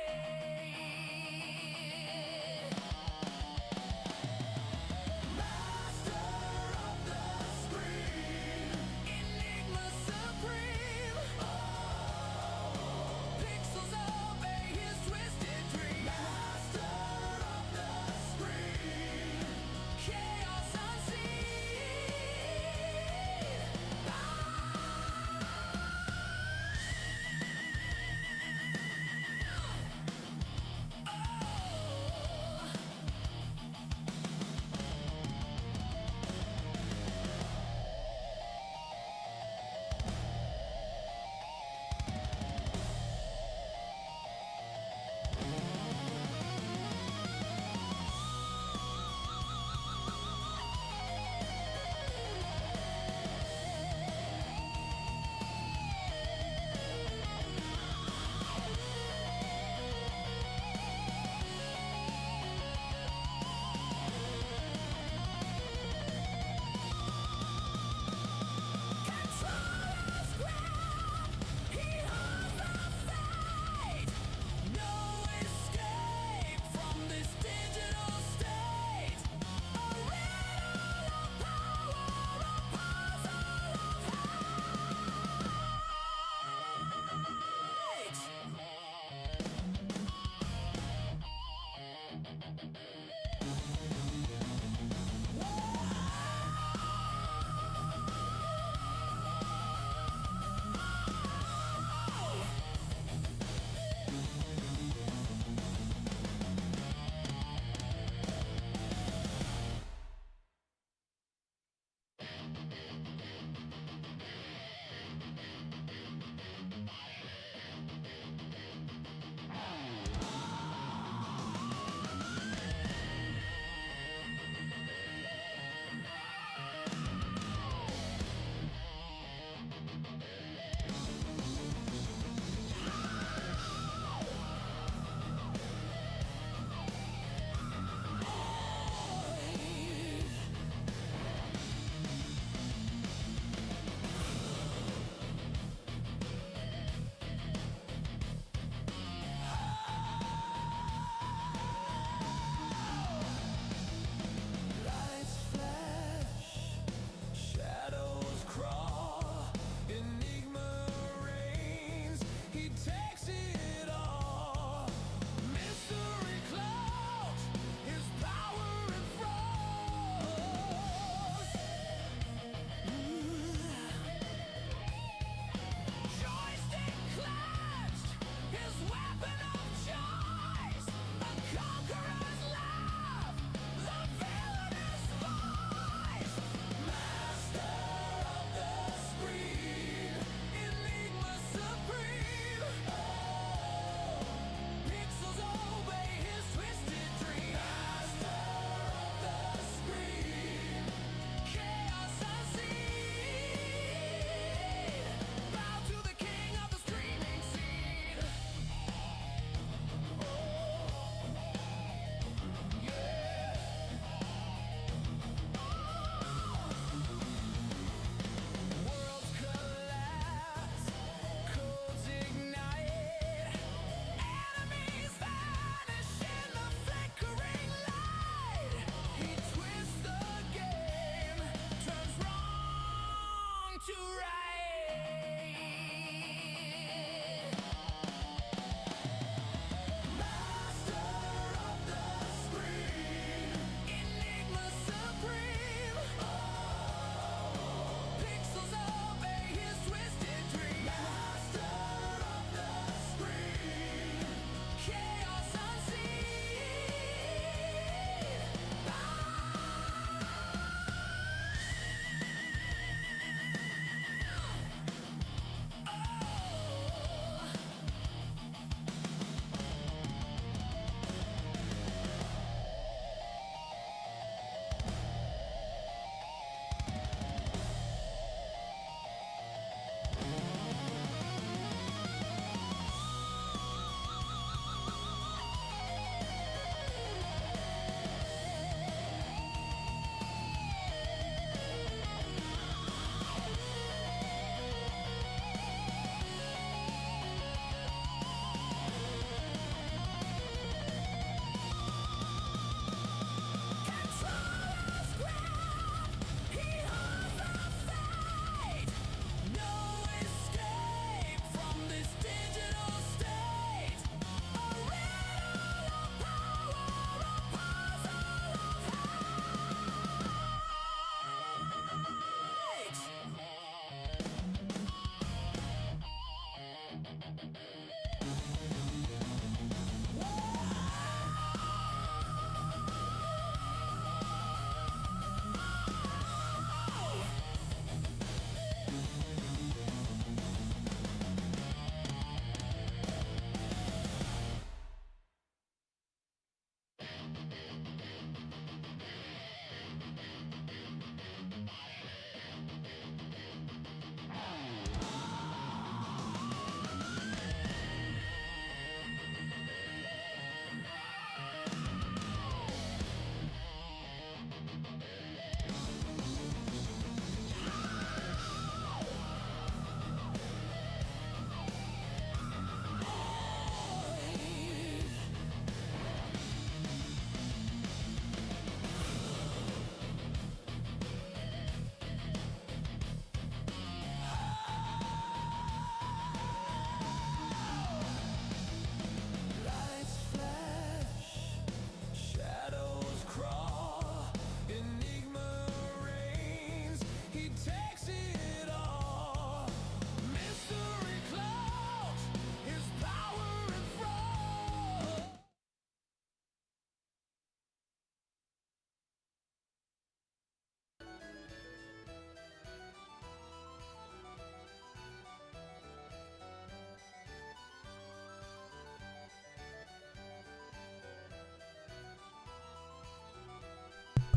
Oh!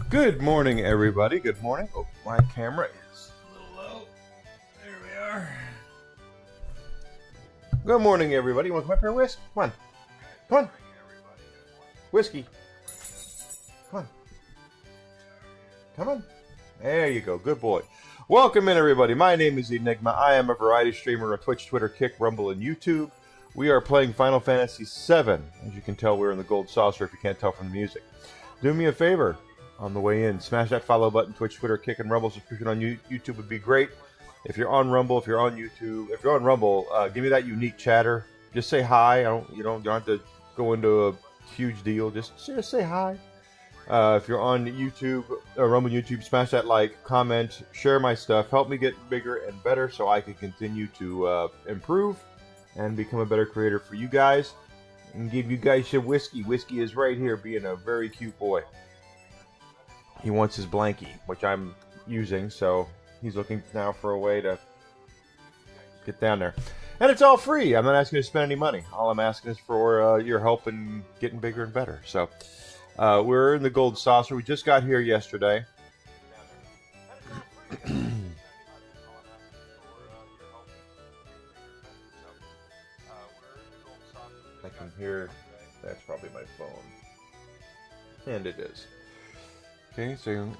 Good morning, everybody. Good morning. Oh, my camera is a little low. There we are. Good morning, everybody. You want to come up here, Whisk? Come on. Come on. Whiskey. Come on. Come on. There you go. Good boy. Welcome in, everybody. My name is Enigma. I am a variety streamer on Twitch, Twitter, Kick, Rumble, and YouTube. We are playing Final Fantasy VII. As you can tell, we're in the gold saucer if you can't tell from the music. Do me a favor. On the way in, smash that follow button. Twitch, Twitter, Kick, and Rumble. Subscription on YouTube would be great. If you're on Rumble, if you're on YouTube, if you're on Rumble, give me that unique chatter. Just say hi. You don't have to go into a huge deal. Just say hi. If you're on YouTube, Rumble, YouTube, smash that like, comment, share my stuff. Help me get bigger and better so I can continue to improve and become a better creator for you guys and give you guys some whiskey. Whiskey is right here, being a very cute boy. He wants his blankie, which I'm using, so he's looking now for a way to get down there. And it's all free. I'm not asking you to spend any money. All I'm asking is for your help in getting bigger and better. So we're in the gold saucer. We just got here yesterday. I can hear. That's probably my phone. And it is. Okay, so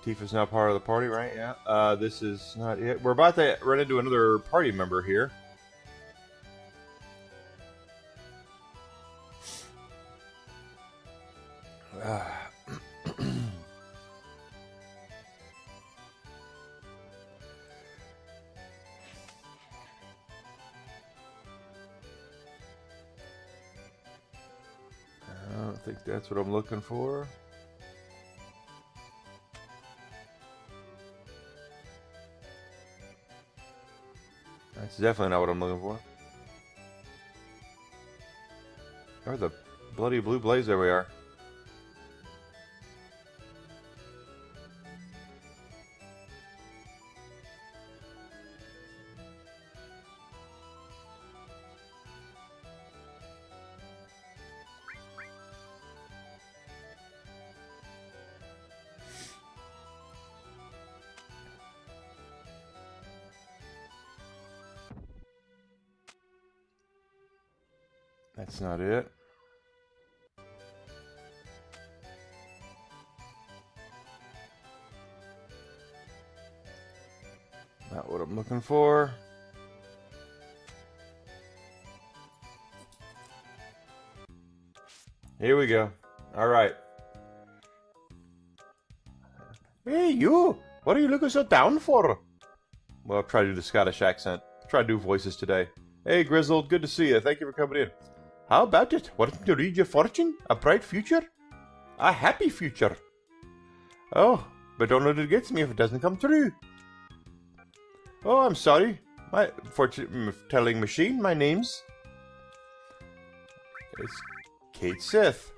Tifa's now part of the party, right? Yeah. This is not it. We're about to run into another party member here. I don't think that's what I'm looking for. That's definitely not what I'm looking for. Or the bloody blue blaze, there we are. That's not it. Not what I'm looking for. Here we go. All right. Hey, you! What are you looking so down for? Well, I'll try to do the Scottish accent. Try to do voices today. Hey, Grizzled, good to see you. Thank you for coming in. How about it? Wanting to read your fortune? A bright future? A happy future? Oh, but don't let it get me if it doesn't come true. Oh, I'm sorry. My fortune telling machine, my name's... It's Kate Sith.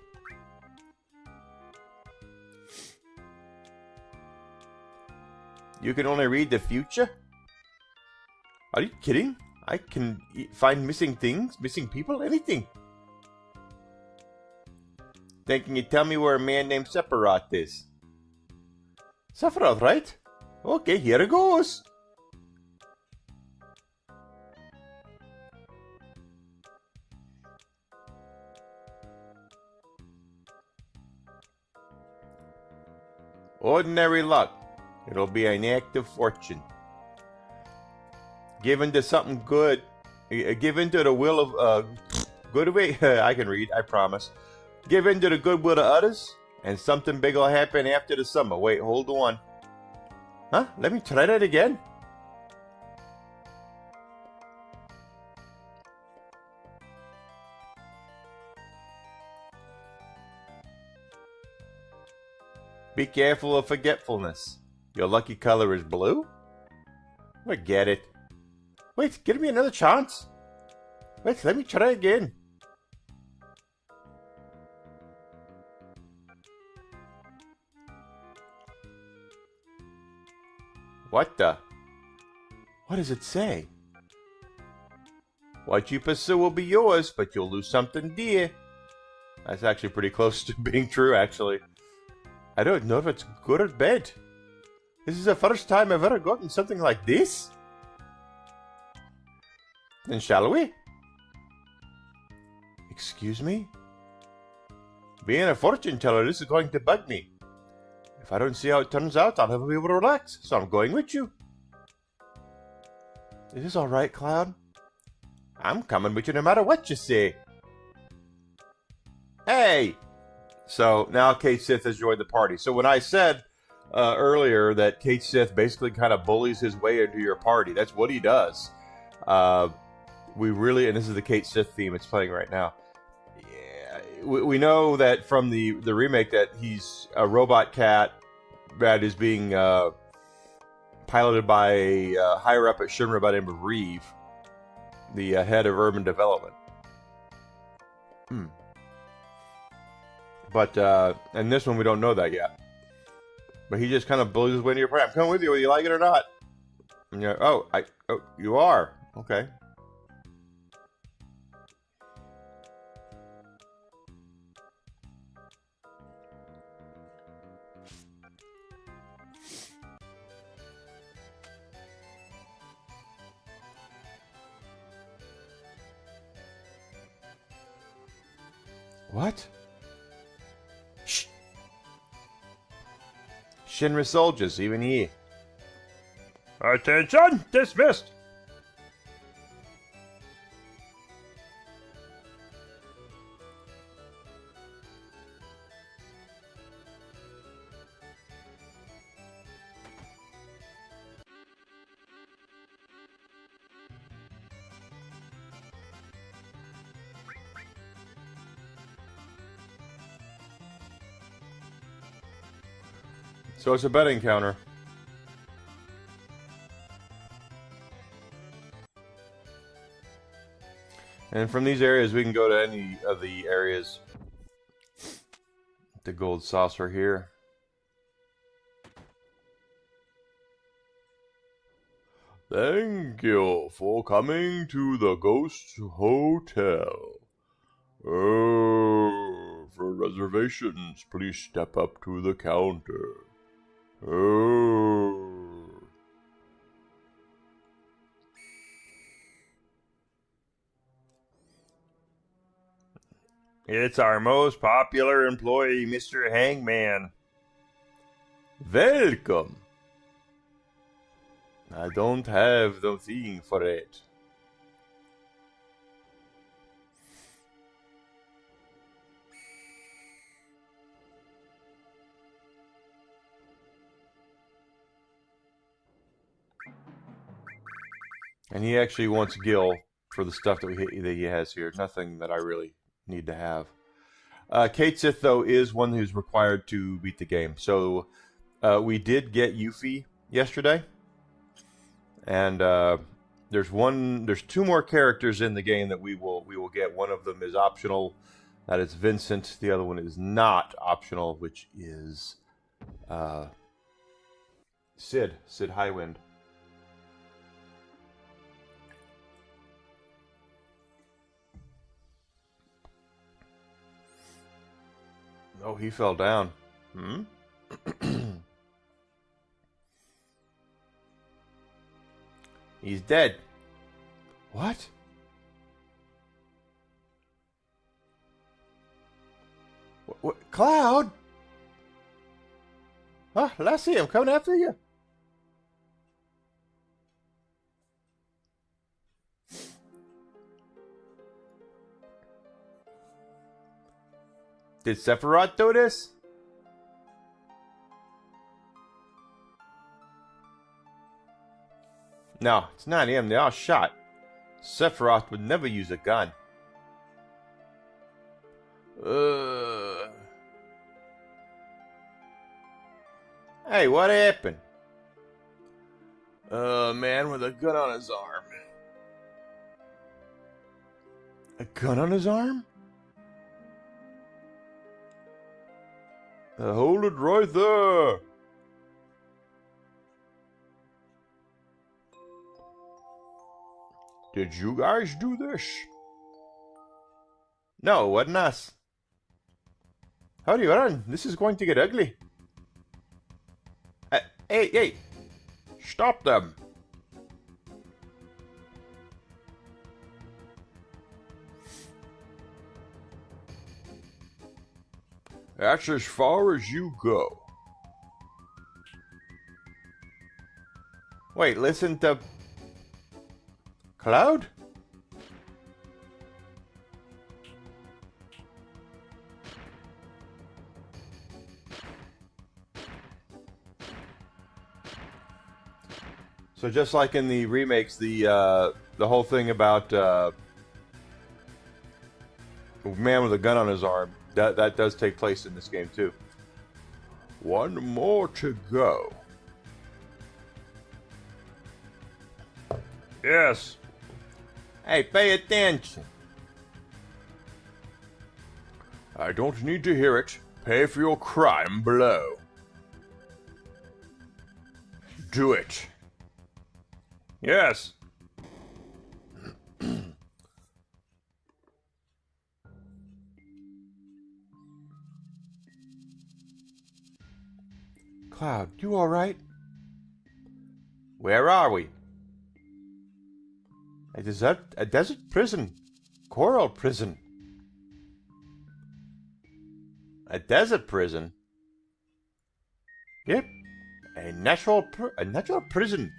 You can only read the future? Are you kidding? I can find missing things, missing people, anything. Then can you tell me where a man named Sephiroth is? Sephiroth, right? Okay, here it goes. Ordinary luck. It'll be an act of fortune. Given to something good. Given to the will of... good way. I can read, I promise. Give in to the goodwill of others, and something big will happen after the summer. Wait, hold on. Huh? Let me try that again. Be careful of forgetfulness. Your lucky color is blue? Forget it. Wait, give me another chance. Wait, let me try again. What the? What does it say? What you pursue will be yours, but you'll lose something dear. That's actually pretty close to being true, actually. I don't know if it's good or bad. This is the first time I've ever gotten something like this. Then shall we? Excuse me? Being a fortune teller, this is going to bug me. If I don't see how it turns out, I'll never be able to relax, so I'm going with you. Is this alright, Cloud? I'm coming with you no matter what you say. Hey! So now Kate Sith has joined the party. So when I said earlier that Kate Sith basically kind of bullies his way into your party, that's what he does. We really, and this is the Kate Sith theme it's playing right now. Yeah, we know that from the remake that he's a robot cat that is being piloted by a higher up at Shinra by the name of Reeve, the head of urban development. But in this one we don't know that yet. But he just kind of bullies his way into your party. I'm coming with you whether you like it or not. And you're, oh, you are. Okay. What? Shh. Shinra soldiers, even ye. Attention! Dismissed! So it's a betting counter. And from these areas, we can go to any of the areas. The gold saucer here. Thank you for coming to the Ghost Hotel. Oh, for reservations, please step up to the counter. Oh. It's our most popular employee, Mr. Hangman. Welcome. I don't have the thing for it. And he actually wants Gil for the stuff that he has here. Nothing that I really need to have. Kate Sith, though, is one who's required to beat the game. So we did get Yuffie yesterday. And there's two more characters in the game that we will get. One of them is optional. That is Vincent. The other one is not optional, which is Sid Highwind. Oh, he fell down. He's dead. What? What? Cloud? Oh, Lassie, I'm coming after you. Did Sephiroth do this? No, it's not him. They all shot. Sephiroth would never use a gun. Hey, what happened? A man with a gun on his arm. A gun on his arm? Hold it right there. Did you guys do this? No, it wasn't us. Howdy, run. This is going to get ugly. Hey, hey! Stop them! That's as far as you go. Wait, listen to... Cloud? So just like in the remakes, the whole thing about man with a gun on his arm, that does take place in this game too. One more to go. Yes. Hey, pay attention. I don't need to hear it. Pay for your crime below. Do it. Yes. Cloud, you alright? Where are we? A desert prison. Coral prison. A desert prison? Yep. A natural prison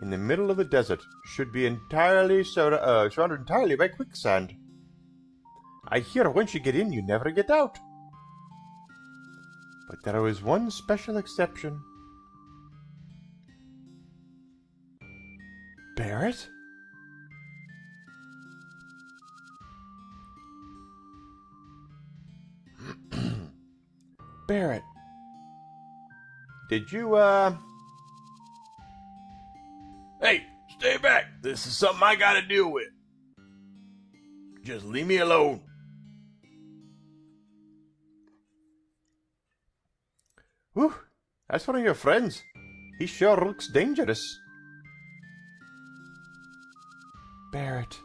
in the middle of the desert. Should be entirely surrounded entirely by quicksand. I hear once you get in, you never get out. But there is one special exception. Barrett? Barrett. Did you, Hey, stay back. This is something I gotta deal with. Just leave me alone. Whew, that's one of your friends. He sure looks dangerous. Barrett.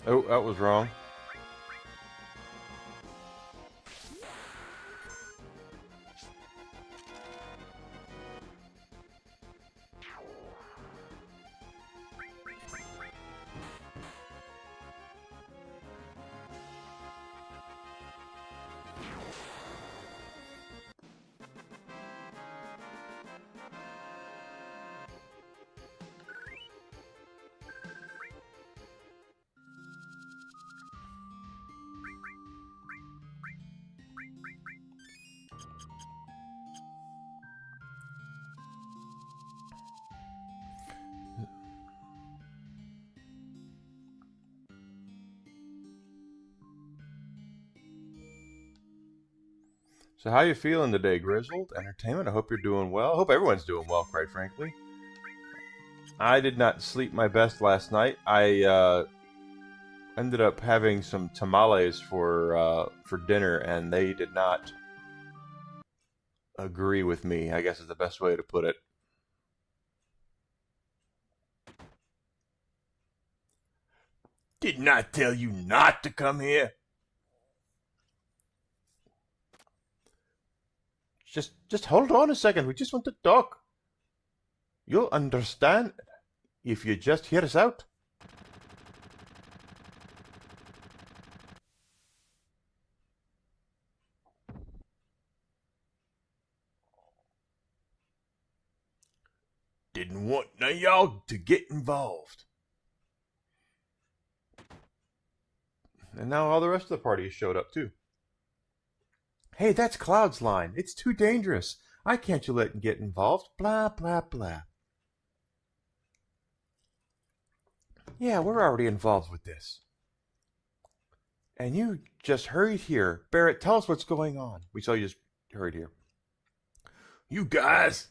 Oh, that was wrong. So how you feeling today, Grizzled Entertainment? I hope you're doing well. I hope everyone's doing well, quite frankly. I did not sleep my best last night. I ended up having some tamales for dinner, and they did not agree with me, I guess is the best way to put it. Didn't I tell you not to come here? Just hold on a second. We just want to talk. You'll understand if you just hear us out. Didn't want none of y'all to get involved. And now all the rest of the party has showed up too. Hey, that's Cloud's line. It's too dangerous. I can't you let him get involved. Blah, blah, blah. Yeah, we're already involved with this. And you just hurried here. Barrett, tell us what's going on. We saw you just hurried here. You guys,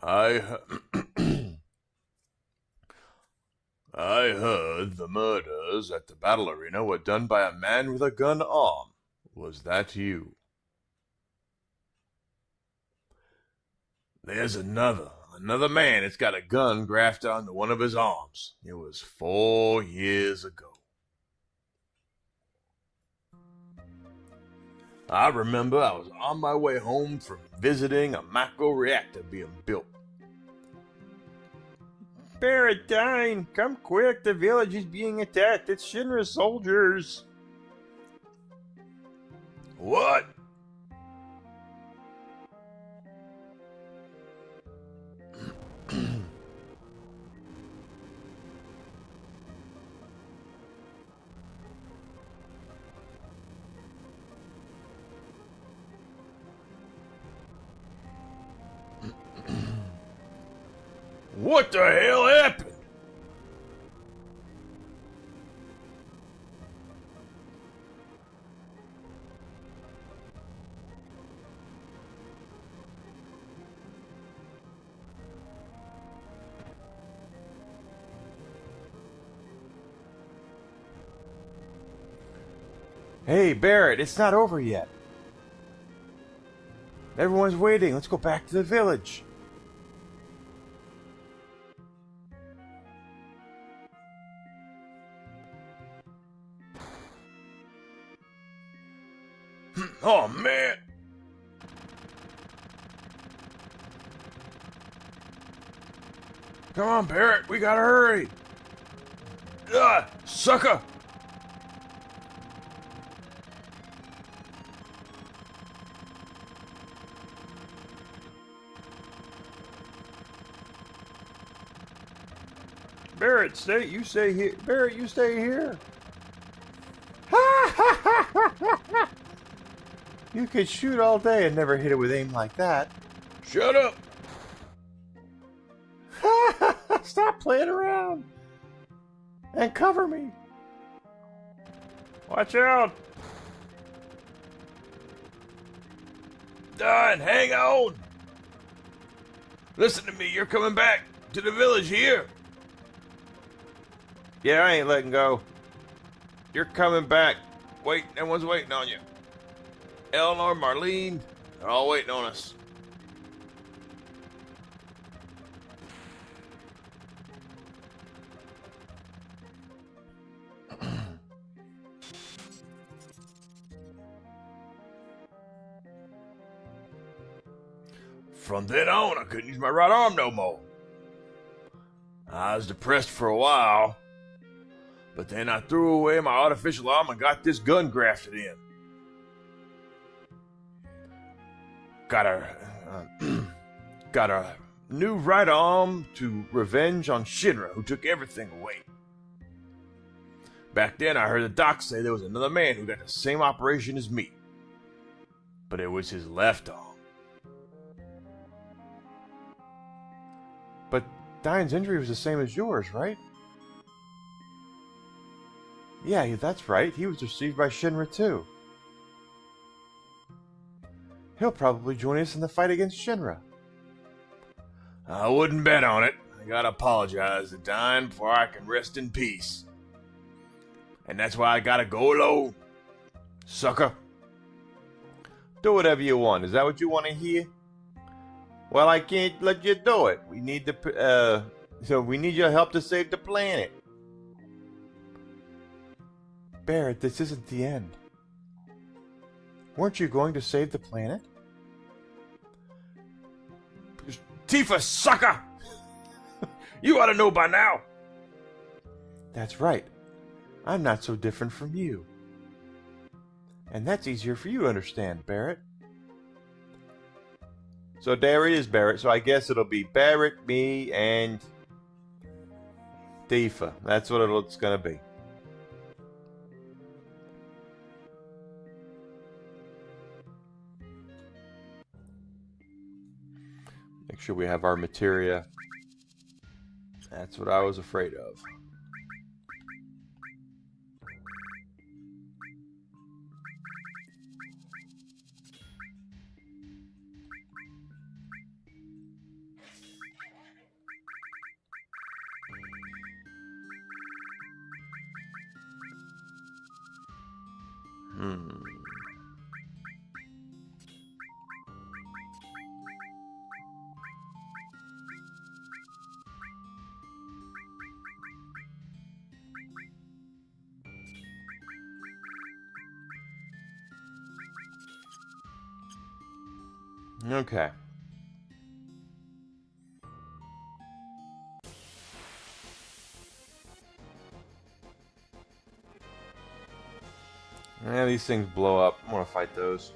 I I heard the murders at the battle arena were done by a man with a gun arm. Was that you? There's another man that's got a gun grafted onto one of his arms. It was 4 years ago. I remember I was on my way home from visiting a macro reactor being built. Barrett, Dine, come quick. The village is being attacked. It's Shinra's soldiers. What? What the hell happened? Hey, Barrett, it's not over yet. Everyone's waiting. Let's go back to the village. Oh, man. Come on, Barrett. We gotta hurry. Sucker. Barrett, you stay here. Barrett, you stay here. You could shoot all day and never hit it with aim like that. Shut up. Stop playing around. And cover me. Watch out. Don, hang on. Listen to me. You're coming back to the village here. Yeah, I ain't letting go. You're coming back. Wait, everyone's waiting on you. Eleanor, Marlene, they're all waiting on us. From then on, I couldn't use my right arm no more. I was depressed for a while, but then I threw away my artificial arm and got this gun grafted in. Got a new right arm to revenge on Shinra, who took everything away. Back then, I heard the doc say there was another man who got the same operation as me, but it was his left arm. But Diane's injury was the same as yours, right? Yeah, that's right. He was received by Shinra too. He'll probably join us in the fight against Shinra. I wouldn't bet on it. I gotta apologize to Diane before I can rest in peace. And that's why I gotta go alone. Sucker. Do whatever you want. Is that what you want to hear? Well, I can't let you do it. We need we need your help to save the planet. Barrett, this isn't the end. Weren't you going to save the planet? Tifa, sucker! You ought to know by now. That's right. I'm not so different from you. And that's easier for you to understand, Barrett. So there it is, Barrett. So I guess it'll be Barrett, me, and Tifa. That's what it's going to be. Make sure we have our materia. That's what I was afraid of. Okay. Yeah, these things blow up. I want to fight those.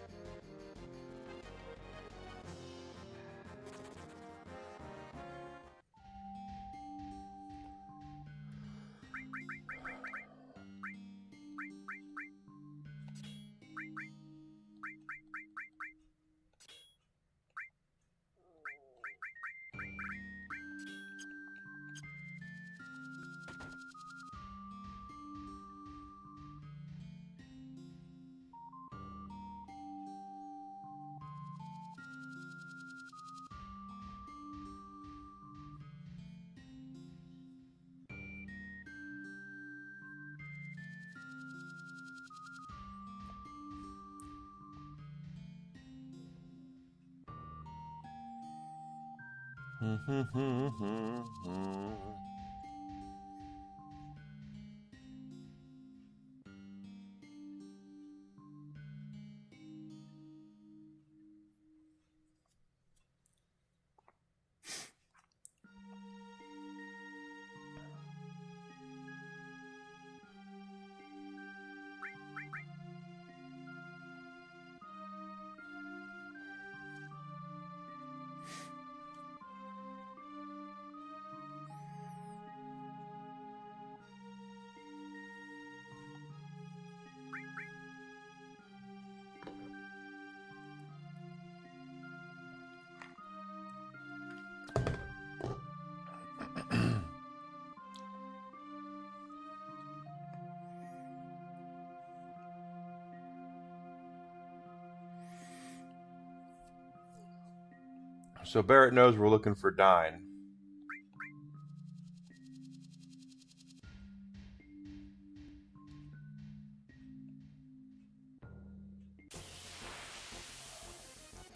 So Barrett knows we're looking for Dine.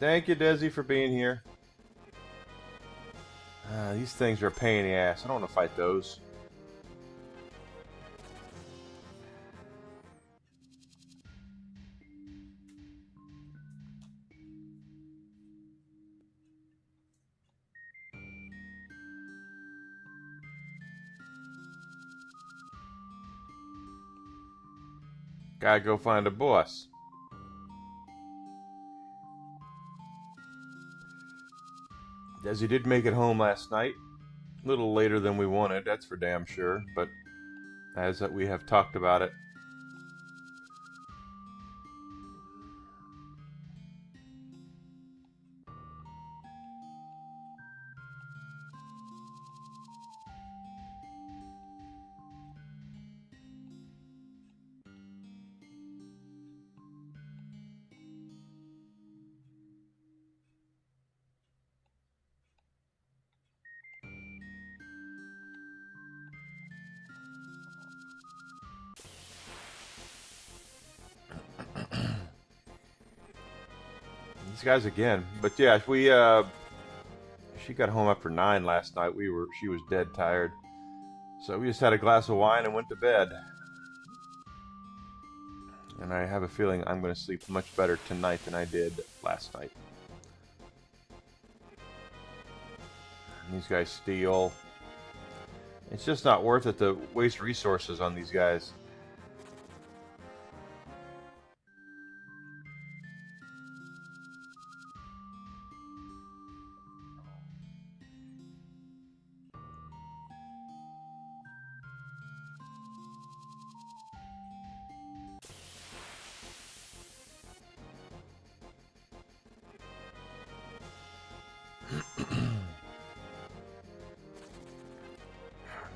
Thank you, Desi, for being here. These things are a pain in the ass. I don't want to fight those. Gotta go find a boss. Desi did make it home last night. A little later than we wanted, that's for damn sure. But as we have talked about it, these guys again. But yeah, she got home after 9 last night. She was dead tired. So we just had a glass of wine and went to bed. And I have a feeling I'm going to sleep much better tonight than I did last night. And these guys steal. It's just not worth it to waste resources on these guys.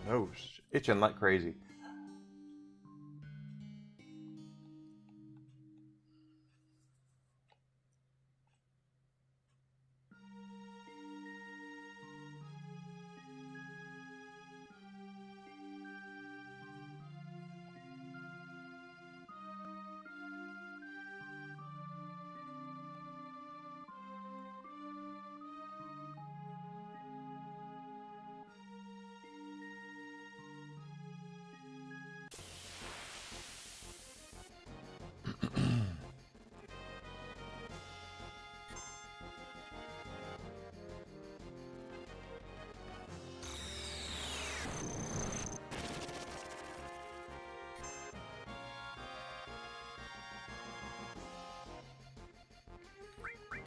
Nose itching like crazy.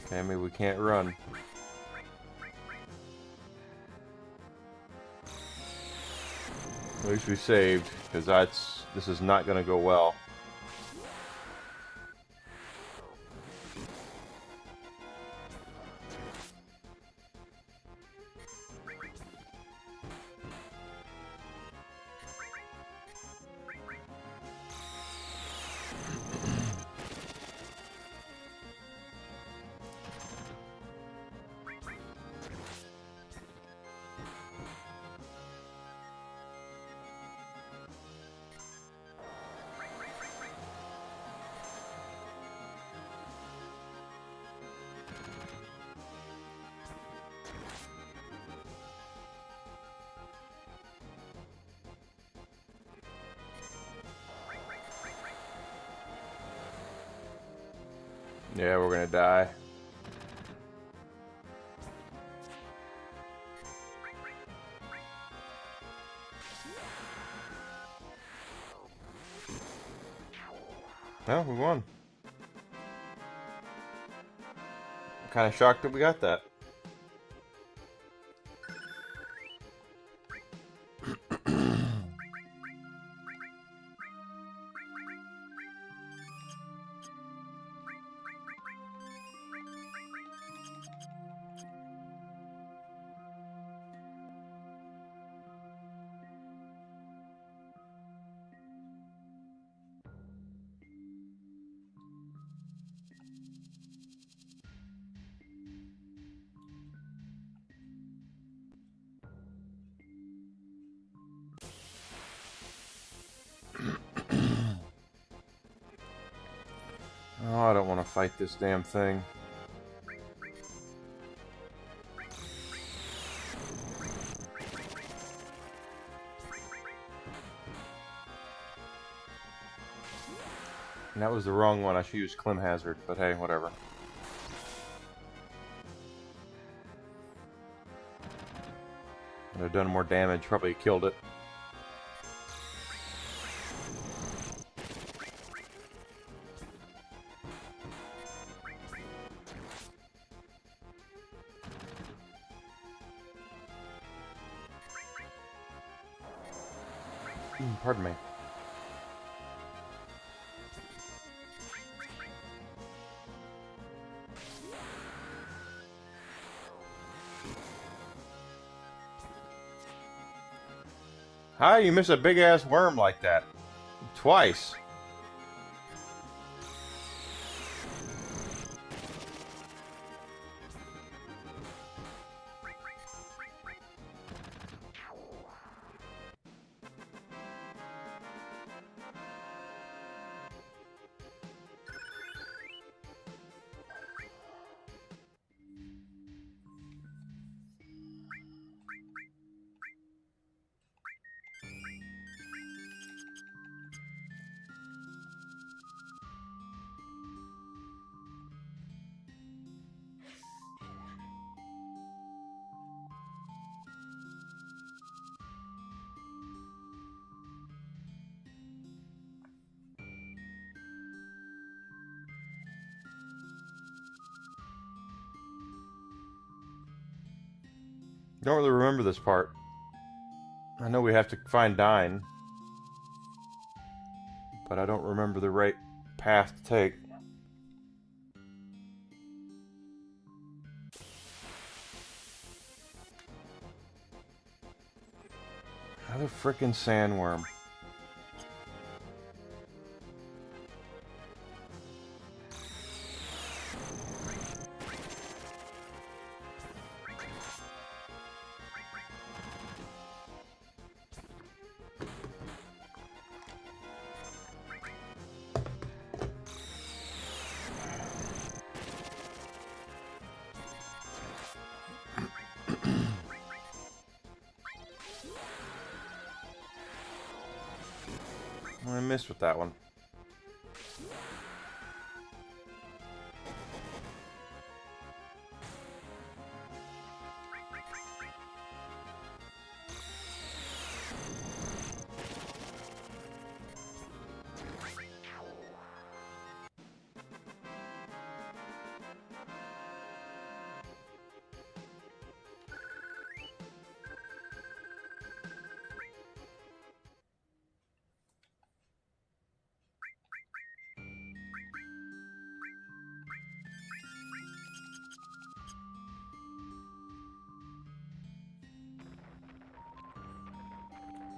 Okay, maybe we can't run. At least we saved, because this is not going to go well. Yeah, we're gonna die. Well, we won. I'm kind of shocked that we got that. Oh, I don't want to fight this damn thing. And that was the wrong one. I should use Clem Hazard, but hey, whatever. Would have done more damage, probably killed it. Pardon me. How you miss a big ass worm like that? Twice. Don't really remember this part. I know we have to find Dine, but I don't remember the right path to take. Another frickin' sandworm. I missed with that one.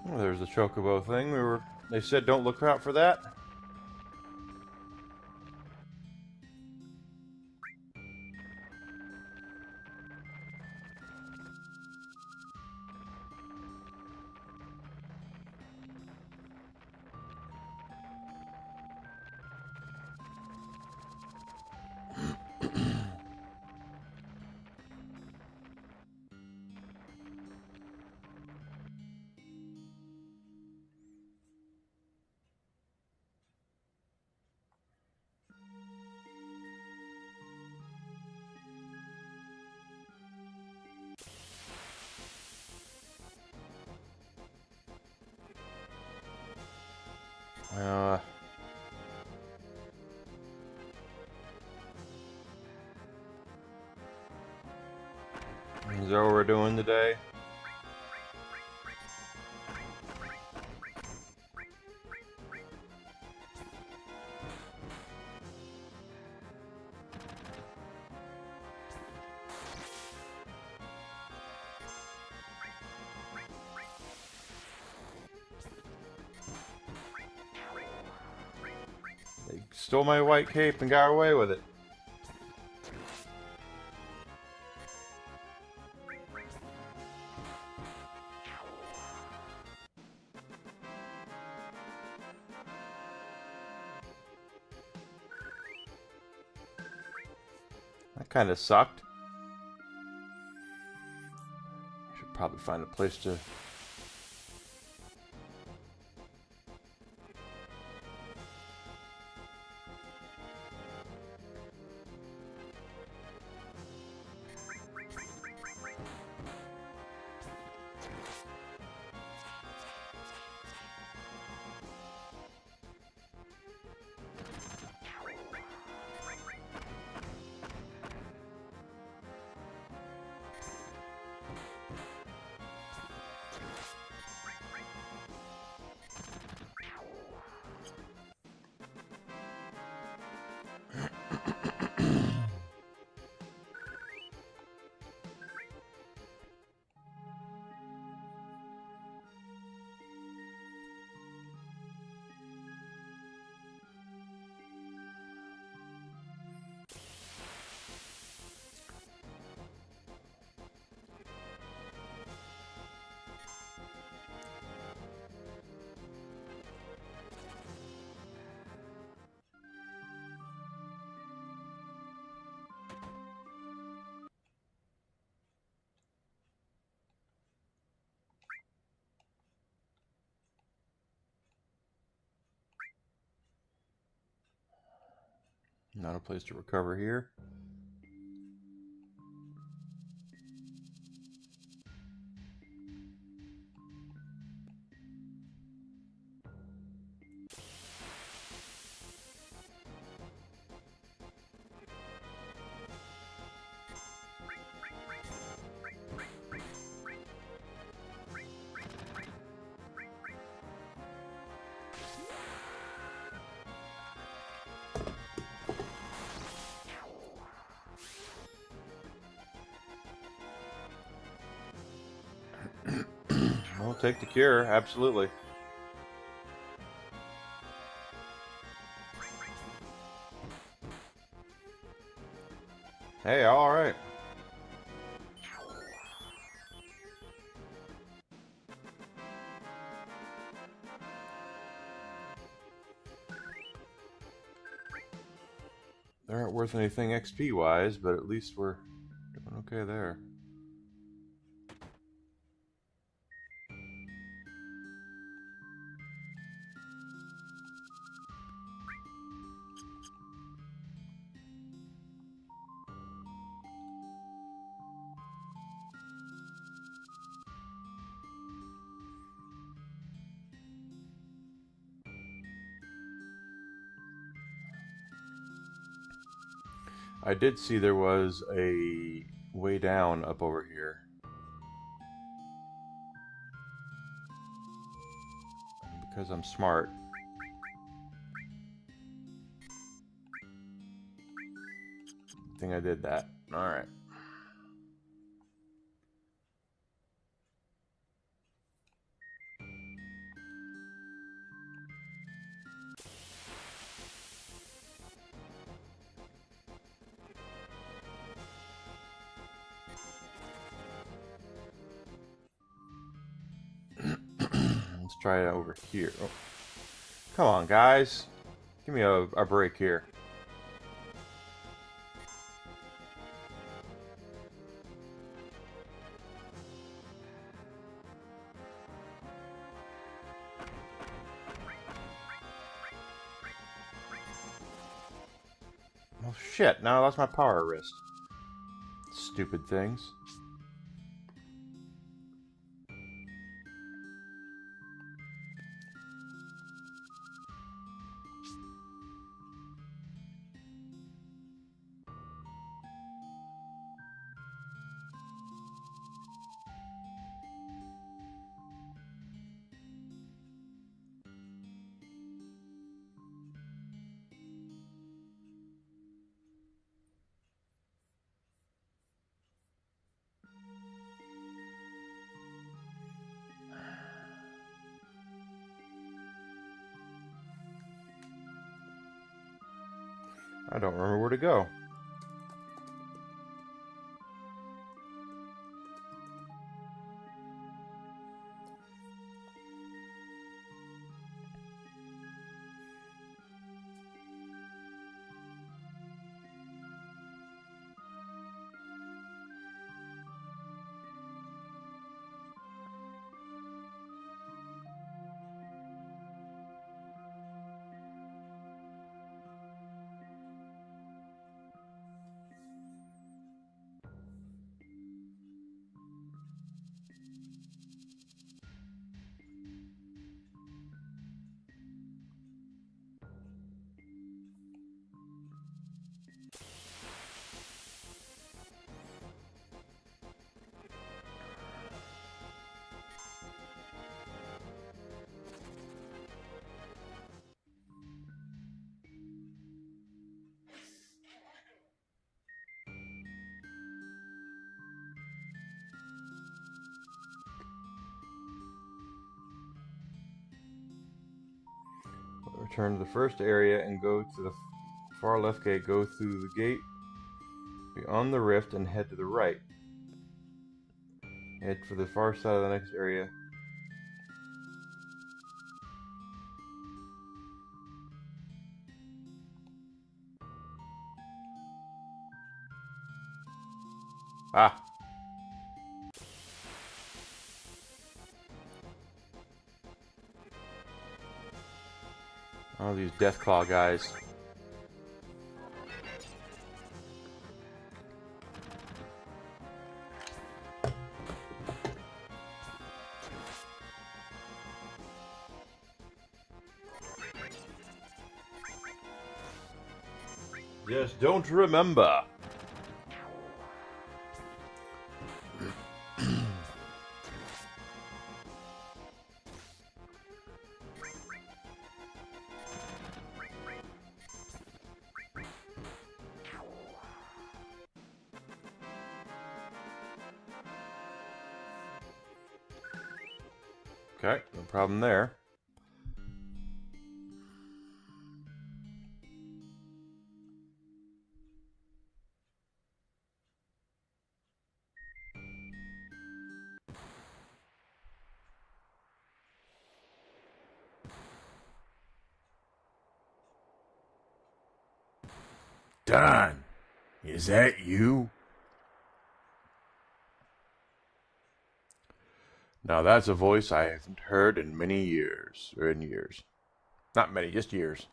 Oh, there's the chocobo thing. They said don't look out for that. Is that what we're doing today? They stole my white cape and got away with it. That kind of sucked. Should probably find a place to... Not a place to recover here. I'll take the cure, absolutely. Hey, alright. They aren't worth anything XP wise, but at least we're doing okay there. I did see there was a way down up over here. Because I'm smart. I think I did that. Alright. Let's try it over here. Oh. Come on, guys. Give me a break here. Oh shit, now I lost my power wrist. Stupid things. I don't remember where to go. Return to the first area and go to the far left gate. Go through the gate beyond the rift and head to the right. Head for the far side of the next area. Ah! Oh, these Deathclaw guys. Just don't remember. Okay, no problem there. Don, is that you? Now that's a voice I haven't heard in many years. Not many, just years.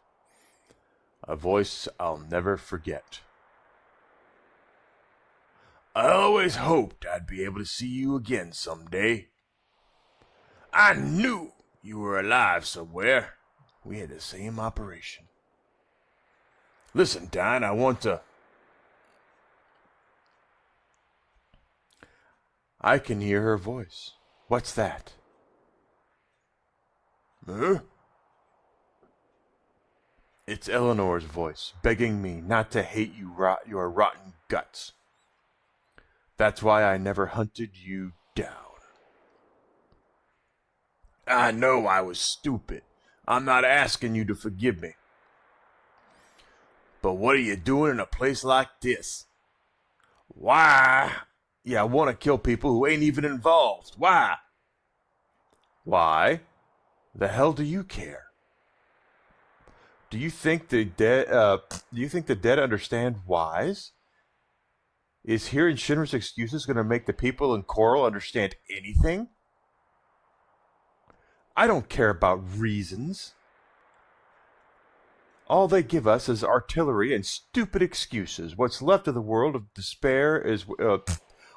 A voice I'll never forget. I always hoped I'd be able to see you again someday. I knew you were alive somewhere. We had the same operation. Listen, Don, I can hear her voice. What's that? Huh? It's Eleanor's voice, begging me not to hate you your rotten guts. That's why I never hunted you down. I know I was stupid. I'm not asking you to forgive me. But what are you doing in a place like this? Why? Yeah, I want to kill people who ain't even involved. Why? Why? The hell do you care? Do you think the dead understand whys? Is hearing Shinra's excuses going to make the people in Coral understand anything? I don't care about reasons. All they give us is artillery and stupid excuses. What's left of the world of despair is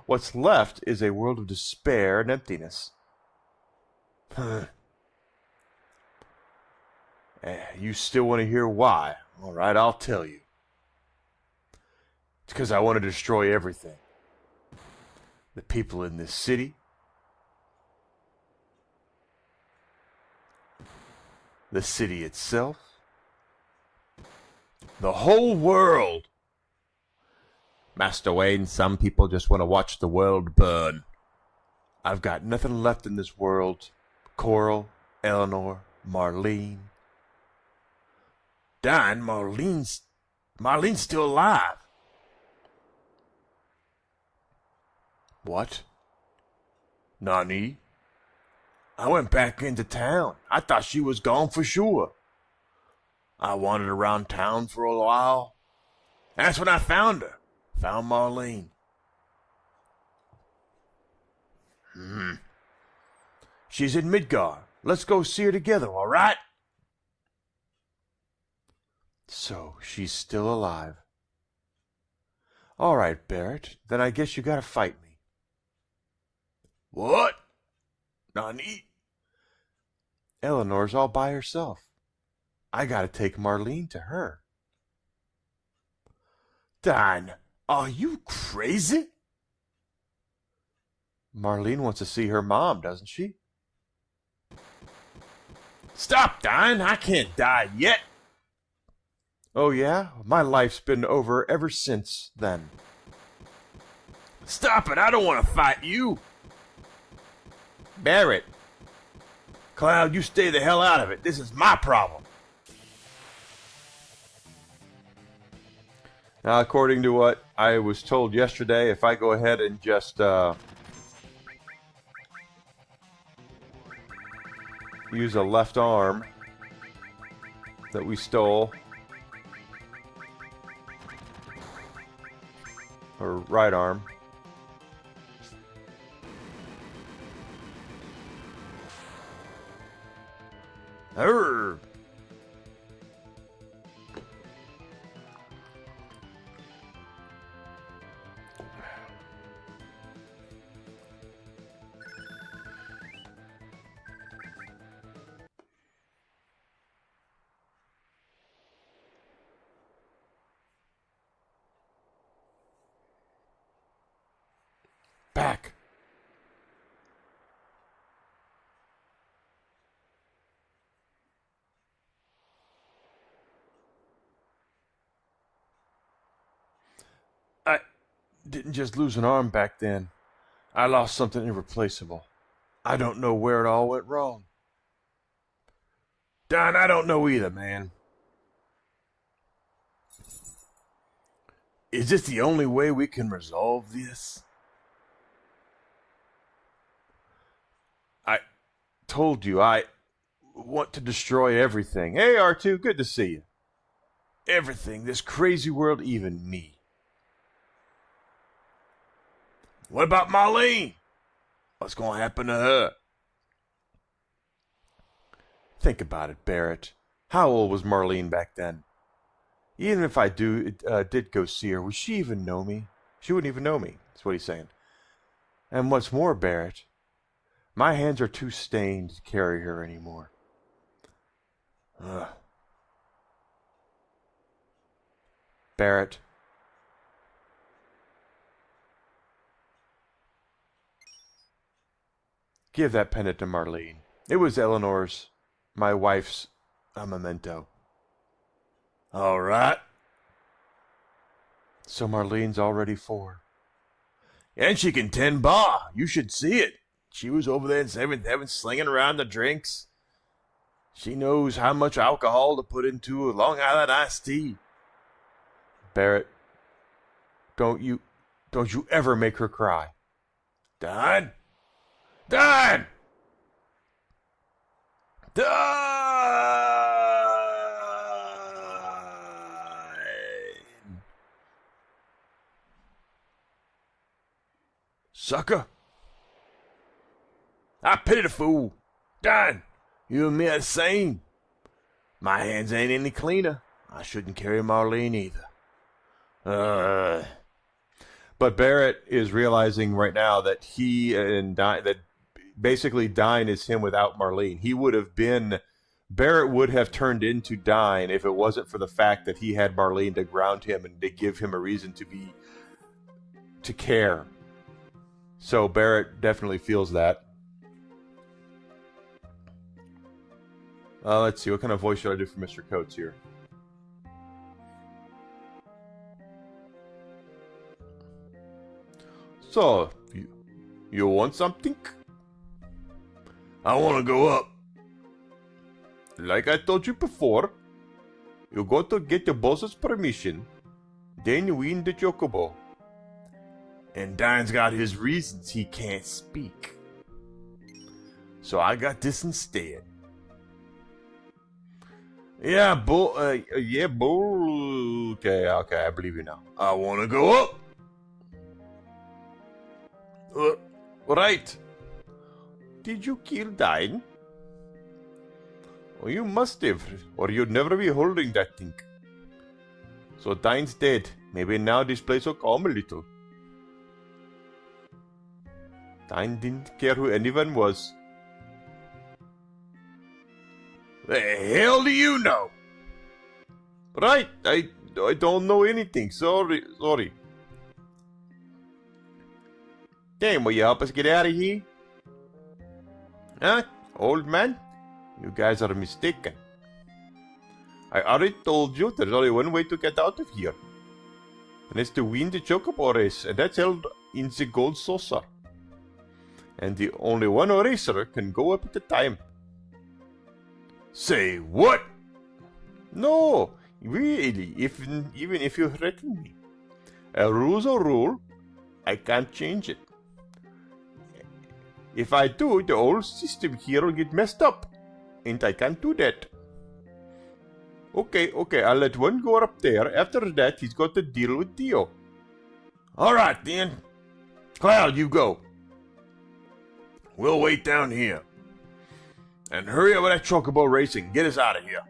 what's left is a world of despair and emptiness. You still want to hear why? All right, I'll tell you. It's because I want to destroy everything. The people in this city. The city itself. The whole world. Master Wayne, some people just want to watch the world burn. I've got nothing left in this world. Coral, Eleanor, Marlene. Don, Marlene's still alive. What? Nani? I went back into town. I thought she was gone for sure. I wandered around town for a while. That's when I found her. Found Marlene. She's in Midgar. Let's go see her together, all right? So, she's still alive. All right, Barrett. Then I guess you gotta fight me. What? Nani? Eleanor's all by herself. I gotta take Marlene to her. Don, are you crazy? Marlene wants to see her mom, doesn't she? Stop, Don. I can't die yet. Oh, yeah? My life's been over ever since then. Stop it. I don't want to fight you. Barrett. Cloud, you stay the hell out of it. This is my problem. Now, according to what I was told yesterday, if I go ahead and just use a left arm that we stole, or right arm, Arr. back. I didn't just lose an arm back then. I lost something irreplaceable. I don't know where it all went wrong. Don, I don't know either, man. Is this the only way we can resolve this? I told you I want to destroy everything. Hey, R2, good to see you. Everything, this crazy world, even me. What about Marlene? What's going to happen to her? Think about it, Barrett. How old was Marlene back then? Even if I did go see her, would she even know me? She wouldn't even know me, that's what he's saying. And what's more, Barrett, my hands are too stained to carry her anymore. Ugh. Barrett. Give that pendant to Marlene. It was Eleanor's, my wife's, a memento. All right. So Marlene's already 4. And she can tend bar. You should see it. She was over there in 7th Heaven slinging around the drinks. She knows how much alcohol to put into a Long Island iced tea. Barrett, don't you ever make her cry. Don? Don! Sucker. I pity the fool. Don, you and me are the same. My hands ain't any cleaner. I shouldn't carry Marlene either. But Barrett is realizing right now that he and that basically Dine is him without Marlene. Barrett would have turned into Dine if it wasn't for the fact that he had Marlene to ground him and to give him a reason to care. So Barrett definitely feels that. Let's see, what kind of voice should I do for Mr. Coates here? So, you want something? I want to go up. Like I told you before, you go to get your boss's permission, then you win the chocobo. And Dine's got his reasons he can't speak. So I got this instead. Yeah, bull. Okay, I believe you now. I want to go up. Right. Did you kill Dine? Oh, you must have, or you'd never be holding that thing. So Dine's dead. Maybe now this place will calm a little. Dine didn't care who anyone was. The hell do you know? Right, I don't know anything. Sorry. Damn, will you help us get out of here? Huh? Old man? You guys are mistaken. I already told you there's only one way to get out of here. And it's to win the Chocobo race, and that's held in the gold saucer. And the only one racer can go up at a time. Say what? No, really, even if you threaten me. A rule's a rule. I can't change it. If I do, the whole system here will get messed up. And I can't do that. Okay, I'll let one go up there. After that, he's got to deal with Dio. Alright then. Cloud, you go. We'll wait down here. And hurry up with that chocobo racing. Get us out of here.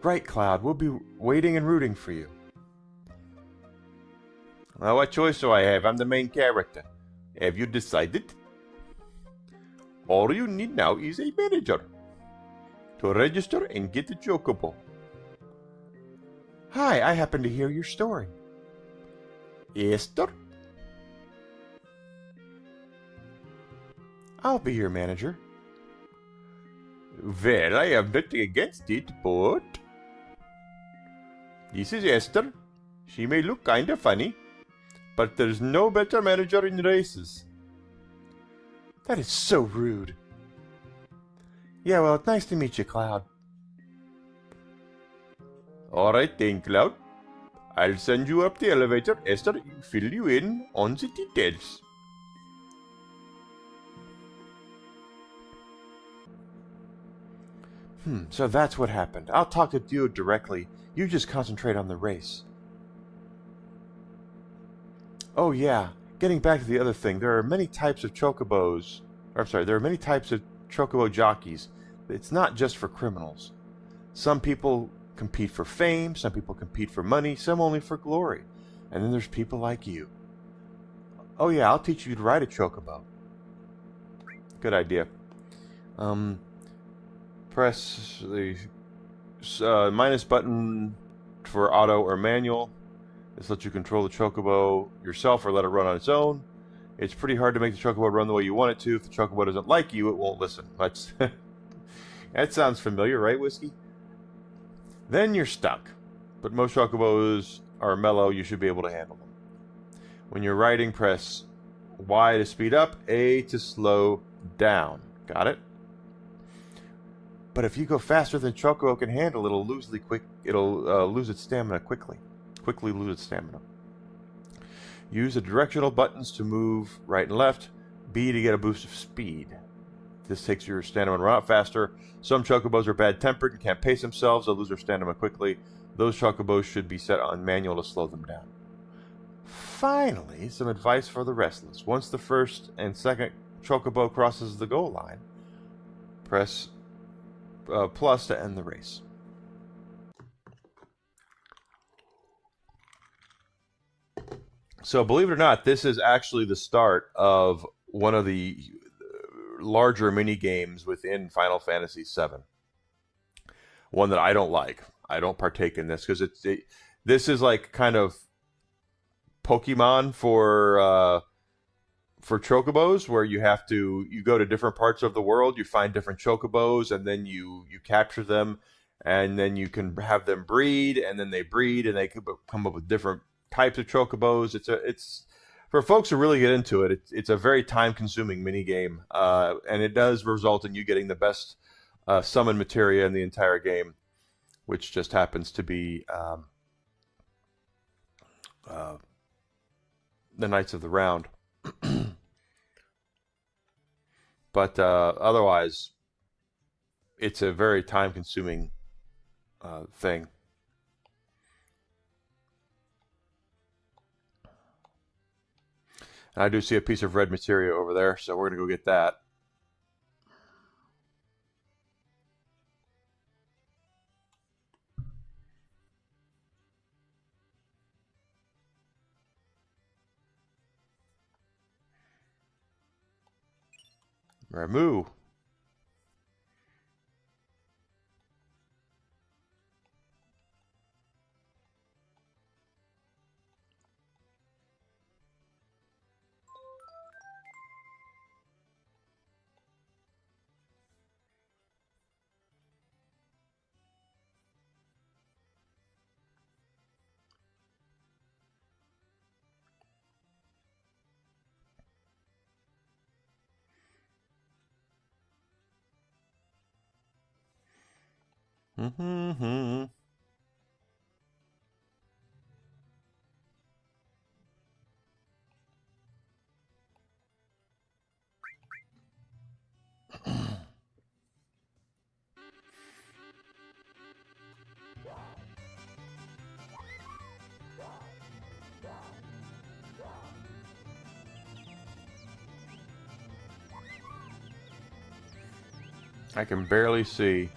Right, Cloud. We'll be waiting and rooting for you. Well, what choice do I have? I'm the main character. Have you decided? All you need now is a manager to register and get the chocobo. Hi, I happen to hear your story. Esther? I'll be your manager. Well, I have nothing against it, but... This is Esther. She may look kinda funny, but there's no better manager in races. That is so rude. Yeah, well, it's nice to meet you, Cloud. Alright then, Cloud. I'll send you up the elevator. Esther, fill you in on the details. So that's what happened. I'll talk to Dio directly. You just concentrate on the race. Oh yeah, getting back to the other thing, there are many types of chocobos. There are many types of chocobo jockeys. It's not just for criminals. Some people compete for fame, some people compete for money, some only for glory. And then there's people like you. Oh yeah, I'll teach you to ride a chocobo. Good idea. Press the minus button for auto or manual. This lets you control the chocobo yourself or let it run on its own. It's pretty hard to make the chocobo run the way you want it to. If the chocobo doesn't like you, it won't listen. That sounds familiar, right, Whiskey? Then you're stuck. But most chocobos are mellow. You should be able to handle them. When you're riding, press Y to speed up, A to slow down. Got it? But if you go faster than chocobo can handle, it'll lose its stamina quickly. Quickly lose its stamina. Use the directional buttons to move right and left. B to get a boost of speed. This takes your stamina run out faster. Some chocobos are bad-tempered and can't pace themselves. They'll lose their stamina quickly. Those chocobos should be set on manual to slow them down. Finally, some advice for the restless. Once the first and second chocobo crosses the goal line, press plus to end the race. So, believe it or not, this is actually the start of one of the larger mini games within Final Fantasy VII. One that I don't like. I don't partake in this because this is like kind of Pokemon for chocobos, where you go to different parts of the world, you find different chocobos, and then you capture them, and then you can have them breed, and then they breed, and they come up with different types of chocobos. It's for folks who really get into it. It's a very time-consuming mini game, and it does result in you getting the best summon materia in the entire game, which just happens to be the Knights of the Round. But otherwise, it's a very time-consuming thing. And I do see a piece of red materia over there, so we're going to go get that. Ramu. Mm-hmm. I can barely see.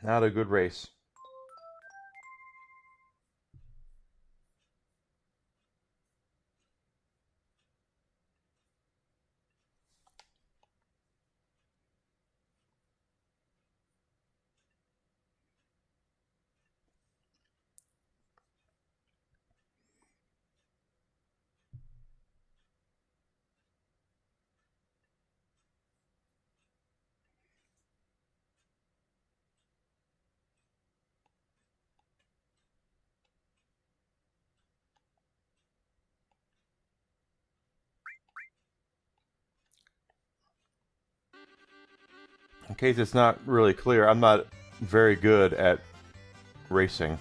Not a good race. In case it's not really clear, I'm not very good at racing.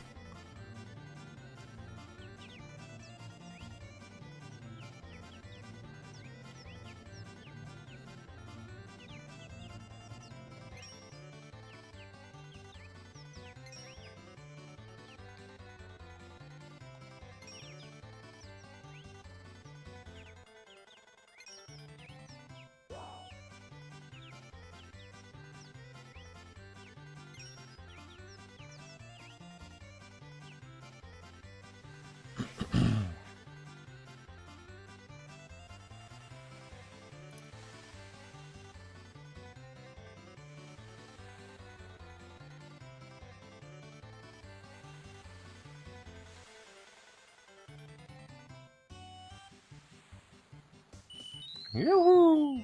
Yoo-hoo!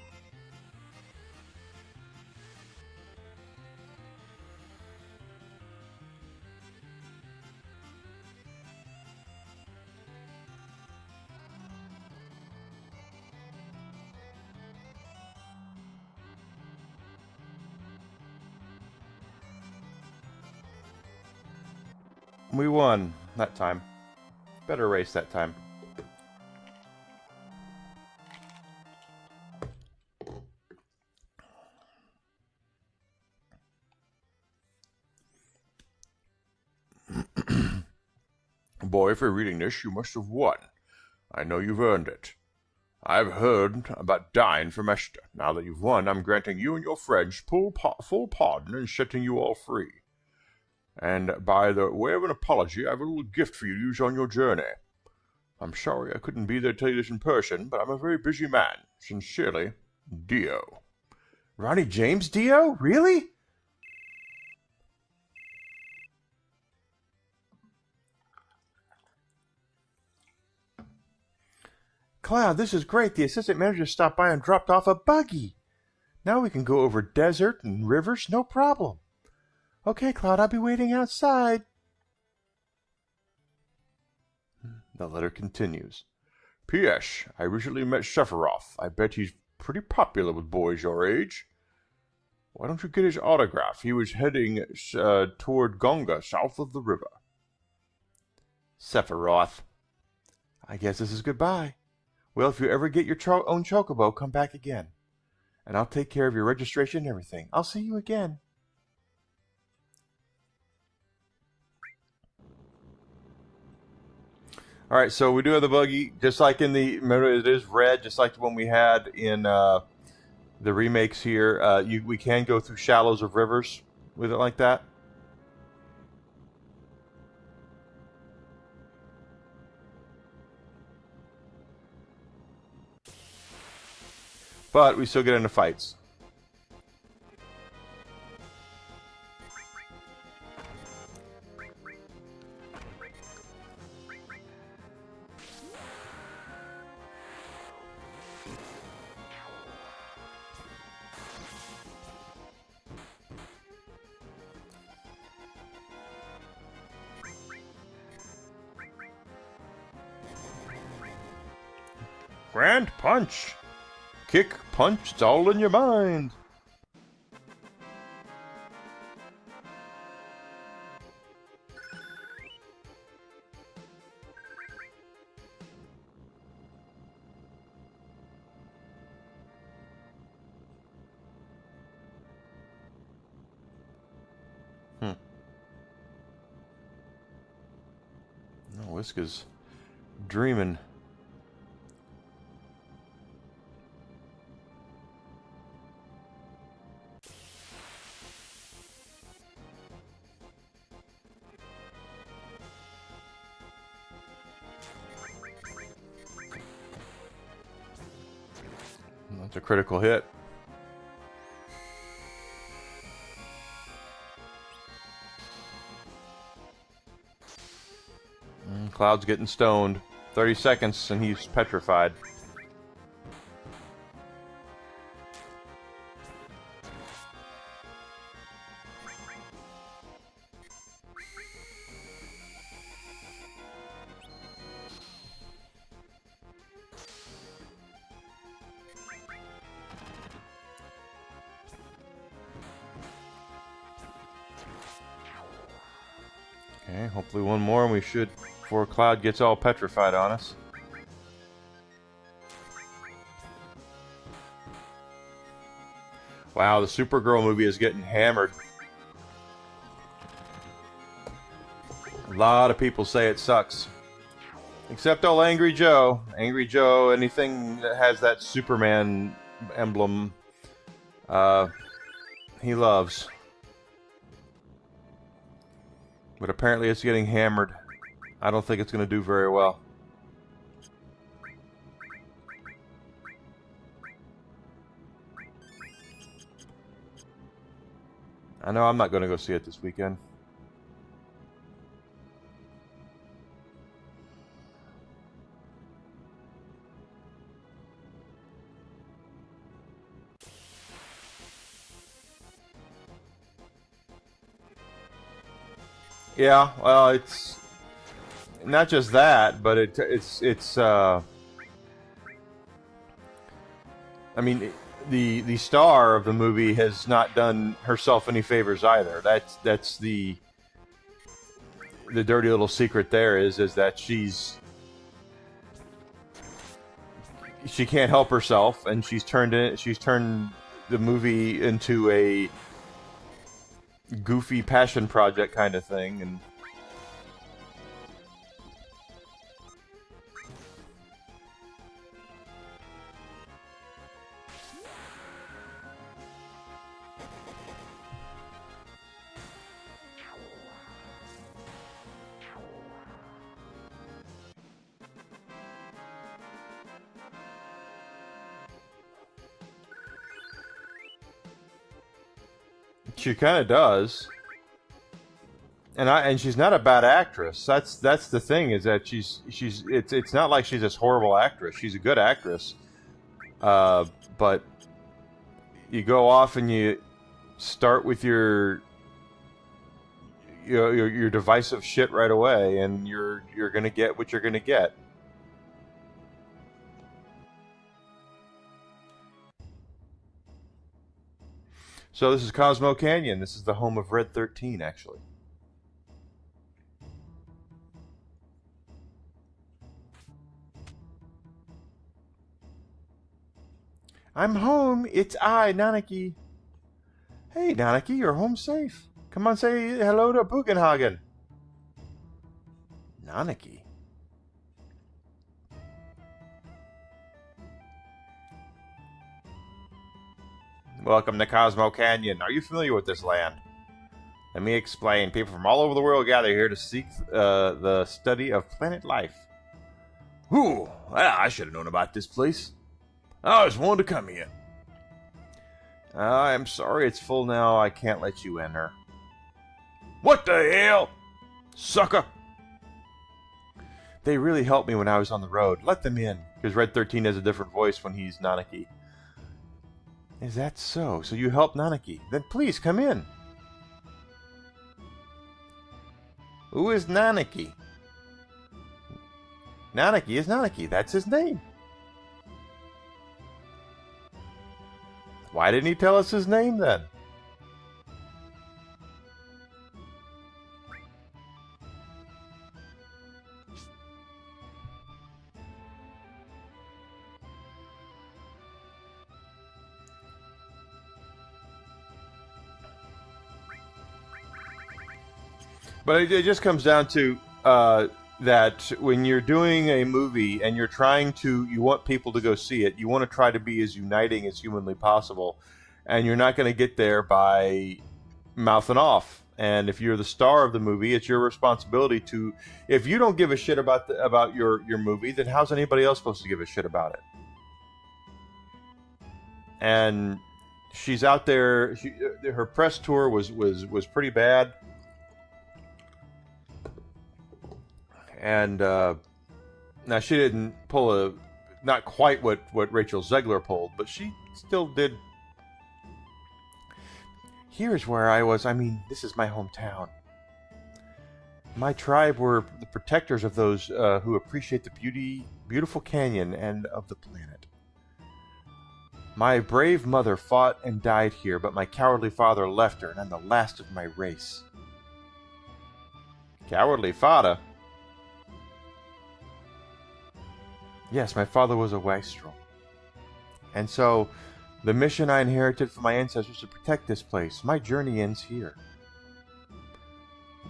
We won that time. Better race that time. Boy, if you're reading this, you must have won. I know you've earned it. I've heard about dying for Esther. Now that you've won, I'm granting you and your friends full pardon and setting you all free. And by the way of an apology, I have a little gift for you to use on your journey. I'm sorry I couldn't be there to tell you this in person, but I'm a very busy man. Sincerely, Dio. Ronnie James Dio? Really? Cloud, this is great. The assistant manager stopped by and dropped off a buggy. Now we can go over desert and rivers, no problem. Okay, Cloud, I'll be waiting outside. The letter continues. P.S. I recently met Sephiroth. I bet he's pretty popular with boys your age. Why don't you get his autograph? He was heading toward Gonga, south of the river. Sephiroth. I guess this is goodbye. Well, if you ever get your own chocobo, come back again. And I'll take care of your registration and everything. I'll see you again. All right, so we do have the buggy, just like in the, remember it is red, just like the one we had in the remakes here. We can go through shallows of rivers with it like that. But we still get into fights. Grand punch. Kick, punch, it's all in your mind. No, Whiska's dreaming. That's a critical hit. Cloud's getting stoned. 30 seconds and he's petrified. Okay, hopefully one more and we should, before Cloud gets all petrified on us. Wow, the Supergirl movie is getting hammered. A lot of people say it sucks. Except old Angry Joe. Angry Joe, anything that has that Superman emblem, he loves. But apparently it's getting hammered. I don't think it's going to do very well. I know I'm not going to go see it this weekend. Yeah, well, it's not just that, but it's I mean, the star of the movie has not done herself any favors either. That's the dirty little secret there is that she can't help herself, and she's turned the movie into a goofy passion project kind of thing, and she kind of does. And she's not a bad actress. That's the thing, is that it's not like she's this horrible actress. She's a good actress. But you go off and you start with your divisive shit right away, and you're gonna get what you're gonna get. So this is Cosmo Canyon. This is the home of Red 13, actually. I'm home. It's I, Nanaki. Hey, Nanaki, you're home safe. Come on, say hello to Bugenhagen. Nanaki? Welcome to Cosmo Canyon. Are you familiar with this land? Let me explain. People from all over the world gather here to seek the study of planet life. Ooh, well, I should have known about this place. I always wanted to come here. I'm sorry, it's full now. I can't let you enter. What the hell? Sucker! They really helped me when I was on the road. Let them in. Because Red 13 has a different voice when he's Nanaki. Is that so? So you helped Nanaki? Then please come in. Who is Nanaki? Nanaki is Nanaki. That's his name. Why didn't he tell us his name then? But it just comes down to that when you're doing a movie and you're trying to, you want people to go see it, you want to try to be as uniting as humanly possible, and you're not going to get there by mouthing off. And if you're the star of the movie, it's your responsibility to, if you don't give a shit about your movie, then how's anybody else supposed to give a shit about it? And she's out there, her press tour was pretty bad. And now she didn't pull not quite what Rachel Zegler pulled, but she still did. Here's where I was. I mean, this is my hometown. My tribe were the protectors of those who appreciate the beautiful canyon and of the planet. My brave mother fought and died here, but my cowardly father left her, and I'm the last of my race. Cowardly father? Yes, my father was a wastrel. And so, the mission I inherited from my ancestors to protect this place. My journey ends here.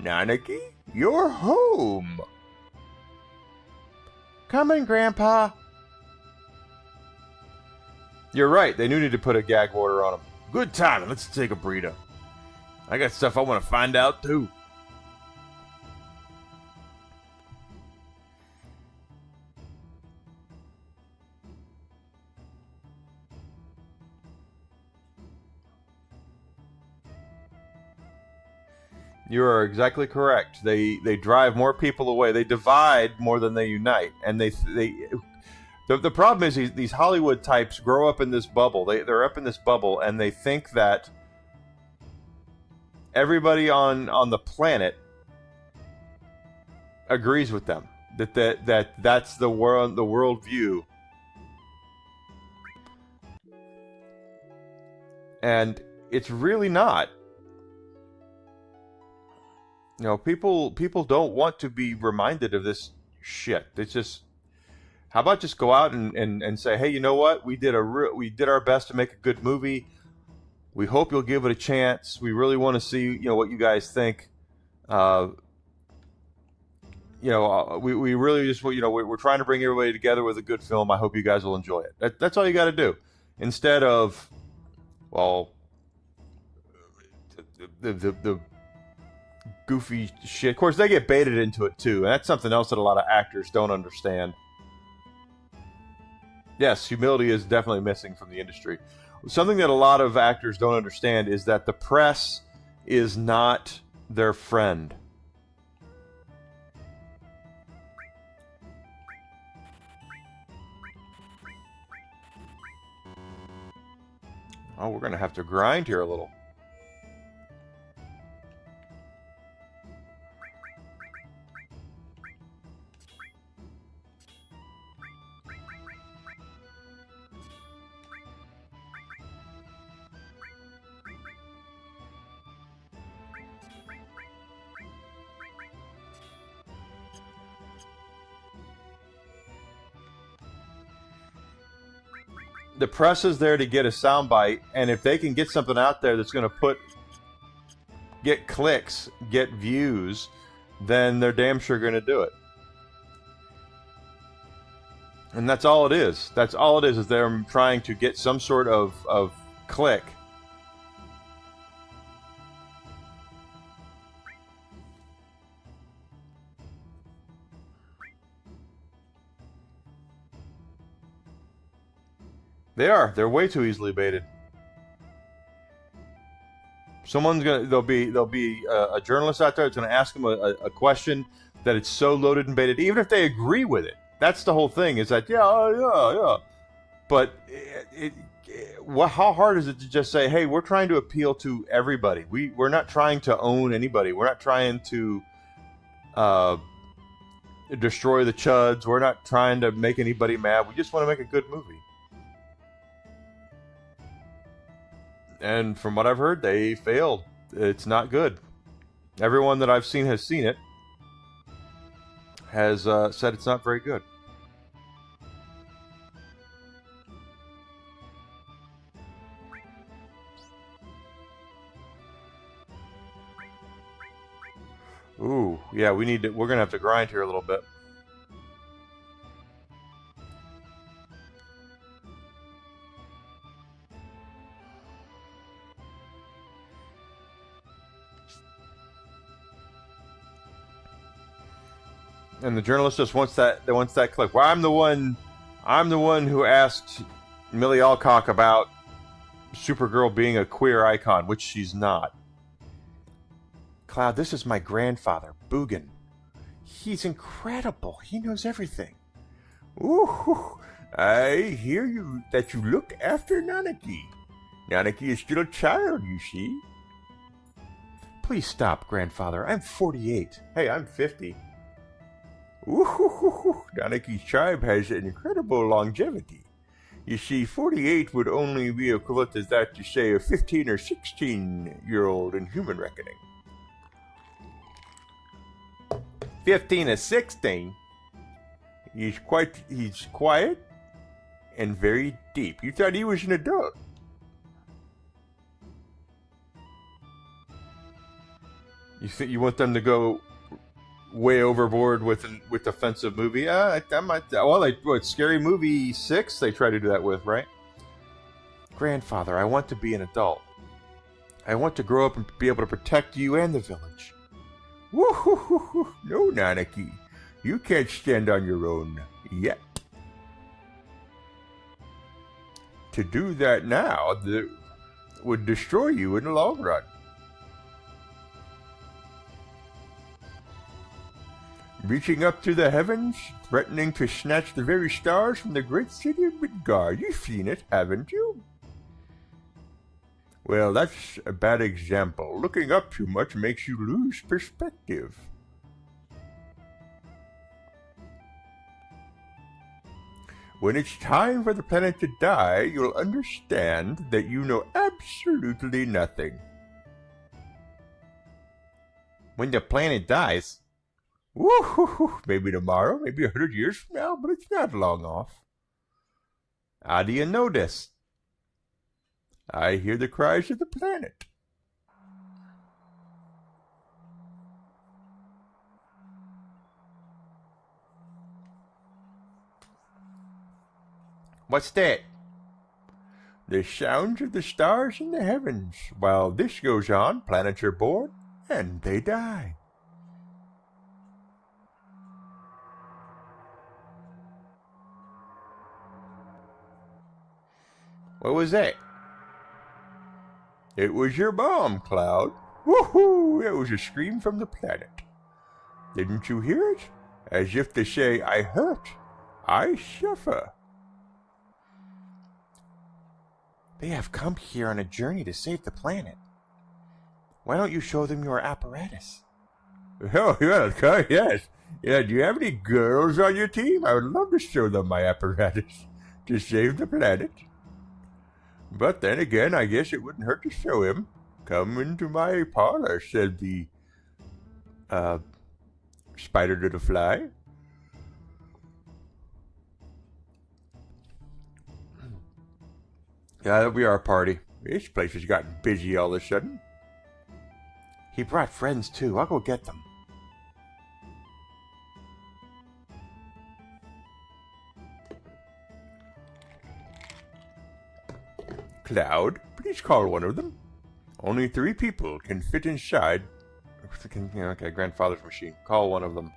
Nanaki, you're home. Coming, Grandpa. You're right, they do need to put a gag order on him. Good timing, let's take a breather. I got stuff I want to find out, too. You are exactly correct. They drive more people away. They divide more than they unite. And the problem is these Hollywood types grow up in this bubble. They're up in this bubble, and they think that everybody on the planet agrees with them. That's the world view. And it's really not. You know, people don't want to be reminded of this shit. It's just, how about just go out and say, hey, you know what? We did our best to make a good movie. We hope you'll give it a chance. We really want to see, what you guys think. We really just, we're trying to bring everybody together with a good film. I hope you guys will enjoy it. That's all you got to do. Instead of, well, the goofy shit. Of course, they get baited into it too, and that's something else that a lot of actors don't understand. Yes, humility is definitely missing from the industry. Something that a lot of actors don't understand is that the press is not their friend. Oh, we're going to have to grind here a little. The press is there to get a soundbite, and if they can get something out there that's going to get clicks, get views, then they're damn sure going to do it. And that's all it is. That's all it is they're trying to get some sort of click. They're way too easily baited. There'll be a journalist out there that's going to ask them a question that it's so loaded and baited, even if they agree with it. That's the whole thing, is that, yeah. But how hard is it to just say, hey, we're trying to appeal to everybody. We're not trying to own anybody. We're not trying to destroy the chuds. We're not trying to make anybody mad. We just want to make a good movie. And from what I've heard, they failed. It's not good. Everyone that I've seen has seen it. Has said it's not very good. Ooh, yeah, we're gonna have to grind here a little bit. And the journalist just wants that clip. Well, I'm the one who asked Millie Alcock about Supergirl being a queer icon, which she's not. Cloud, this is my grandfather, Boogan. He's incredible. He knows everything. Ooh, I hear that you look after Nanaki. Nanaki is still a child, you see. Please stop, grandfather. I'm 48. Hey, I'm 50. Ooh, Nanaki's tribe has an incredible longevity. You see, 48 would only be equivalent as that to, say, a 15 or 16-year-old in human reckoning. 15 or 16? He's quiet and very deep. You thought he was an adult. You think you want them to go way overboard with offensive movie? Scary Movie 6, they try to do that with, right? Grandfather, I want to be an adult. I want to grow up and be able to protect you and the village. Woo-hoo-hoo-hoo. No, Nanaki. You can't stand on your own yet. To do that now would destroy you in the long run. Reaching up to the heavens, threatening to snatch the very stars from the great city of Midgard. You've seen it, haven't you? Well, that's a bad example. Looking up too much makes you lose perspective. When it's time for the planet to die, you'll understand that you know absolutely nothing. When the planet dies? Woo-hoo-hoo, maybe tomorrow, maybe 100 years from now, but it's not long off. How do you know this? I hear the cries of the planet. What's that? The sounds of the stars in the heavens. While this goes on, planets are born and they die. What was that? It was your mom, Cloud. Woohoo! It was a scream from the planet. Didn't you hear it? As if to say, I hurt, I suffer. They have come here on a journey to save the planet. Why don't you show them your apparatus? Oh, yes. Yeah, do you have any girls on your team? I would love to show them my apparatus to save the planet. But then again, I guess it wouldn't hurt to show him. Come into my parlor, said the spider to the fly. Yeah, that'll be our party. This place has gotten busy all of a sudden. He brought friends too. I'll go get them. Cloud, please call one of them. Only 3 people can fit inside. Okay, grandfather's machine. Call one of them.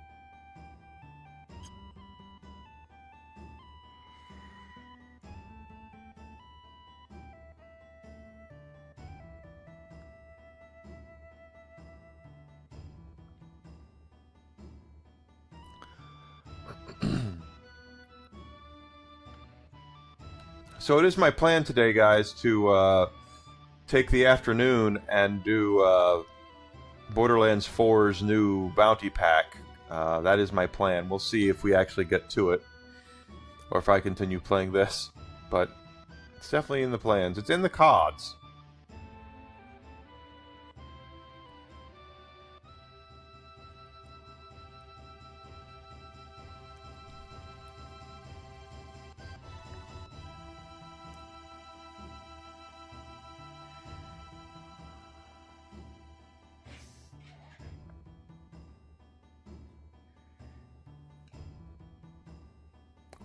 So it is my plan today, guys, to take the afternoon and do Borderlands 4's new bounty pack. That is my plan. We'll see if we actually get to it, or if I continue playing this. But it's definitely in the plans. It's in the cards.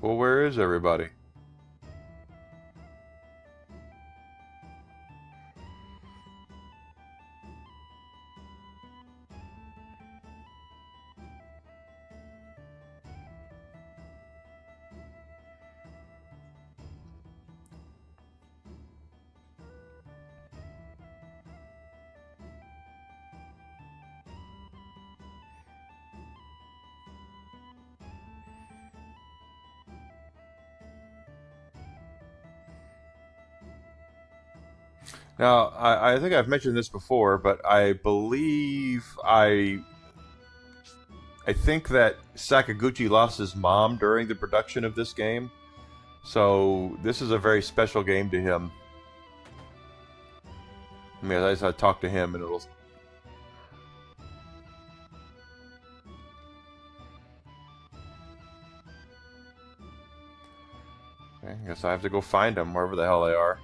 Well, where is everybody? Now, I think I've mentioned this before, but I believe I think that Sakaguchi lost his mom during the production of this game, so this is a very special game to him. I mean, I just talk to him, and it'll. Okay, I guess I have to go find them wherever the hell they are.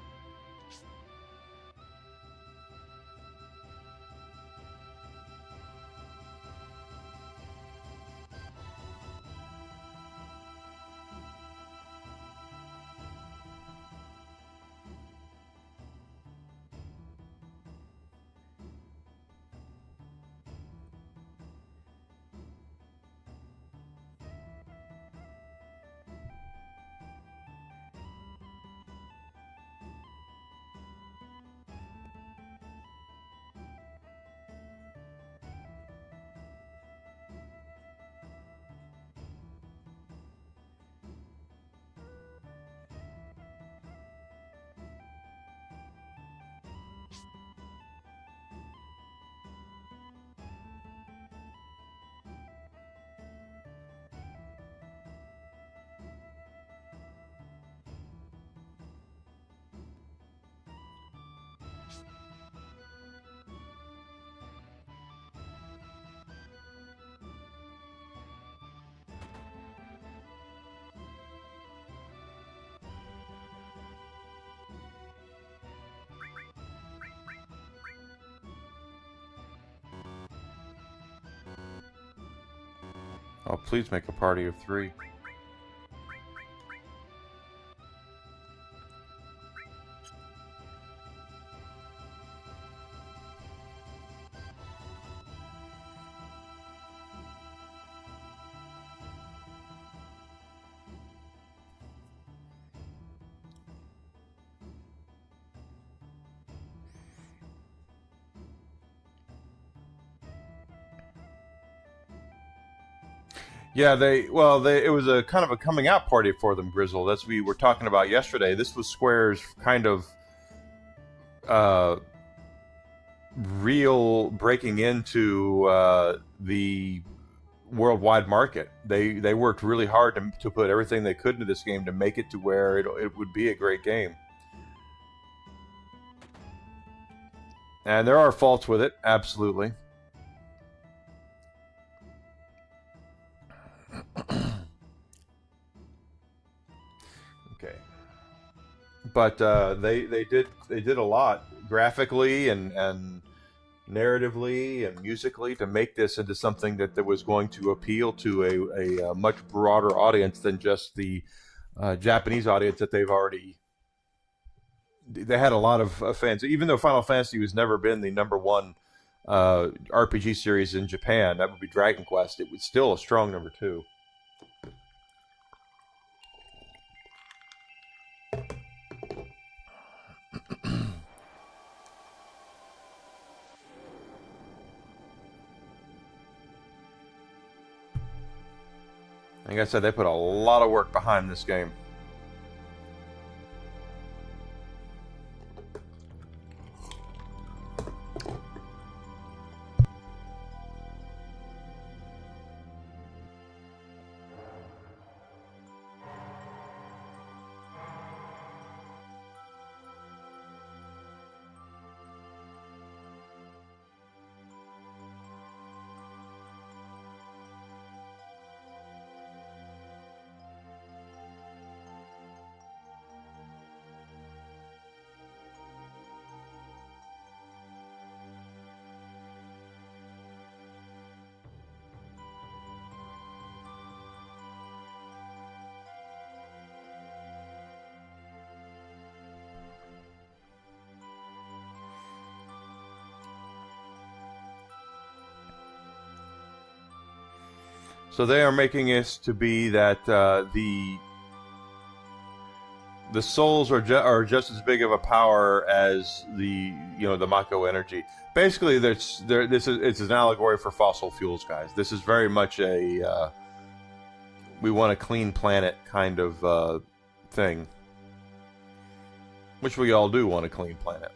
Oh, please make a party of 3. Yeah, it was a kind of a coming out party for them, Grizzle. As we were talking about yesterday. This was Square's kind of uh, real breaking into the worldwide market. They worked really hard to put everything they could into this game to make it to where it would be a great game. And there are faults with it, absolutely. Okay, but they did a lot graphically and narratively and musically to make this into something that was going to appeal to a much broader audience than just the Japanese audience that they've already. They had a lot of fans, even though Final Fantasy has never been the #1 RPG series in Japan. That would be Dragon Quest. It was still a strong #2. Like I said, they put a lot of work behind this game. So they are making this to be that the souls are just as big of a power as the the Mako energy. Basically, it's an allegory for fossil fuels, guys. This is very much a we want a clean planet kind of thing, which we all do want a clean planet.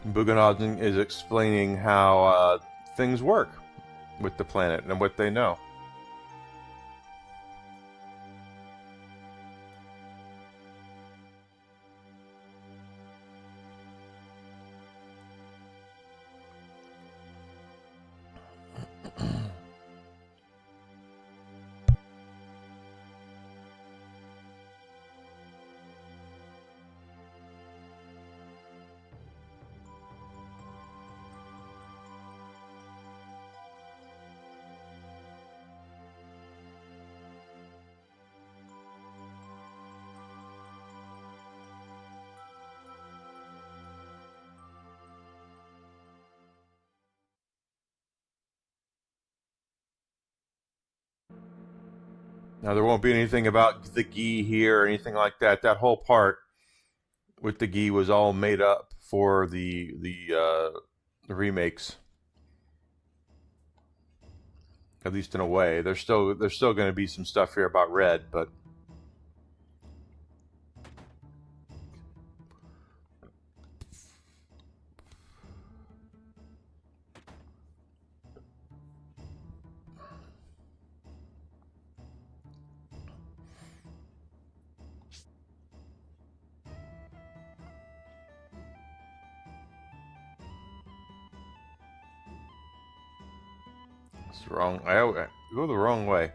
Bugenhagen is explaining how things work with the planet and what they know. Now, there won't be anything about the gi here or anything like that. That whole part with the gi was all made up for the remakes. At least in a way. There's still going to be some stuff here about red, but it's wrong. I go the wrong way.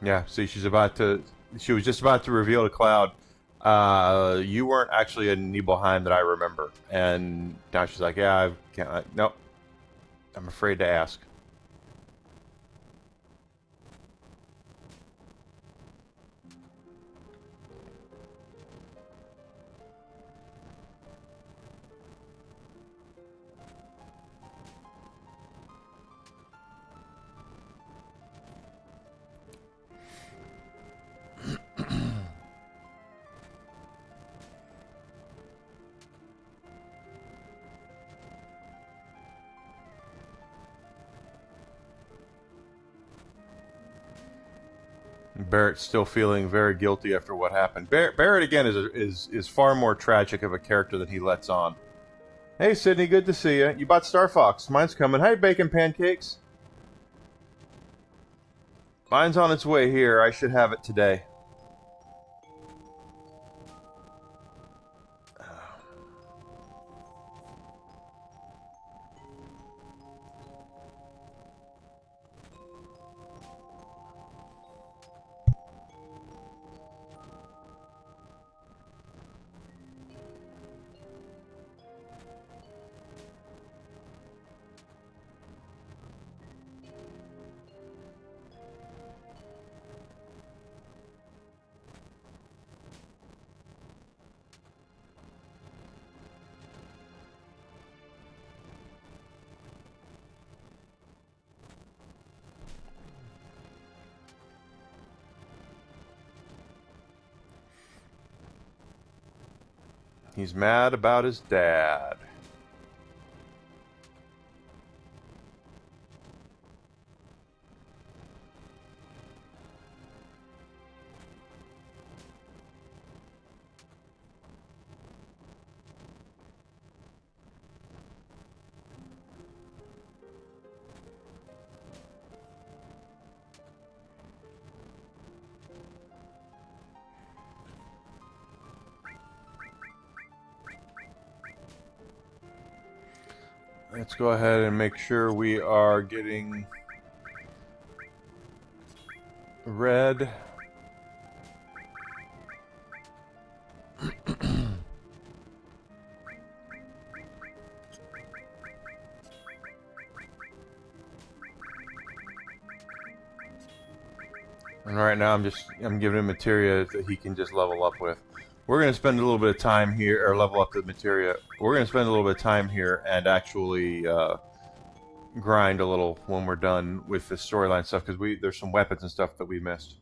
Yeah, see, she was just about to reveal to Cloud, you weren't actually a Nibelheim that I remember. And now she's like, yeah, I can't, nope, I'm afraid to ask. Barrett's still feeling very guilty after what happened. Barrett again is far more tragic of a character than he lets on. Hey Sydney, good to see you. You bought Star Fox. Mine's coming. Hey bacon pancakes. Mine's on its way here. I should have it today. He's mad about his dad. Let's go ahead and make sure we are getting red. And right now I'm giving him materia that he can just level up with. We're going to spend a little bit of time here, or level up the materia. We're going to spend a little bit of time here and actually grind a little when we're done with the storyline stuff, because there's some weapons and stuff that we missed.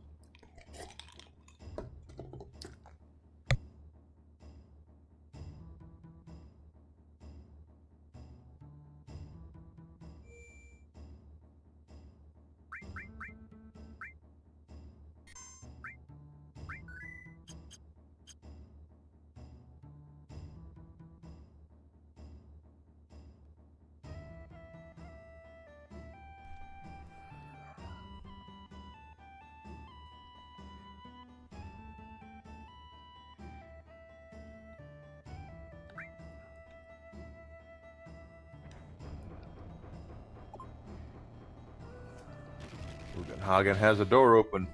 Hagen has a door open.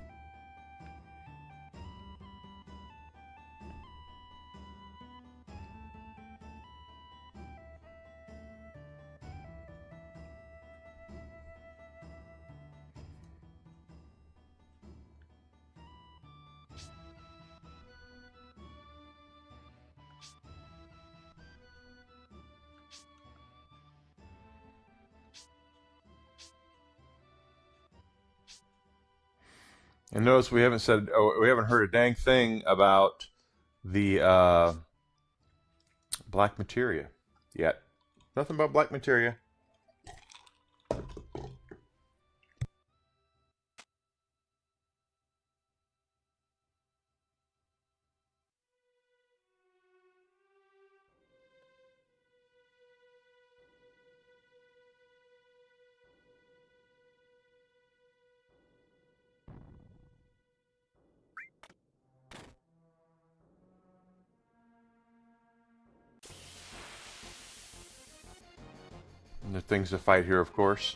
And notice we haven't heard a dang thing about the black materia yet. Nothing about black materia. And there are things to fight here, of course.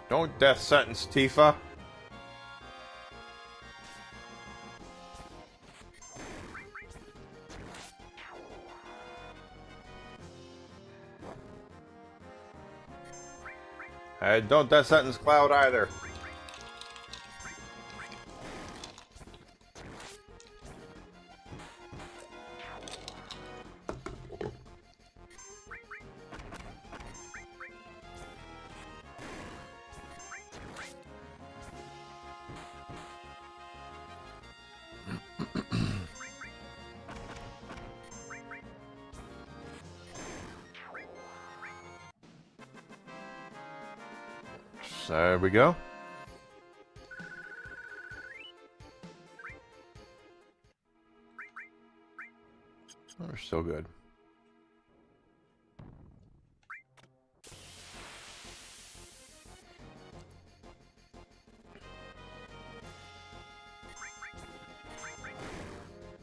Don't death sentence Tifa. And don't death sentence Cloud either. There we go. They're still good.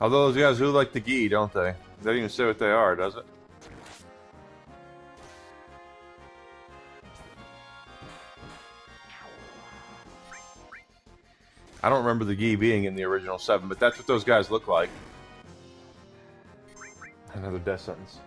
Although those guys do like the gi, don't they? They don't even say what they are, does it? I don't remember the gi being in the original 7, but that's what those guys look like. Another death sentence.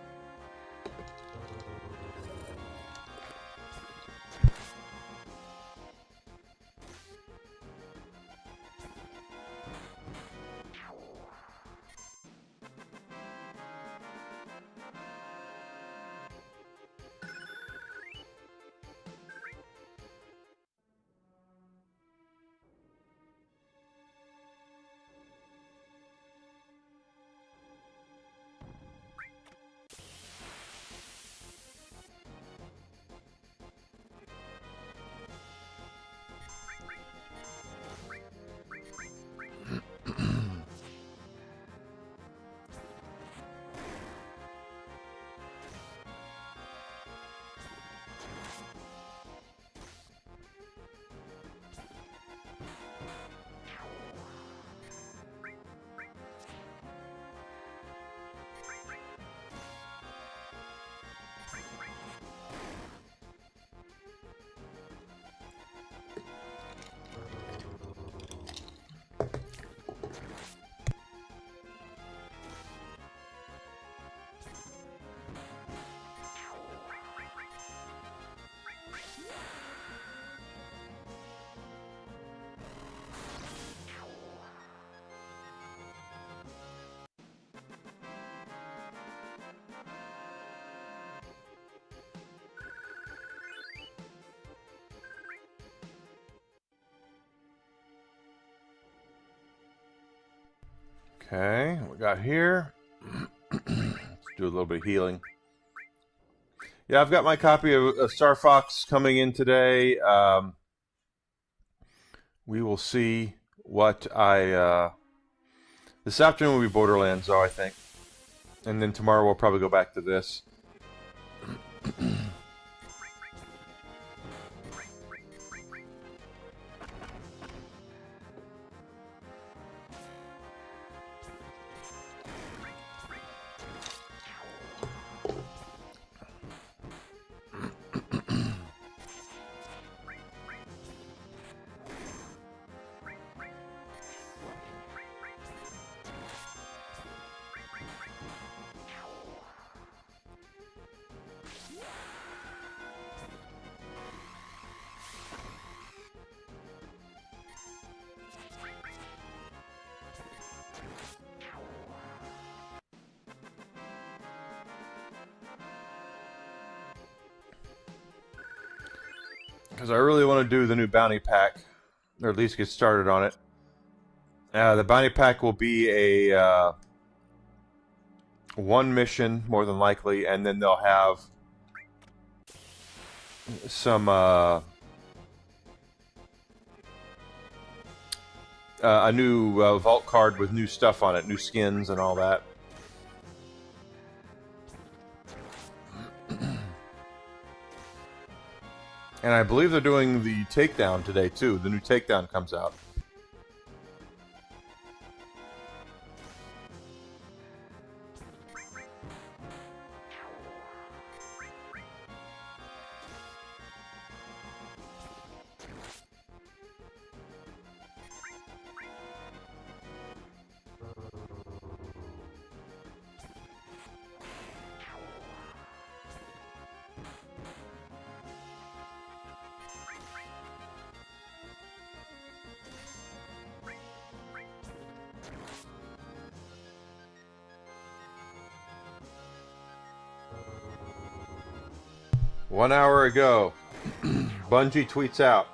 Okay, what we got here? Let's do a little bit of healing. Yeah, I've got my copy of Star Fox coming in today. We will see what I... this afternoon will be Borderlands, though, I think. And then tomorrow we'll probably go back to this. Because I really want to do the new bounty pack, or at least get started on it. The bounty pack will be a one mission, more than likely, and then they'll have some a new vault card with new stuff on it, new skins and all that. And I believe they're doing the Takedown today, too. The new Takedown comes out. One hour ago, Bungie tweets out,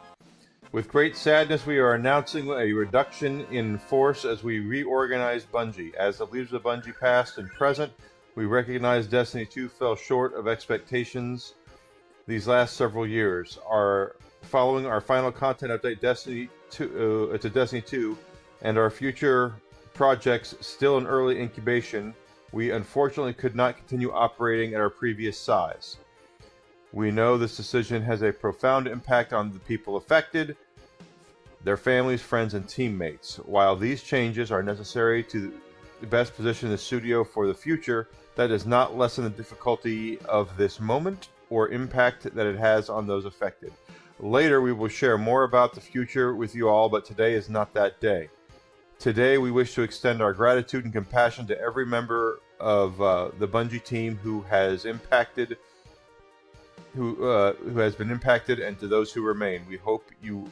"With great sadness, we are announcing a reduction in force as we reorganize Bungie. As the leaders of Bungie past and present, we recognize Destiny 2 fell short of expectations these last several years. Our following our final content update, Destiny 2, to Destiny 2, and our future projects still in early incubation, we unfortunately could not continue operating at our previous size. We know this decision has a profound impact on the people affected, their families, friends, and teammates. While these changes are necessary to best position the studio for the future, that does not lessen the difficulty of this moment or impact that it has on those affected. Later, we will share more about the future with you all, but today is not that day. Today, we wish to extend our gratitude and compassion to every member of the Bungie team who has been impacted, and to those who remain. We hope you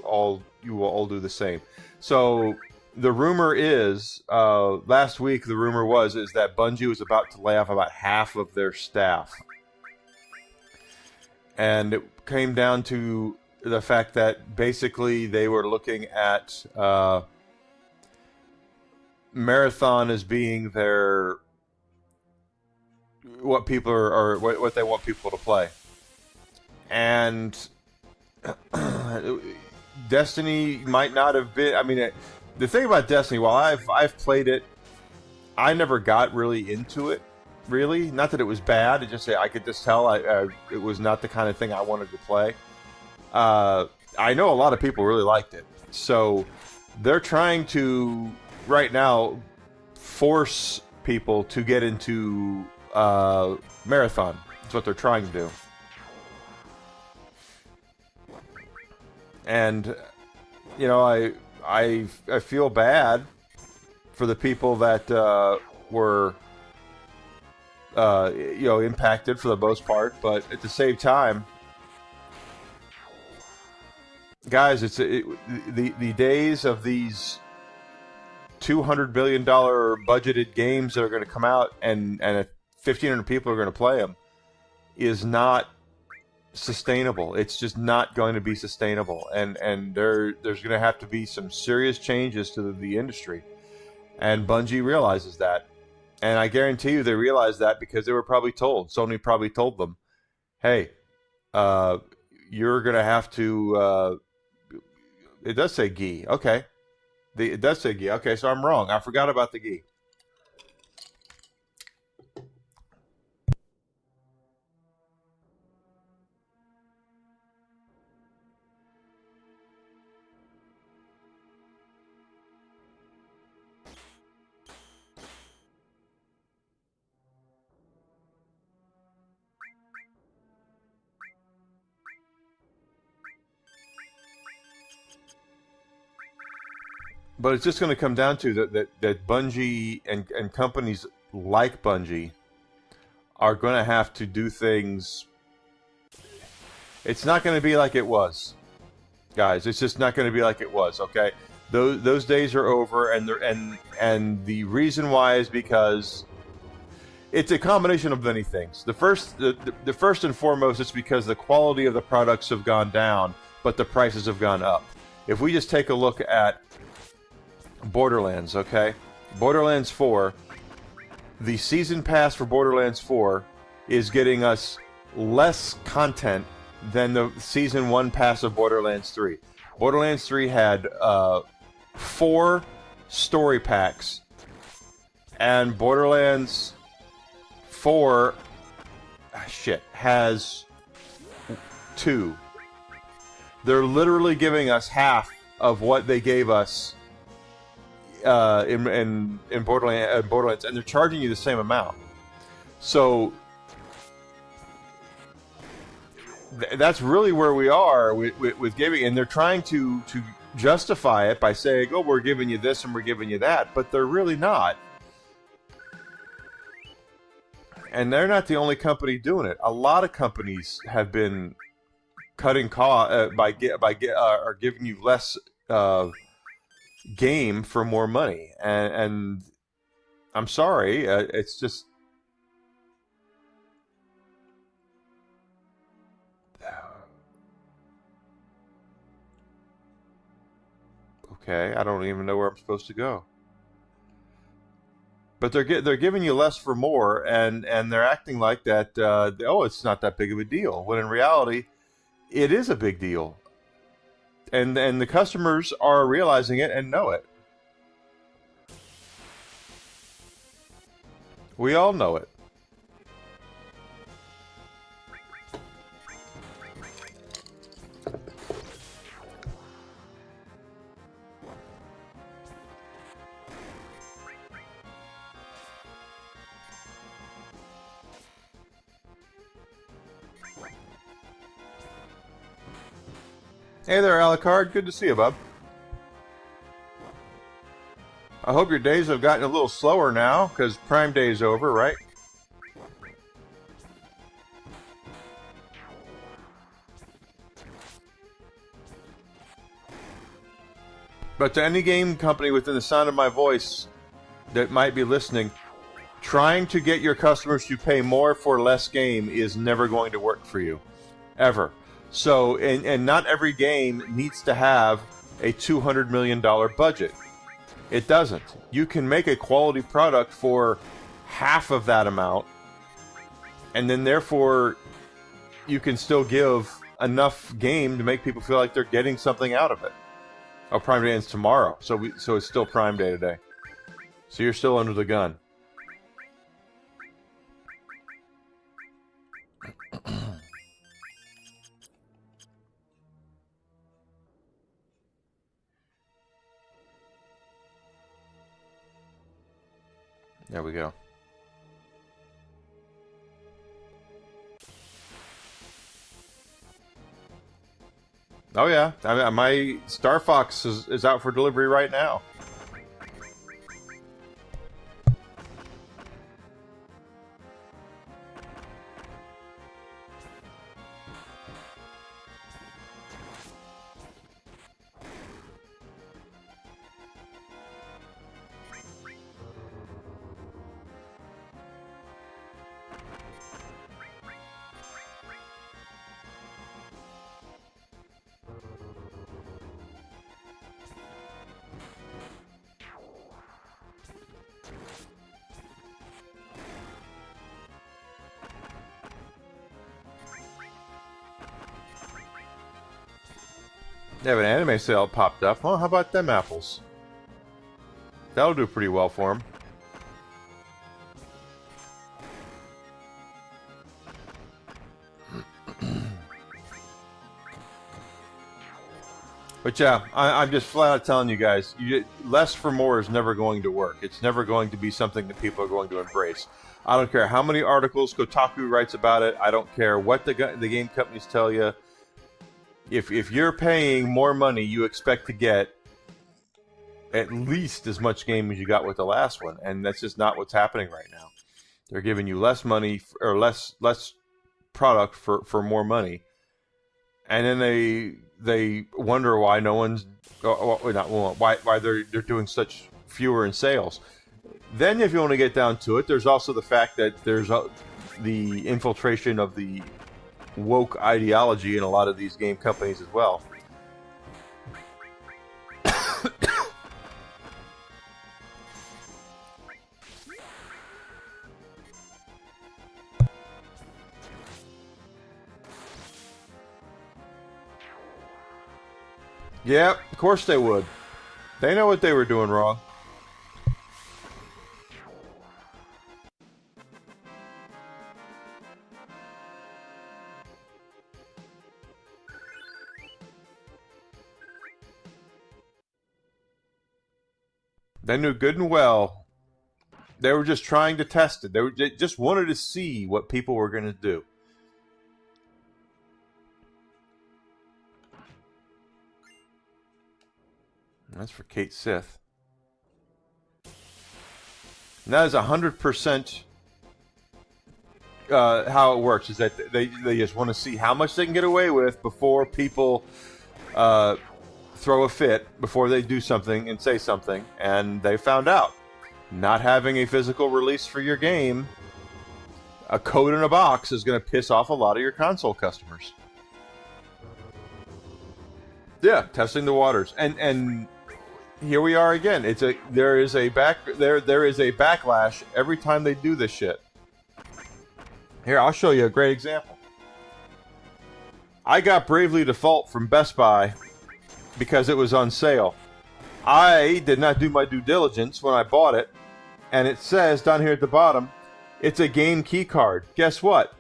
will all do the same. So, the rumor is, last week the rumor was that Bungie was about to lay off about half of their staff, and it came down to the fact that basically they were looking at Marathon as being their what people are what they want people to play, and Destiny might not have been. I mean, the thing about Destiny, while I've played it, I never got really into it. Really, not that it was bad. It just I could just tell it was not the kind of thing I wanted to play. I know a lot of people really liked it, so they're trying to right now force people to get into Marathon. That's what they're trying to do. And you know, I feel bad for the people that were you know, impacted for the most part, but at the same time, guys, the days of these $200 billion budgeted games that are going to come out and 1,500 people are going to play them is not sustainable. It's just not going to be sustainable, and there's going to have to be some serious changes to the industry, and Bungie realizes that, and I guarantee you they realized that because they were probably told. Sony probably told them, "Hey, you're going to have to." It does say gi. Okay, it does say gi. Okay, so I'm wrong. I forgot about the gi. But it's just going to come down to that Bungie and companies like Bungie are going to have to do things. It's not going to be like it was, guys. It's just not going to be like it was. Okay, those days are over, and the reason why is because it's a combination of many things. The first and foremost, it's because the quality of the products have gone down, but the prices have gone up. If we just take a look at Borderlands, okay? Borderlands 4, the season pass for Borderlands 4 is getting us less content than the season 1 pass of Borderlands 3. Borderlands 3 had 4 story packs, and Borderlands 4 has 2. They're literally giving us half of what they gave us in Borderlands, and they're charging you the same amount. So that's really where we are with giving, and they're trying to justify it by saying, "Oh, we're giving you this and we're giving you that," but they're really not. And they're not the only company doing it. A lot of companies have been cutting costs are giving you less game for more money, and I'm sorry, it's just okay. I don't even know where I'm supposed to go. But they're giving you less for more, and they're acting like that. Oh, it's not that big of a deal. When in reality, it is a big deal. and the customers are realizing it and know it. We all know it. Hey there, Alucard. Good to see you, bub. I hope your days have gotten a little slower now, because Prime Day is over, right? But to any game company within the sound of my voice that might be listening, trying to get your customers to pay more for less game is never going to work for you. Ever. So, and not every game needs to have a $200 million budget. It doesn't. You can make a quality product for half of that amount, and then therefore you can still give enough game to make people feel like they're getting something out of it. Oh, Prime Day ends tomorrow, so it's still Prime Day today. So you're still under the gun. There we go. Oh yeah, my Star Fox is out for delivery right now. They have an anime sale popped up. Well, how about them apples? That'll do pretty well for them. But yeah, I'm just flat out telling you guys, less for more is never going to work. It's never going to be something that people are going to embrace. I don't care how many articles Kotaku writes about it. I don't care what the game companies tell you. If you're paying more money, you expect to get at least as much game as you got with the last one, and that's just not what's happening right now. They're giving you less money or less product for more money, and then they wonder why no one's why they're doing such fewer in sales. Then, if you want to get down to it, there's also the fact that there's the infiltration of the woke ideology in a lot of these game companies as well. Yep, of course they would. They know what they were doing wrong. They knew good and well. They were just trying to test it. They just wanted to see what people were going to do. That's for Kate Sith. And that is 100% how it works. Is that they just want to see how much they can get away with before people throw a fit, before they do something and say something. And they found out. Not having a physical release for your game, a code in a box, is going to piss off a lot of your console customers. Yeah, testing the waters. And here we are again. There is a backlash every time they do this shit. Here, I'll show you a great example. I got Bravely Default from Best Buy because it was on sale. I did not do my due diligence when I bought it, and it says down here at the bottom, it's a game key card. Guess what?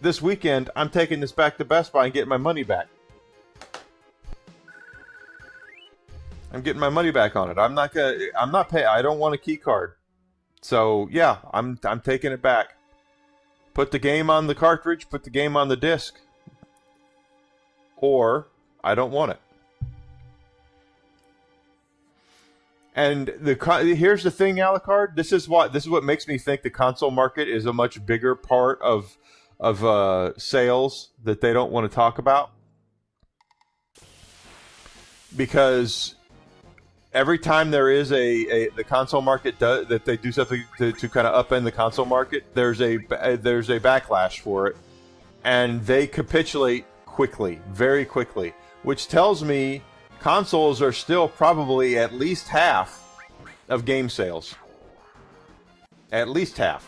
This weekend, I'm taking this back to Best Buy and getting my money back. I'm getting my money back on it. I'm not paying. I don't want a key card. So yeah, I'm taking it back. Put the game on the cartridge. Put the game on the disc. Or I don't want it. And here's the thing, Alucard. This is what makes me think the console market is a much bigger part of sales that they don't want to talk about. Because every time there is the console market that they do something to kind of upend the console market, there's a backlash for it, and they capitulate quickly, very quickly, which tells me consoles are still probably at least half of game sales. At least half.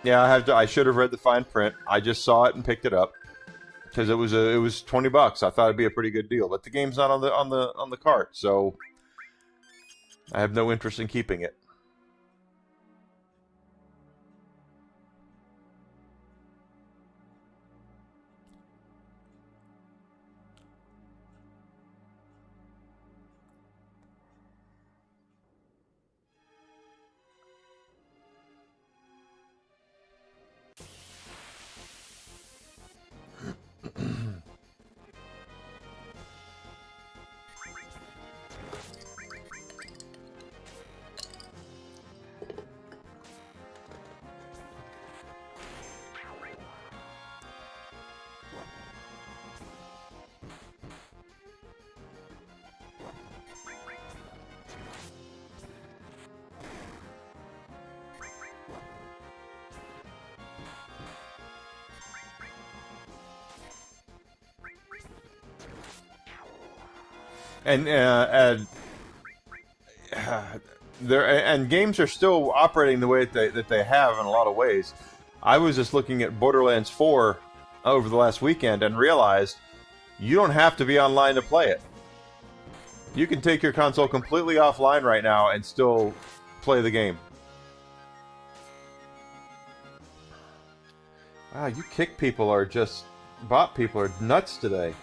Yeah, I should have read the fine print. I just saw it and picked it up because it was $20. I thought it'd be a pretty good deal, but the game's not on the cart, so I have no interest in keeping it. And games are still operating the way that they have in a lot of ways. I was just looking at Borderlands 4 over the last weekend and realized you don't have to be online to play it. You can take your console completely offline right now and still play the game. Wow, you kick people are just... bot people are nuts today.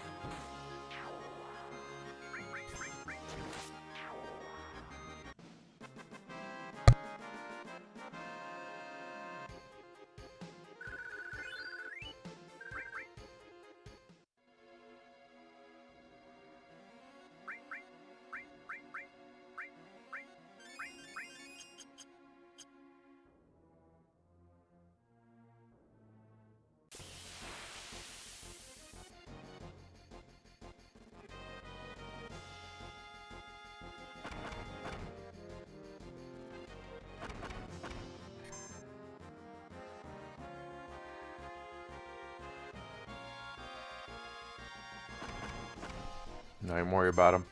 Not even worry about him.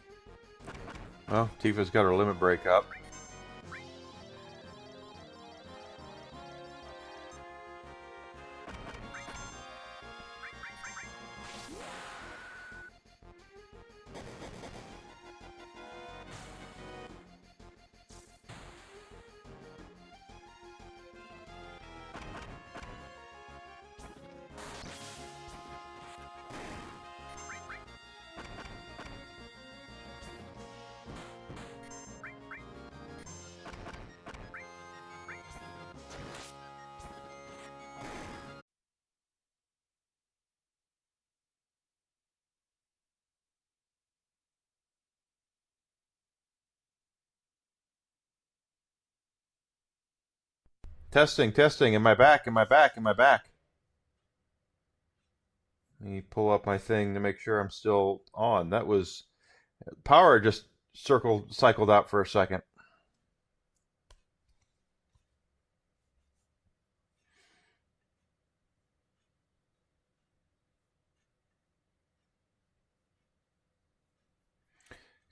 Well, Tifa's got her limit break up. Testing, testing. Am I back? Am I back? Am I back? Let me pull up my thing to make sure I'm still on. That was... Power just cycled out for a second.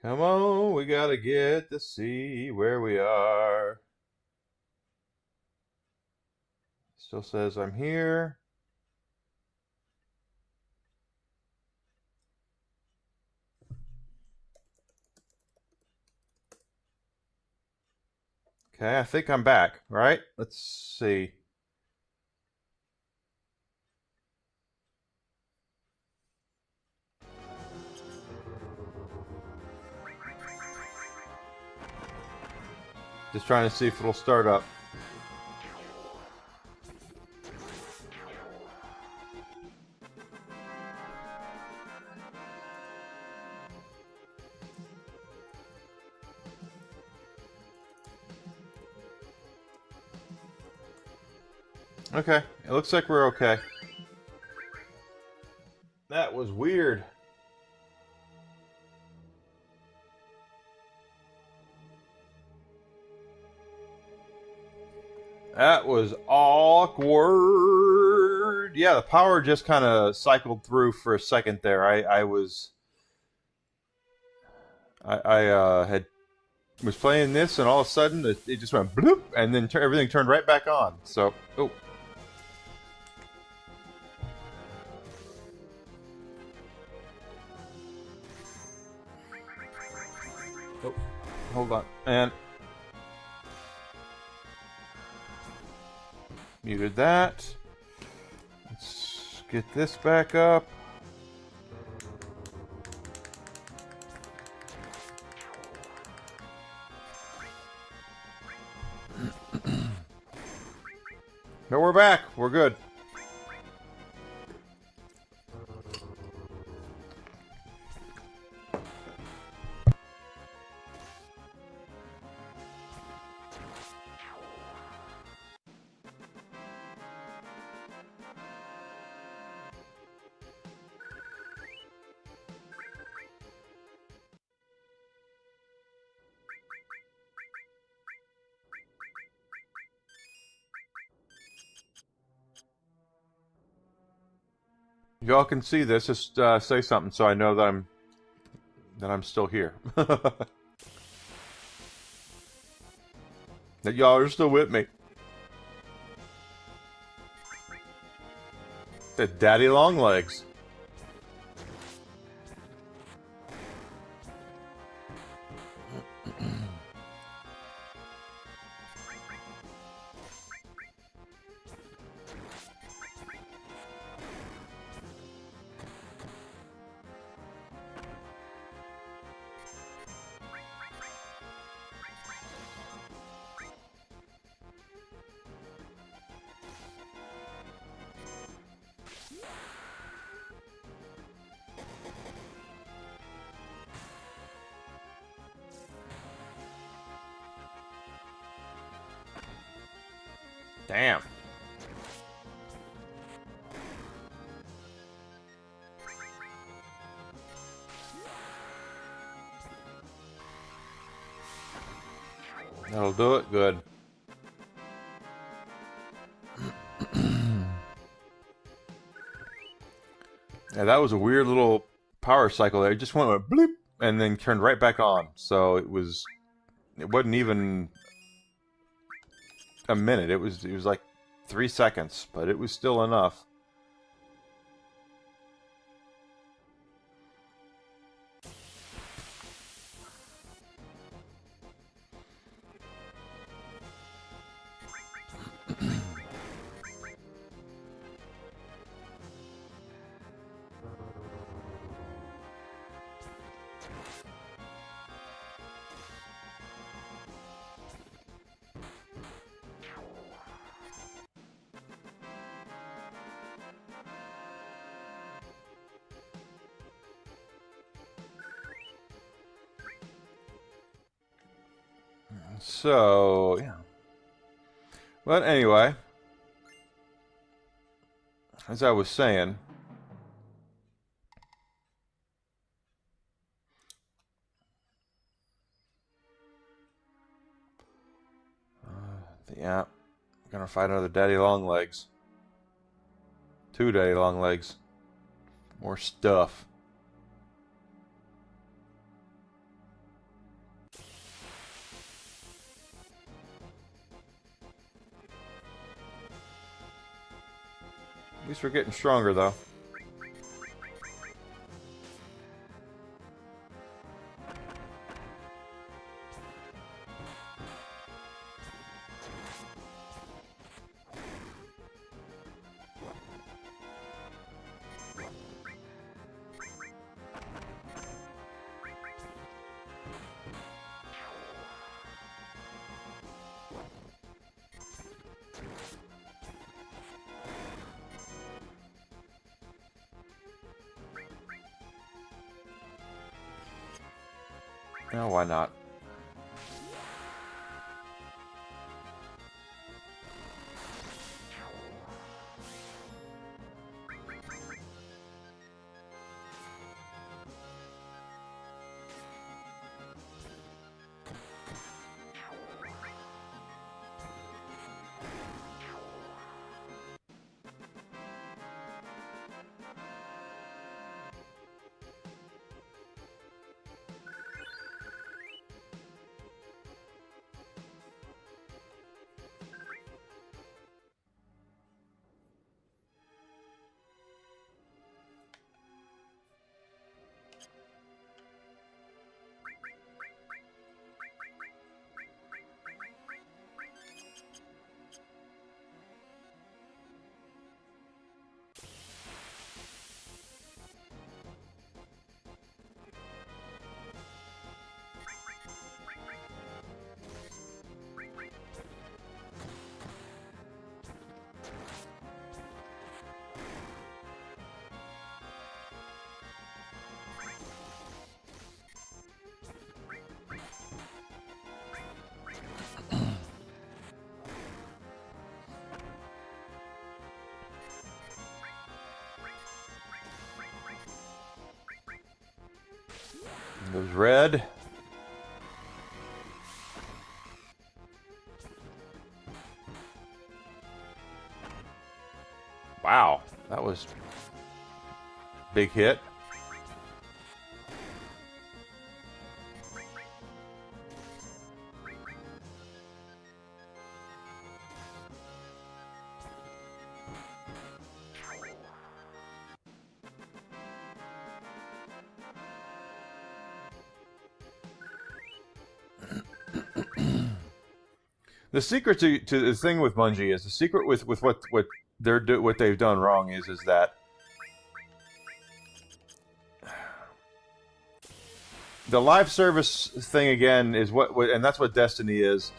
Come on, we gotta get to see where we are. Still says I'm here. Okay, I think I'm back, right? Let's see. Just trying to see if it'll start up. Okay, it looks like we're okay. That was weird. That was awkward. Yeah, the power just kind of cycled through for a second there. I was had was playing this, and all of a sudden it just went bloop, and then everything turned right back on. So, oh. Oh, hold on. And muted that. Let's get this back up. No, we're back. We're good. Y'all can see this. Just say something so I know that I'm still here. That y'all are still with me. The daddy long legs. Damn. That'll do it. Good. Yeah, that was a weird little power cycle there. It just went bloop and then turned right back on. So it wasn't even a minute. It was like 3 seconds, but it was still enough. So, yeah. But anyway, as I was saying, yeah, I'm gonna fight another daddy long legs. 2 daddy long legs. More stuff. At least we're getting stronger, though. No, why not? Goes red. Wow, that was big hit. The secret to the thing with Bungie is the secret with what what they've done wrong is that the live service thing again is what and that's what Destiny is.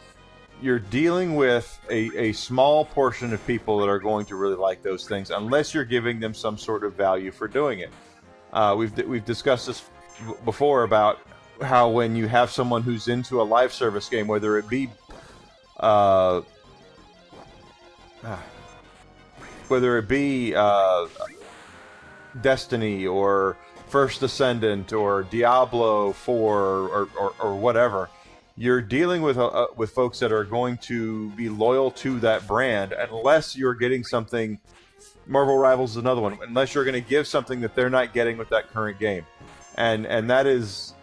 You're dealing with a small portion of people that are going to really like those things unless you're giving them some sort of value for doing it. We've discussed this before about how when you have someone who's into a live service game, whether it be Destiny or First Ascendant or Diablo 4 or whatever, you're dealing with folks that are going to be loyal to that brand unless you're getting something. Marvel Rivals is another one. Unless you're going to give something that they're not getting with that current game, and that is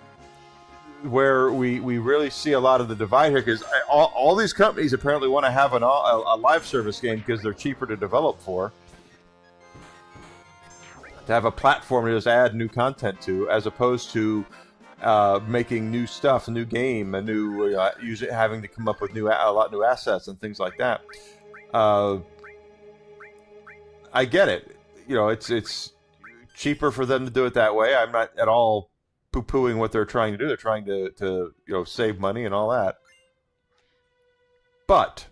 where we really see a lot of the divide here, because all these companies apparently want to have a live service game because they're cheaper to develop for, to have a platform to just add new content to, as opposed to making new stuff, a new game, a new having to come up with a lot of new assets and things like that. I get it. You know, it's cheaper for them to do it that way. I'm not at all poo-pooing what they're trying to do. They're trying to save money and all that. But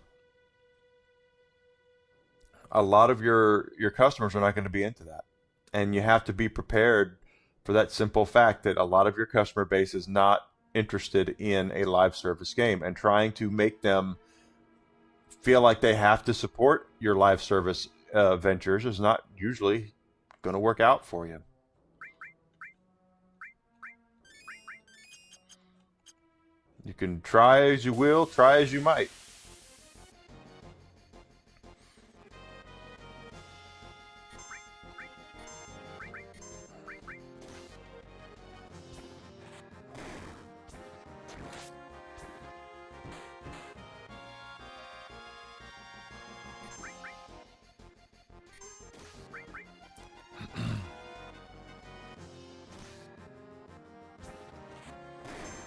a lot of your customers are not going to be into that. And you have to be prepared for that simple fact that a lot of your customer base is not interested in a live service game, and trying to make them feel like they have to support your live service ventures is not usually going to work out for you. You can try as you will, try as you might.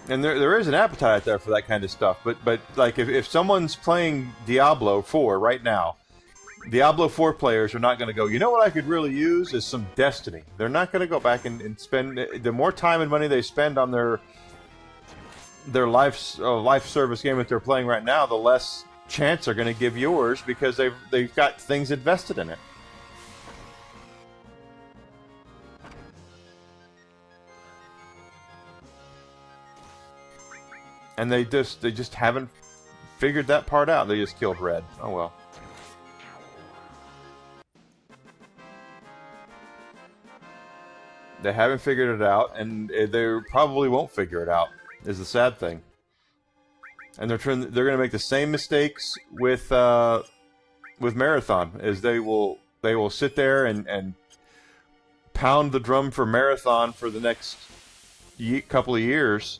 And there is an appetite out there for that kind of stuff. But like if someone's playing Diablo 4 right now, Diablo 4 players are not going to go, you know what I could really use is some Destiny. They're not going to go back and spend... The more time and money they spend on their life service game that they're playing right now, the less chance they're going to give yours, because they've got things invested in it. And they just haven't figured that part out. They just killed Red. Oh well. They haven't figured it out, and they probably won't figure it out. Is the sad thing. And they're going to make the same mistakes with Marathon, as they will sit there and pound the drum for Marathon for the next couple of years.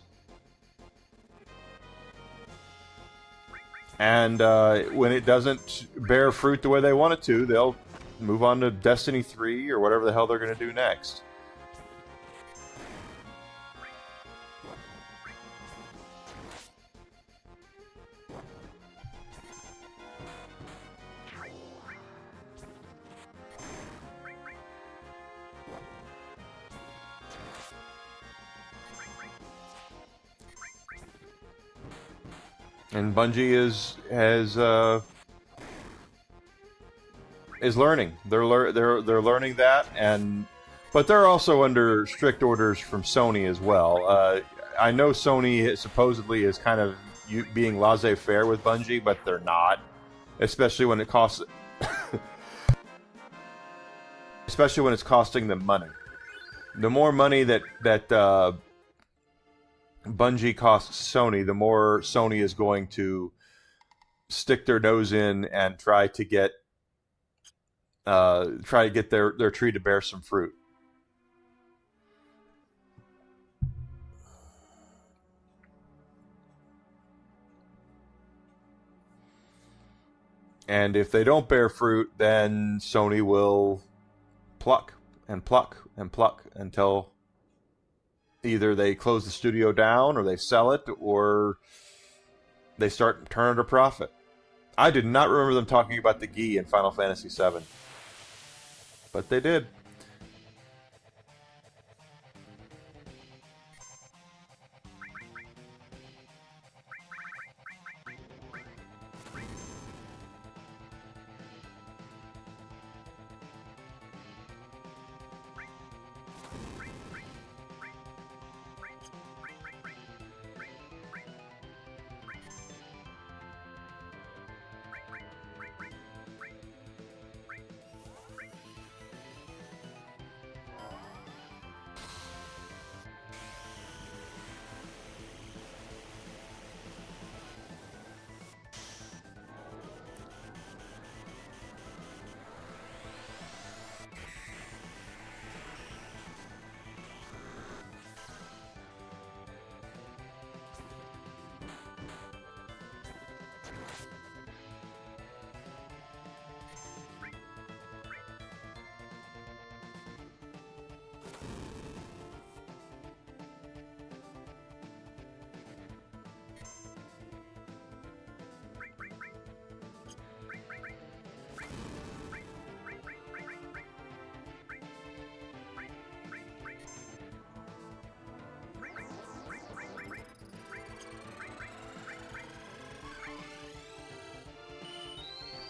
And when it doesn't bear fruit the way they want it to, they'll move on to Destiny 3 or whatever the hell they're going to do next. And Bungie is learning. They're learning that, but they're also under strict orders from Sony as well. I know Sony supposedly is kind of being laissez-faire with Bungie, but they're not, especially when it costs, especially when it's costing them money. The more money that Bungie costs Sony, the more Sony is going to stick their nose in and try to get their tree to bear some fruit. And if they don't bear fruit, then Sony will pluck and pluck and pluck until either they close the studio down, or they sell it, or they start turning a profit. I did not remember them talking about the Gi in Final Fantasy VII. But they did.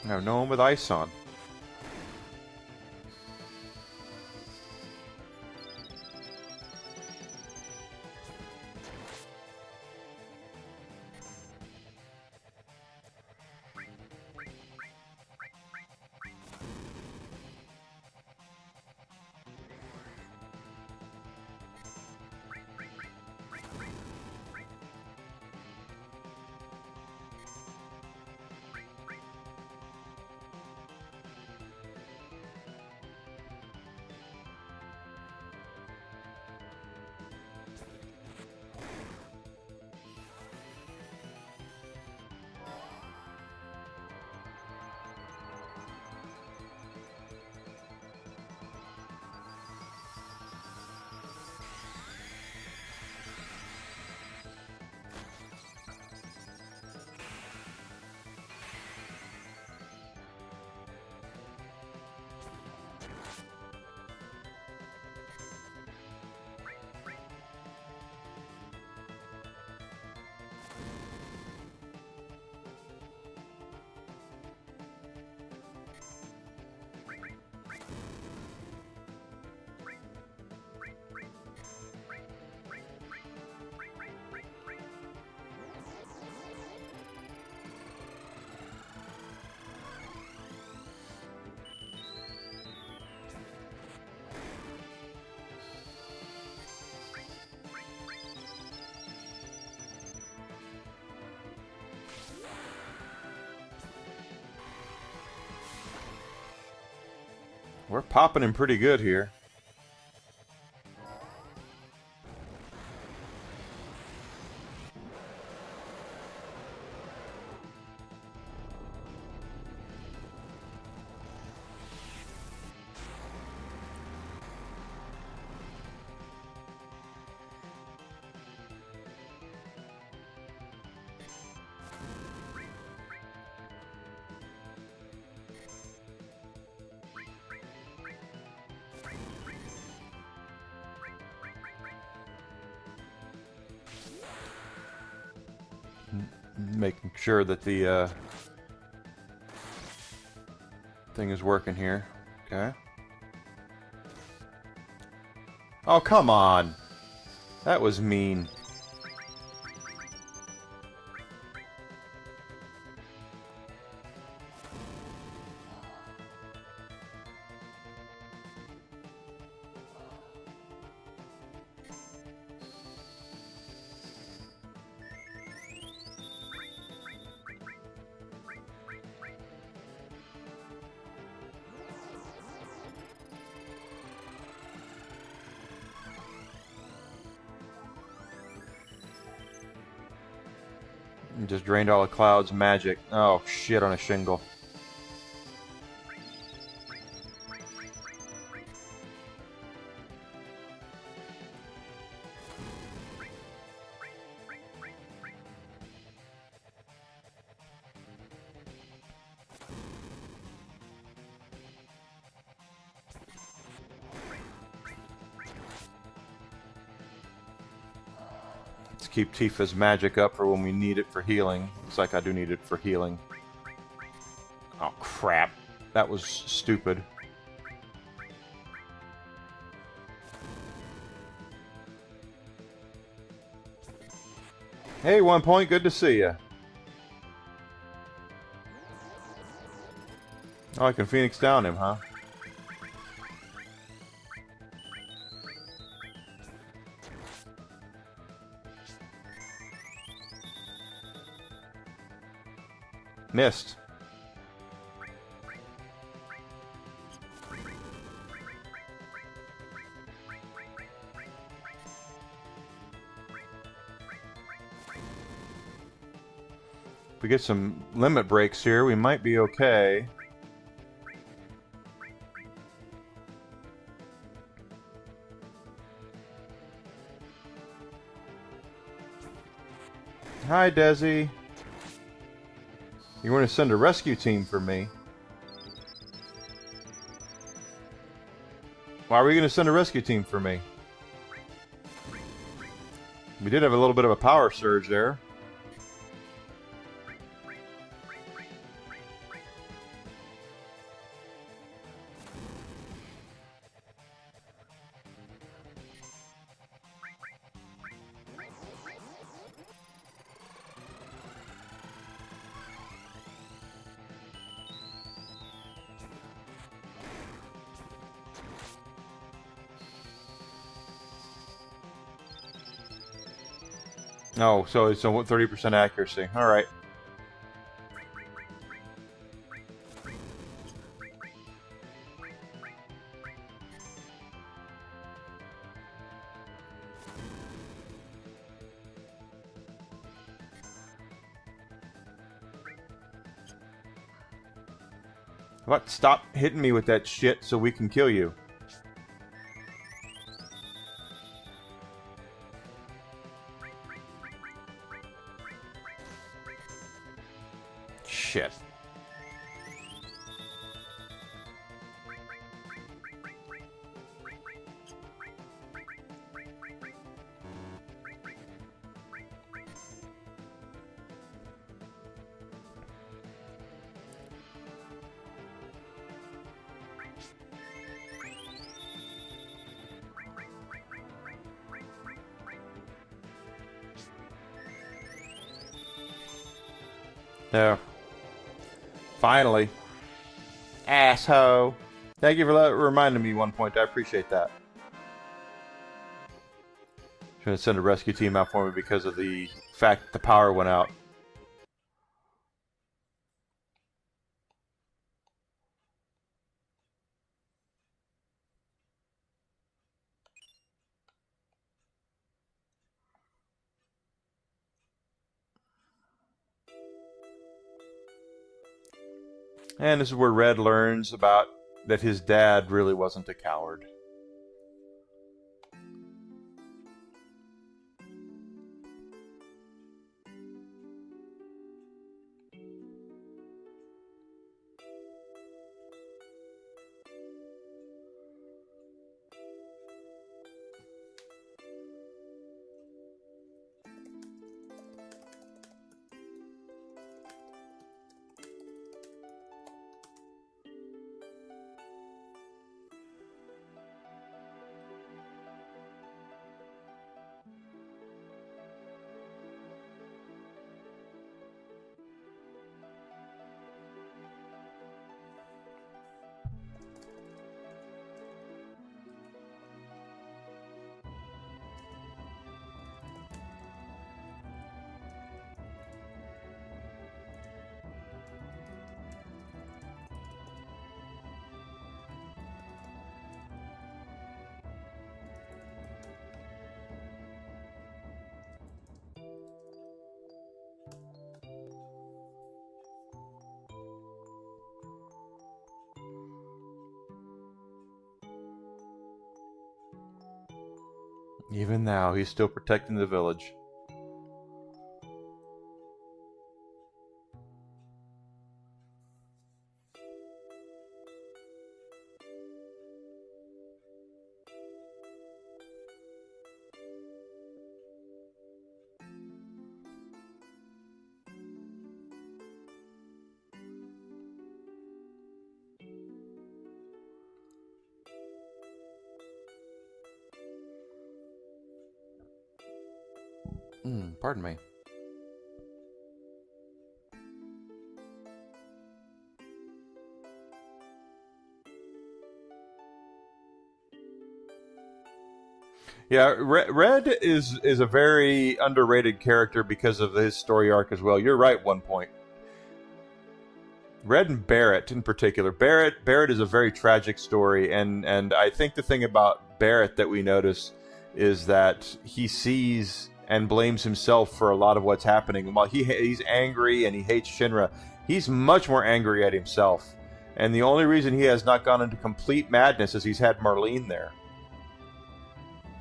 No, no one with ice on. We're popping him pretty good here. Making sure that the thing is working here. Okay. Oh, come on. That was mean. Just drained all the Cloud's magic. Oh, shit on a shingle. Let's keep Tifa's magic up for when we need it for healing. Looks like I do need it for healing. Oh, crap. That was stupid. Hey, 1 point. Good to see ya. Oh, I can Phoenix down him, huh? Missed. If we get some limit breaks here, we might be okay. Hi, Desi. You want to send a rescue team for me? Why are we going to send a rescue team for me? We did have a little bit of a power surge there. Oh, so it's a 30% accuracy. All right. How about stop hitting me with that shit so we can kill you? Shit. There. Finally. Asshole. Thank you for reminding me 1 point. I appreciate that. Trying to send a rescue team out for me because of the fact that the power went out. And this is where Red learns about that his dad really wasn't a coward. Even now, he's still protecting the village. Pardon me. Yeah, Red is a very underrated character because of his story arc as well. You're right, one point. Red and Barrett in particular. Barrett is a very tragic story, and I think the thing about Barrett that we notice is that he sees and blames himself for a lot of what's happening. While he's angry and he hates Shinra, he's much more angry at himself. And the only reason he has not gone into complete madness is he's had Marlene there.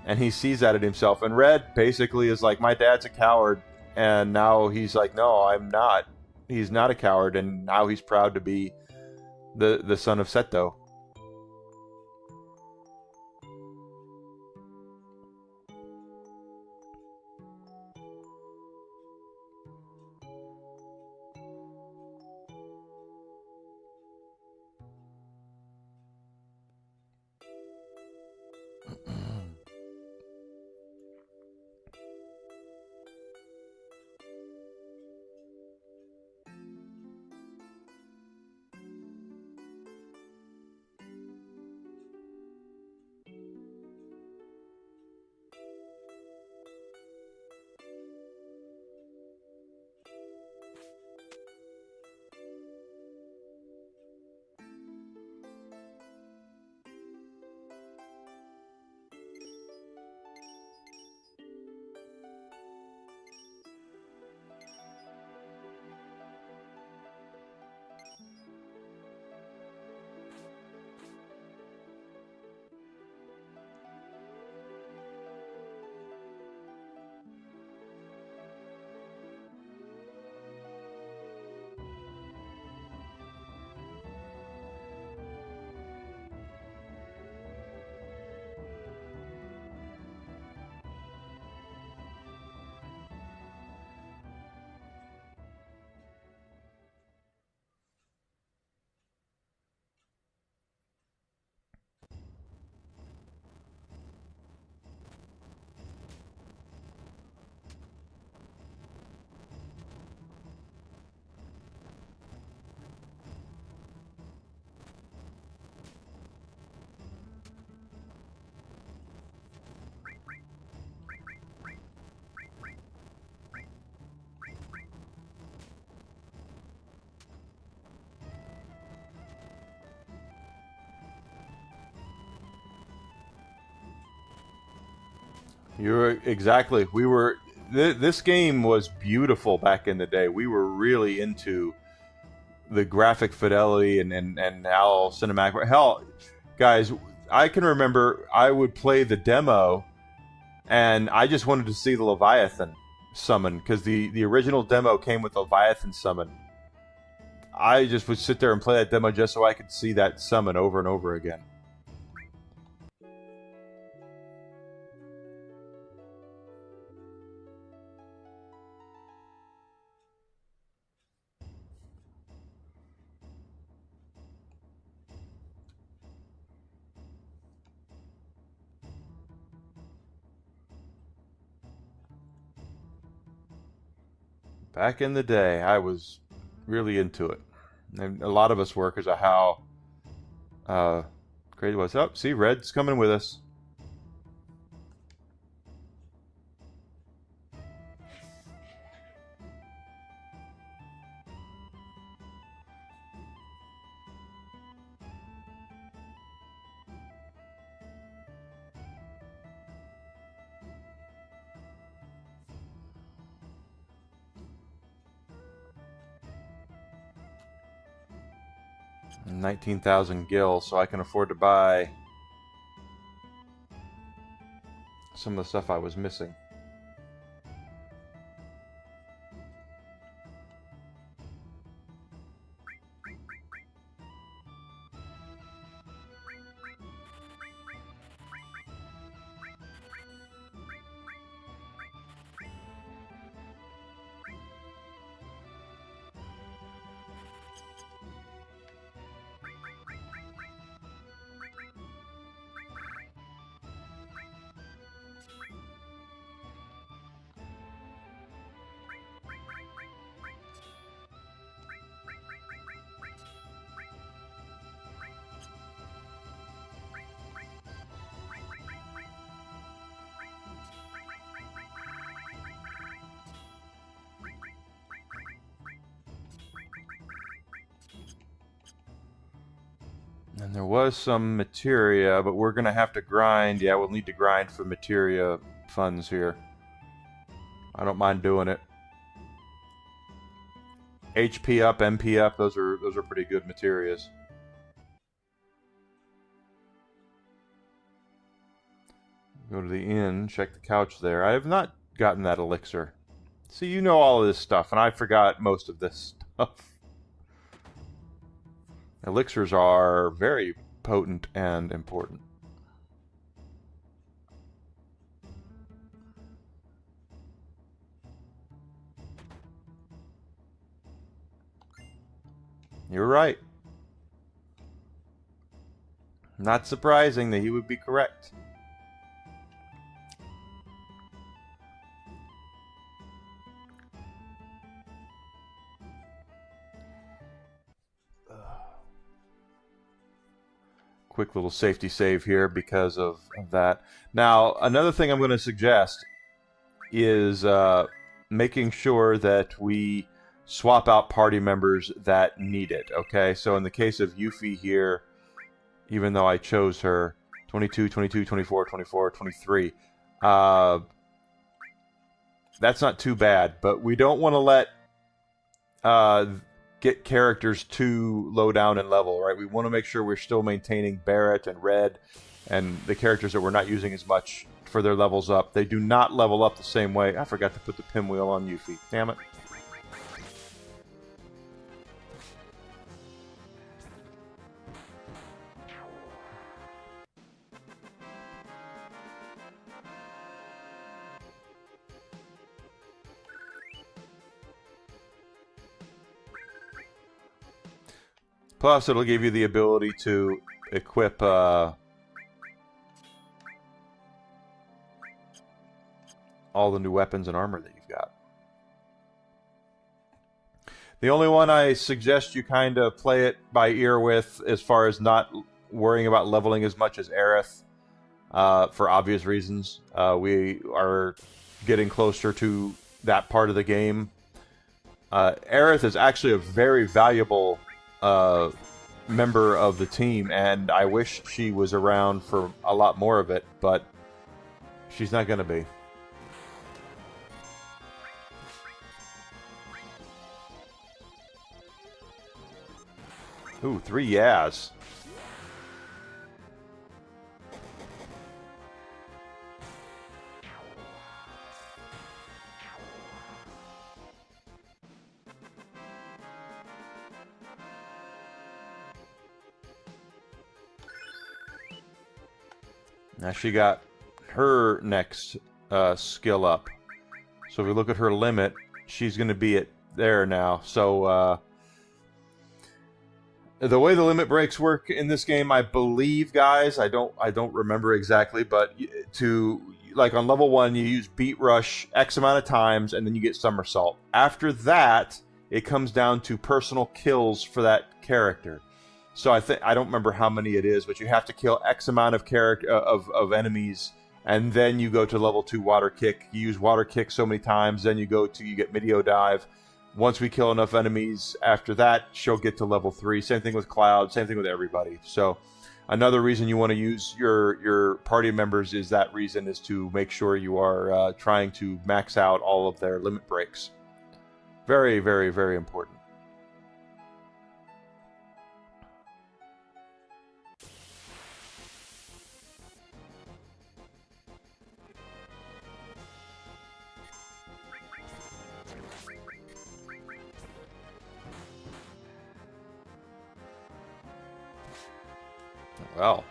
And he sees that in himself. And Red basically is like, my dad's a coward. And now he's like, no, I'm not. He's not a coward. And now he's proud to be the son of Seto. You're exactly. We were. This game was beautiful back in the day. We were really into the graphic fidelity and how cinematic. Hell, guys, I can remember I would play the demo, and I just wanted to see the Leviathan summon because the original demo came with Leviathan summon. I just would sit there and play that demo just so I could see that summon over and over again. Back in the day, I was really into it. And a lot of us were because of how crazy it was. Oh, see, Red's coming with us. $19,000 gil, so I can afford to buy some of the stuff I was missing. And there was some materia, but we're going to have to grind. Yeah, we'll need to grind for materia funds here. I don't mind doing it. HP up, MP up, those are pretty good materias. Go to the inn, check the couch there. I have not gotten that elixir. See, you know all of this stuff, and I forgot most of this stuff. Elixirs are very potent and important. You're right. Not surprising that he would be correct. Quick little safety save here because of that. Now, another thing I'm going to suggest is making sure that we swap out party members that need it, okay? So in the case of Yuffie here, even though I chose her, 22, 22, 24, 24, 23, that's not too bad, but we don't want to let get characters too low down in level, right? We want to make sure we're still maintaining Barrett and Red and the characters that we're not using as much for their levels up. They do not level up the same way. I forgot to put the pinwheel on Yuffie. Damn it. Plus, it'll give you the ability to equip all the new weapons and armor that you've got. The only one I suggest you kind of play it by ear with, as far as not worrying about leveling as much as Aerith, for obvious reasons. We are getting closer to that part of the game. Aerith is actually a very valuable member of the team, and I wish she was around for a lot more of it, but she's not going to be. Ooh, 3 Yaz. Now she got her next skill up. So if we look at her limit, she's going to be at there now. So the way the limit breaks work in this game, I believe, guys, I don't remember exactly, but to like on level 1, you use beat rush X amount of times, and then you get somersault. After that, it comes down to personal kills for that character. So I don't remember how many it is, but you have to kill X amount of of enemies, and then you go to level 2 water kick. You use water kick so many times, then you get Meteor dive. Once we kill enough enemies, after that, she'll get to level 3. Same thing with Cloud, same thing with everybody. So another reason you want to use your party members is that reason, is to make sure you are trying to max out all of their limit breaks. Very, very, very important. Well.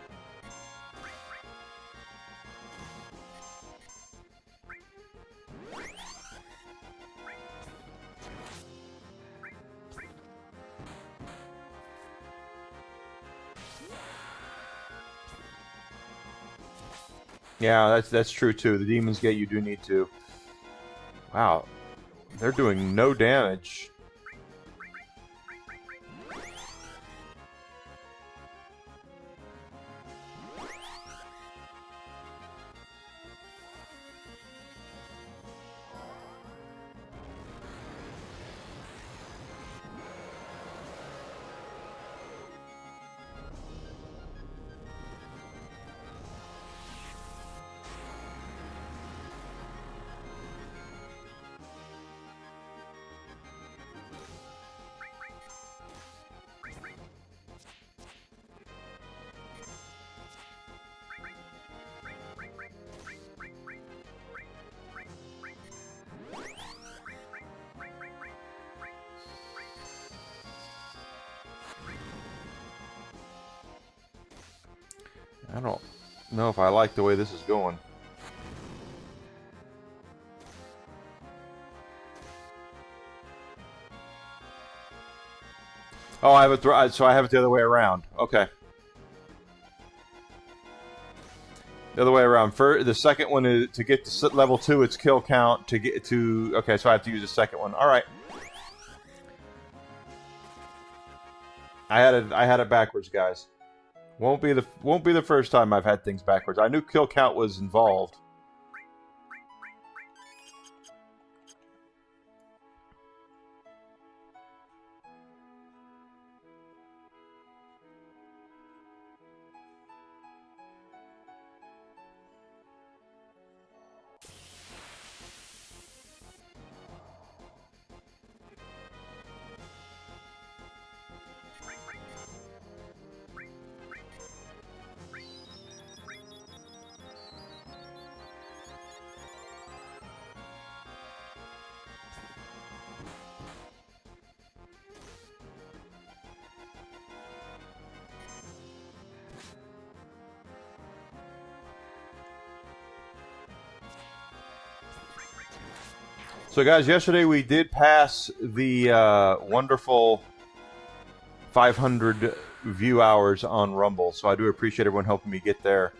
Yeah, that's true too. The demons get you do need to. Wow. They're doing no damage. I don't know if I like the way this is going. Oh, I have it. So I have it the other way around. Okay. The other way around. For the second one is to get to level 2. It's kill count to get to. Okay, so I have to use the second one. All right. I had it backwards, guys. Won't be the first time I've had things backwards. I knew kill count was involved. So guys, yesterday we did pass the wonderful 500 view hours on Rumble, so I do appreciate everyone helping me get there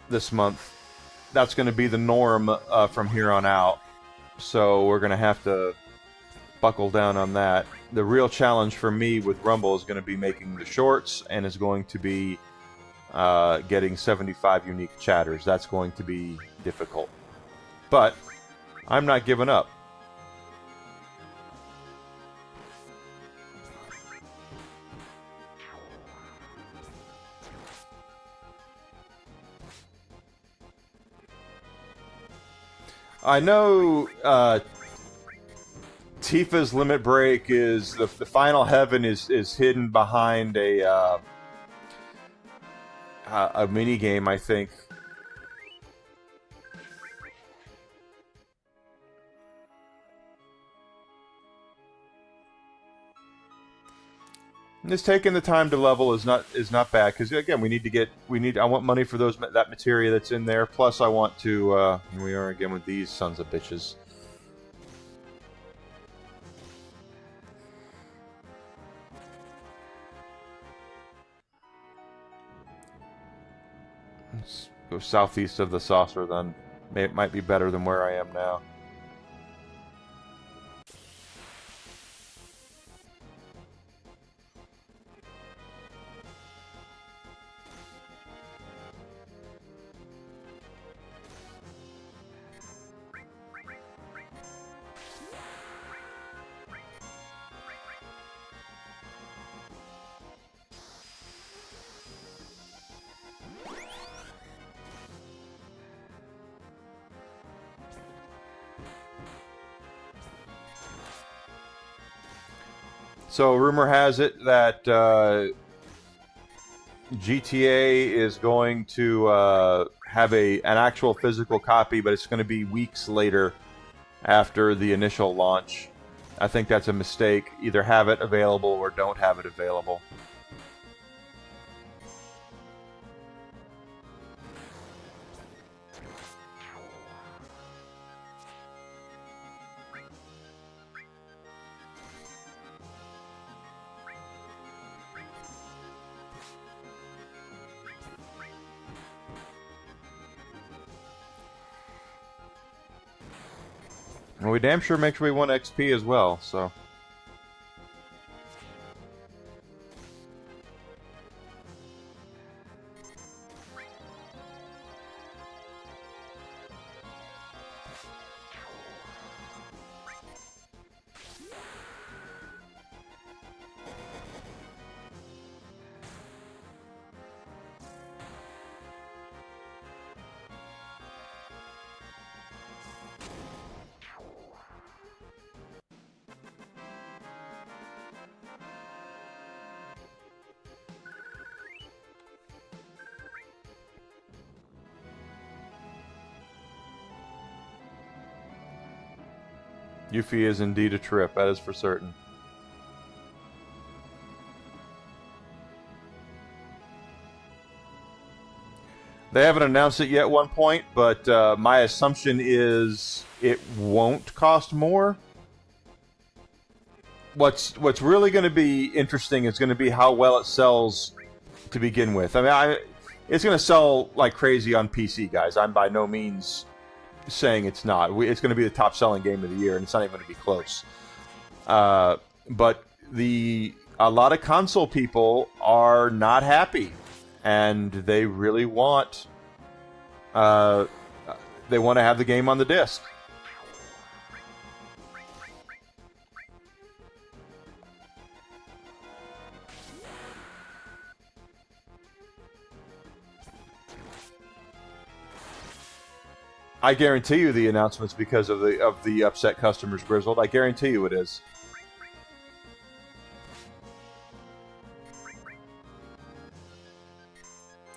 this month. That's going to be the norm from here on out, so we're going to have to buckle down on that. The real challenge for me with Rumble is going to be making the shorts, and is going to be getting 75 unique chatters. That's going to be difficult, but I'm not giving up. I know Tifa's limit break is the final heaven is hidden behind a mini game, I think. And just taking the time to level is not bad, because again I want money for that materia that's in there. Plus I want to here we are again with these sons of bitches. Let's go southeast of the saucer then. It might be better than where I am now. So rumor has it that GTA is going to have an actual physical copy, but it's going to be weeks later after the initial launch. I think that's a mistake. Either have it available or don't have it available. And we damn sure make sure we want XP as well, so. Yuffie is indeed a trip, that is for certain. They haven't announced it yet at one point, but my assumption is it won't cost more. What's really going to be interesting is going to be how well it sells to begin with. I mean, it's going to sell like crazy on PC, guys. I'm by no means saying it's not. It's going to be the top-selling game of the year, and it's not even going to be close. But a lot of console people are not happy, and they really want to have the game on the disc. I guarantee you the announcement's because of the upset customers, Grizzled. I guarantee you it is.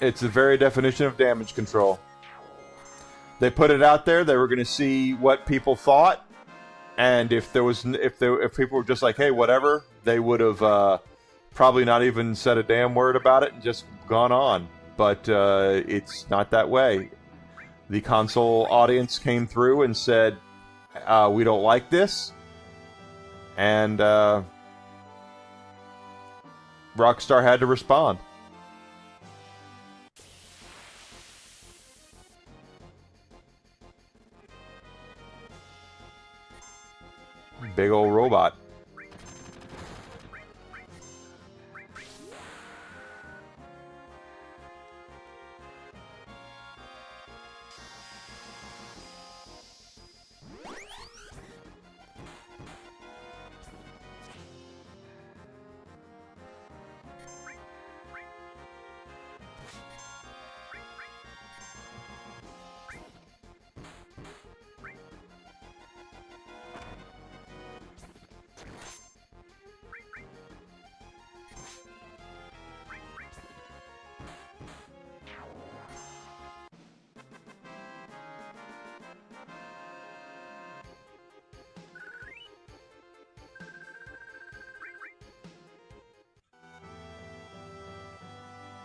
It's the very definition of damage control. They put it out there. They were going to see what people thought, and if people were just like, "Hey, whatever," they would have probably not even said a damn word about it and just gone on. But it's not that way. The console audience came through and said, "We don't like this," and Rockstar had to respond. Big old robot.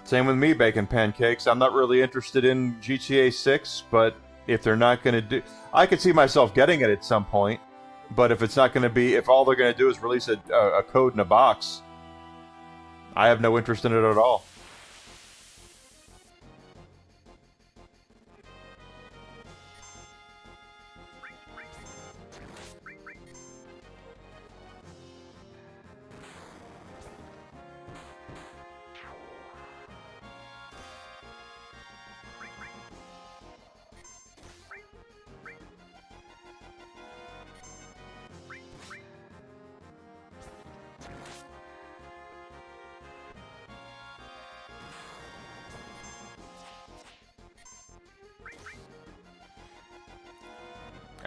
Same with me, bacon pancakes. I'm not really interested in GTA 6, but if they're not going to do... I could see myself getting it at some point, but if it's not going to be... If all they're going to do is release a code in a box, I have no interest in it at all.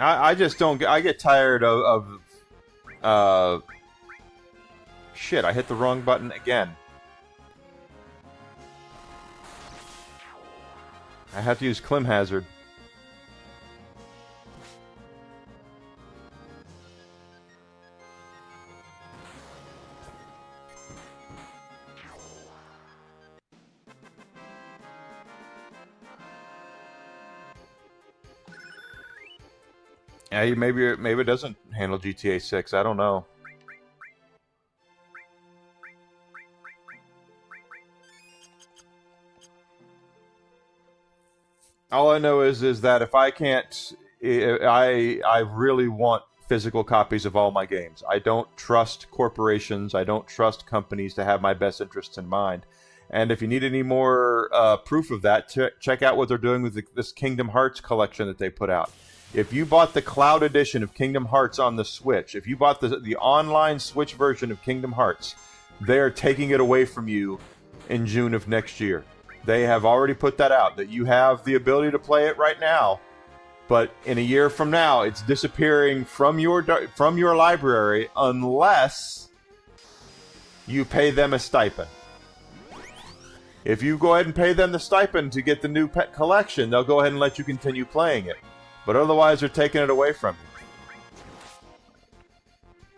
I just don't get... I get tired of shit, I hit the wrong button again. I have to use Clim Hazard. Yeah, maybe it doesn't handle GTA 6. I don't know. All I know is that if I can't, I really want physical copies of all my games. I don't trust corporations. I don't trust companies to have my best interests in mind. And if you need any more proof of that, check out what they're doing with this Kingdom Hearts collection that they put out. If you bought the Cloud Edition of Kingdom Hearts on the Switch, if you bought the online Switch version of Kingdom Hearts, they are taking it away from you in June of next year. They have already put that out, that you have the ability to play it right now, but in a year from now, it's disappearing from your library unless you pay them a stipend. If you go ahead and pay them the stipend to get the new pet collection, they'll go ahead and let you continue playing it. But otherwise, they're taking it away from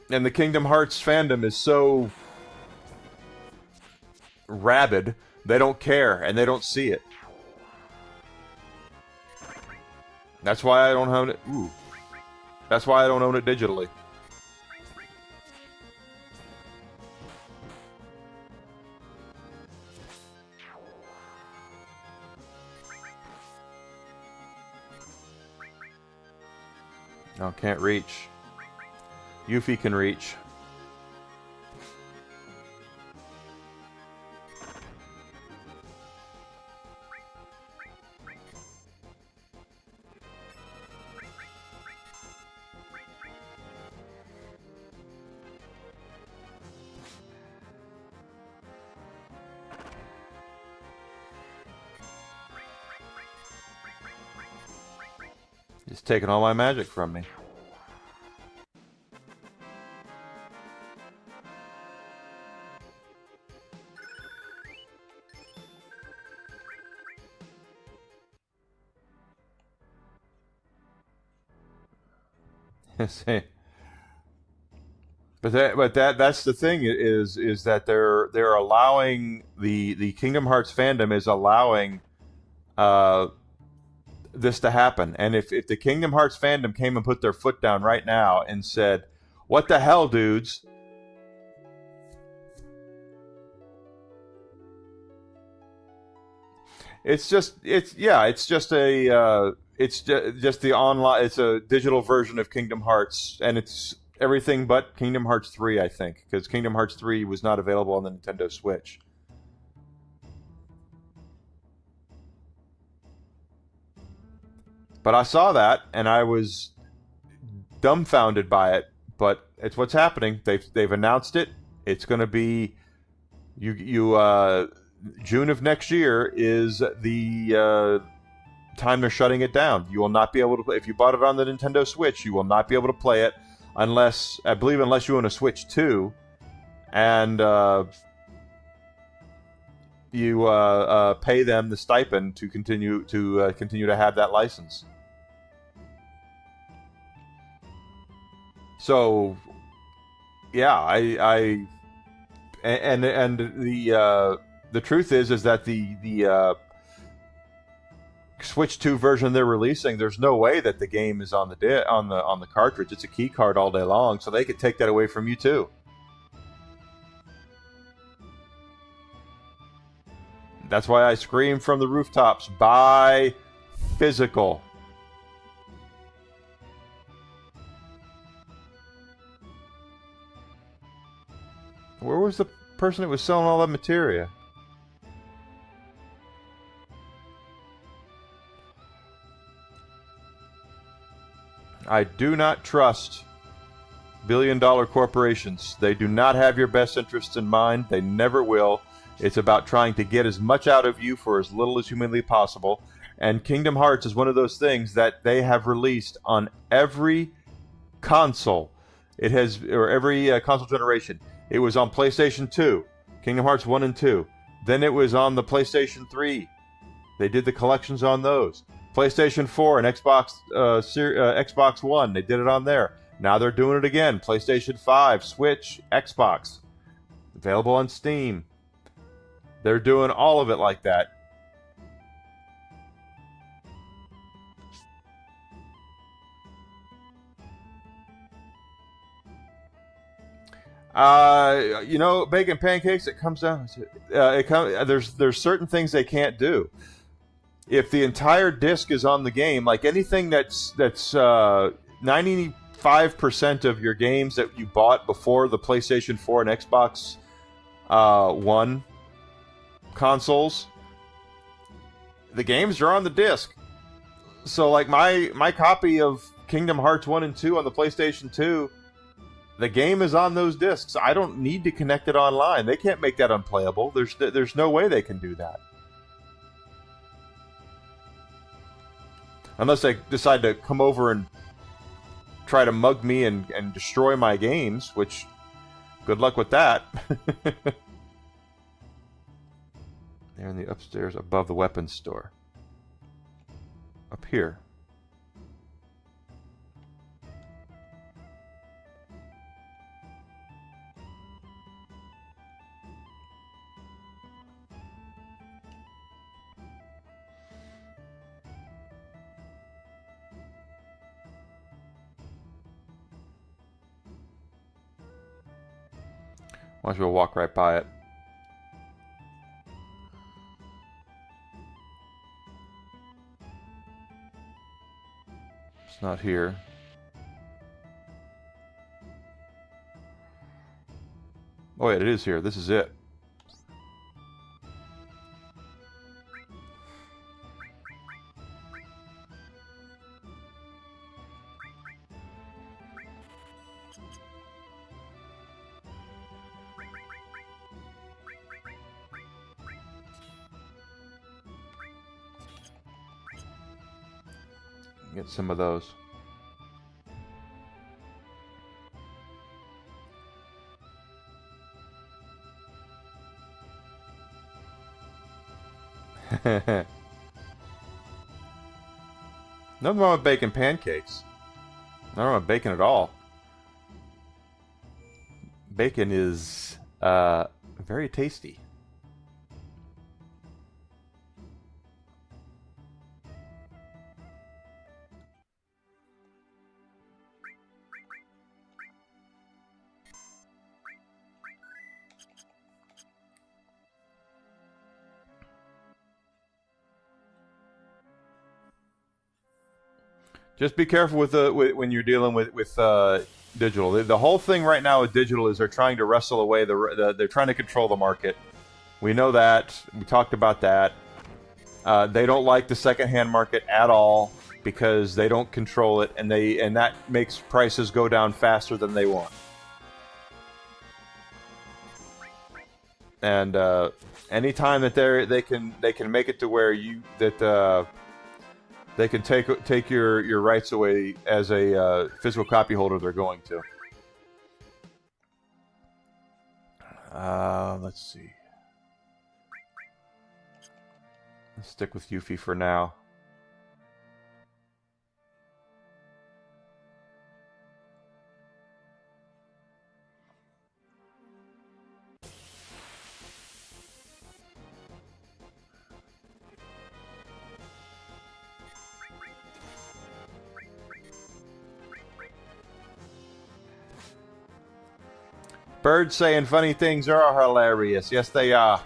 you. And the Kingdom Hearts fandom is so rabid, they don't care, and they don't see it. That's why I don't own it. Ooh. That's why I don't own it digitally. Oh, can't reach. Yuffie can reach. It's taking all my magic from me. That's the thing is that they're allowing the Kingdom Hearts fandom is allowing this to happen. And if the Kingdom Hearts fandom came and put their foot down right now and said, "What the hell, dudes?" It's just the online. It's a digital version of Kingdom Hearts, and it's everything but Kingdom Hearts 3, I think, because Kingdom Hearts 3 was not available on the Nintendo Switch. But I saw that, and I was dumbfounded by it. But it's what's happening. They've announced it. It's going to be June of next year is the time they're shutting it down. You will not be able to play. If you bought it on the Nintendo Switch, you will not be able to play it unless you own a Switch 2, and you pay them the stipend to continue to have that license. So, yeah, the the truth is that the Switch 2 version they're releasing, there's no way that the game is on the cartridge. It's a key card all day long, so they could take that away from you too. That's why I scream from the rooftops, buy physical. Where was the person that was selling all that materia? I do not trust billion-dollar corporations. They do not have your best interests in mind. They never will. It's about trying to get as much out of you for as little as humanly possible. And Kingdom Hearts is one of those things that they have released on every console. It has, or every console generation. It was on PlayStation 2, Kingdom Hearts 1 and 2. Then it was on the PlayStation 3. They did the collections on those. PlayStation 4 and Xbox One, they did it on there. Now they're doing it again. PlayStation 5, Switch, Xbox. Available on Steam. They're doing all of it like that. You know, bacon pancakes. It comes down. There's certain things they can't do. If the entire disc is on the game, like anything that's 95% of your games that you bought before the PlayStation 4 and Xbox One consoles, the games are on the disc. So, like my copy of Kingdom Hearts 1 and 2 on the PlayStation 2. The game is on those discs. I don't need to connect it online. They can't make that unplayable. There's no way they can do that. Unless they decide to come over and try to mug me and destroy my games, which, good luck with that. They're in the upstairs above the weapons store. Up here. Might as well walk right by it. It's not here. Oh wait, it is here. This is it. Get some of those. Nothing wrong with bacon pancakes. Nothing wrong with bacon at all. Bacon is very tasty. Just be careful with when you're dealing with digital. The whole thing right now with digital is they're trying to wrestle away they're trying to control the market. We know that. We talked about that. They don't like the secondhand market at all because they don't control it, and that makes prices go down faster than they want. And anytime that they can make it to where they can take your rights away as a physical copy holder, they're going to. Let's see. Let's stick with Yuffie for now. Birds saying funny things are hilarious. Yes, they are.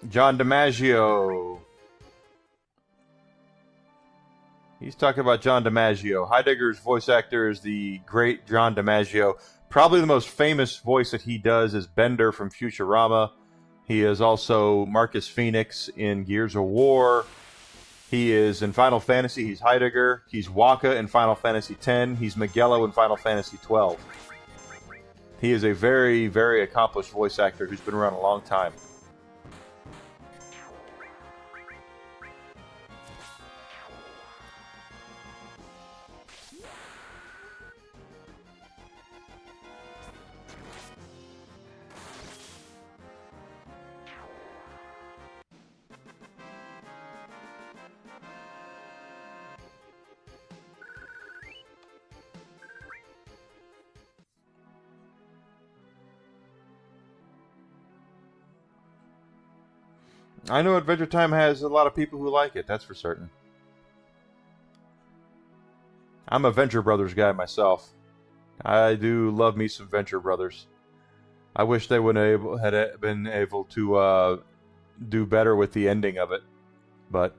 John DiMaggio. He's talking about John DiMaggio. Heidegger's voice actor is the great John DiMaggio. Probably the most famous voice that he does is Bender from Futurama. He is also Marcus Phoenix in Gears of War. He is in Final Fantasy. He's Heidegger. He's Waka in Final Fantasy X. He's Megillo in Final Fantasy XII. He is a very, very accomplished voice actor who's been around a long time. I know Adventure Time has a lot of people who like it, that's for certain. I'm a Venture Brothers guy myself. I do love me some Venture Brothers. I wish they would have been able to do better with the ending of it. But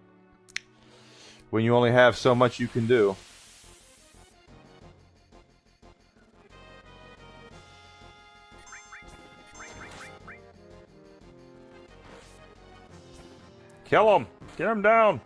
when you only have so much you can do. Kill him! Get him down!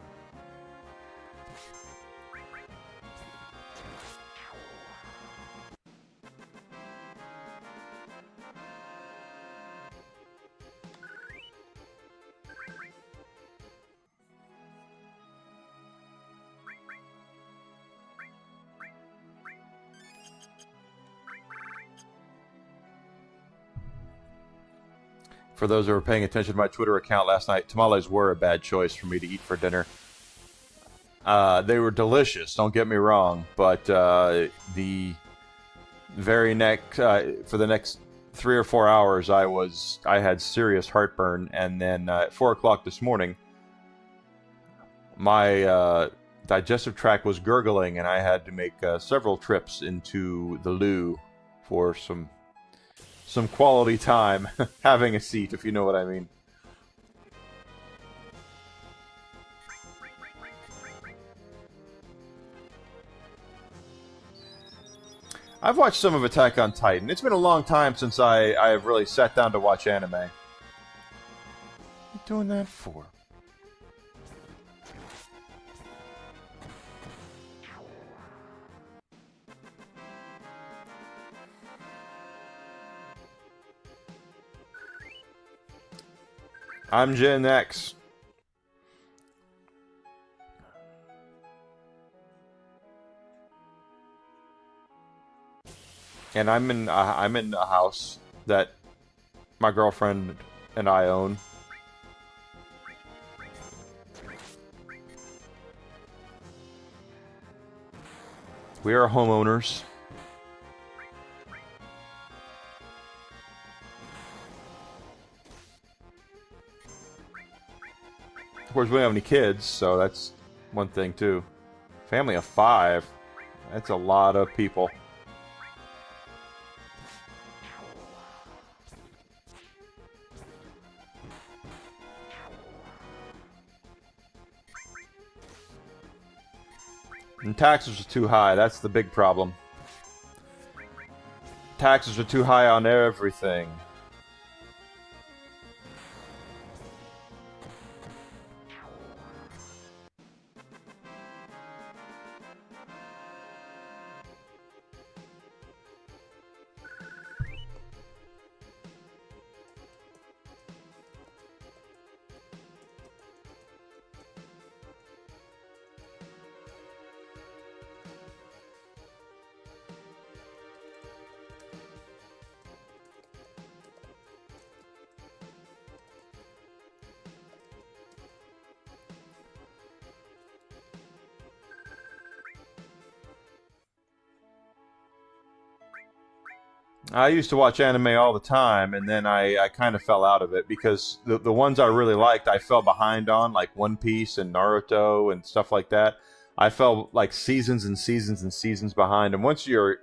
For those who were paying attention to my Twitter account last night, tamales were a bad choice for me to eat for dinner. They were delicious, don't get me wrong, but the very next for the next 3 or 4 hours, I had serious heartburn, and then at 4 o'clock this morning, my digestive tract was gurgling, and I had to make several trips into the loo for some quality time having a seat, if you know what I mean. I've watched some of Attack on Titan. It's been a long time since I have really sat down to watch anime. What are you doing that for? I'm Gen X. And I'm in a house that my girlfriend and I own. We are homeowners. Of course, we don't have any kids, so that's one thing, too. Family of 5. That's a lot of people. And taxes are too high. That's the big problem. Taxes are too high on everything. I used to watch anime all the time, and then I kind of fell out of it because the ones I really liked, I fell behind on, like One Piece and Naruto and stuff like that. I fell like seasons and seasons and seasons behind, and once you're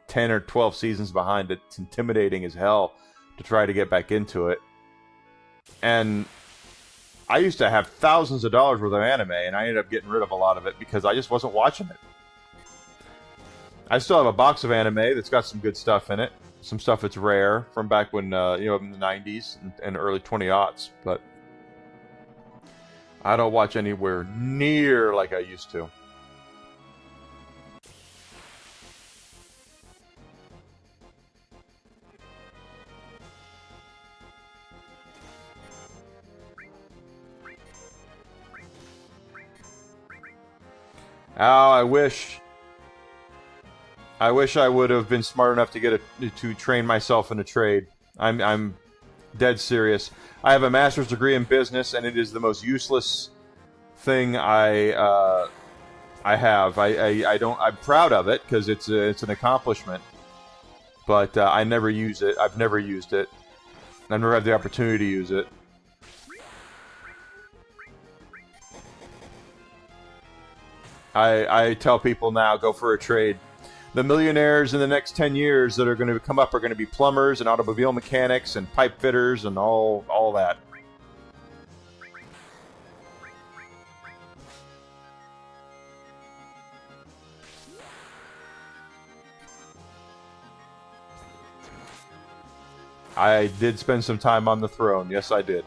10 or 12 seasons behind, it's intimidating as hell to try to get back into it. And I used to have thousands of dollars worth of anime, and I ended up getting rid of a lot of it because I just wasn't watching it. I still have a box of anime that's got some good stuff in it. Some stuff that's rare from back when, in the 90s and early 20-aughts. But I don't watch anywhere near like I used to. Oh, I wish I would have been smart enough to to train myself in a trade. I'm dead serious. I have a master's degree in business, and it is the most useless thing I have. I'm proud of it because it's an accomplishment, but I never use it. I've never used it. I've never had the opportunity to use it. I tell people now, go for a trade. The millionaires in the next 10 years that are going to come up are going to be plumbers and automobile mechanics and pipe fitters and all that. I did spend some time on the throne. Yes, I did.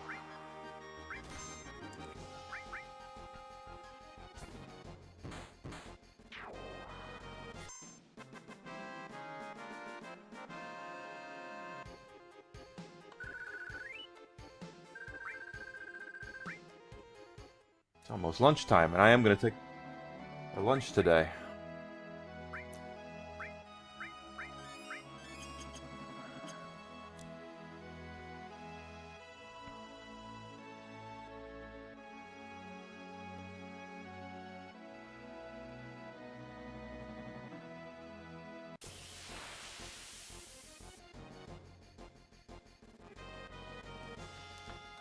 It's almost lunchtime, and I am going to take a lunch today.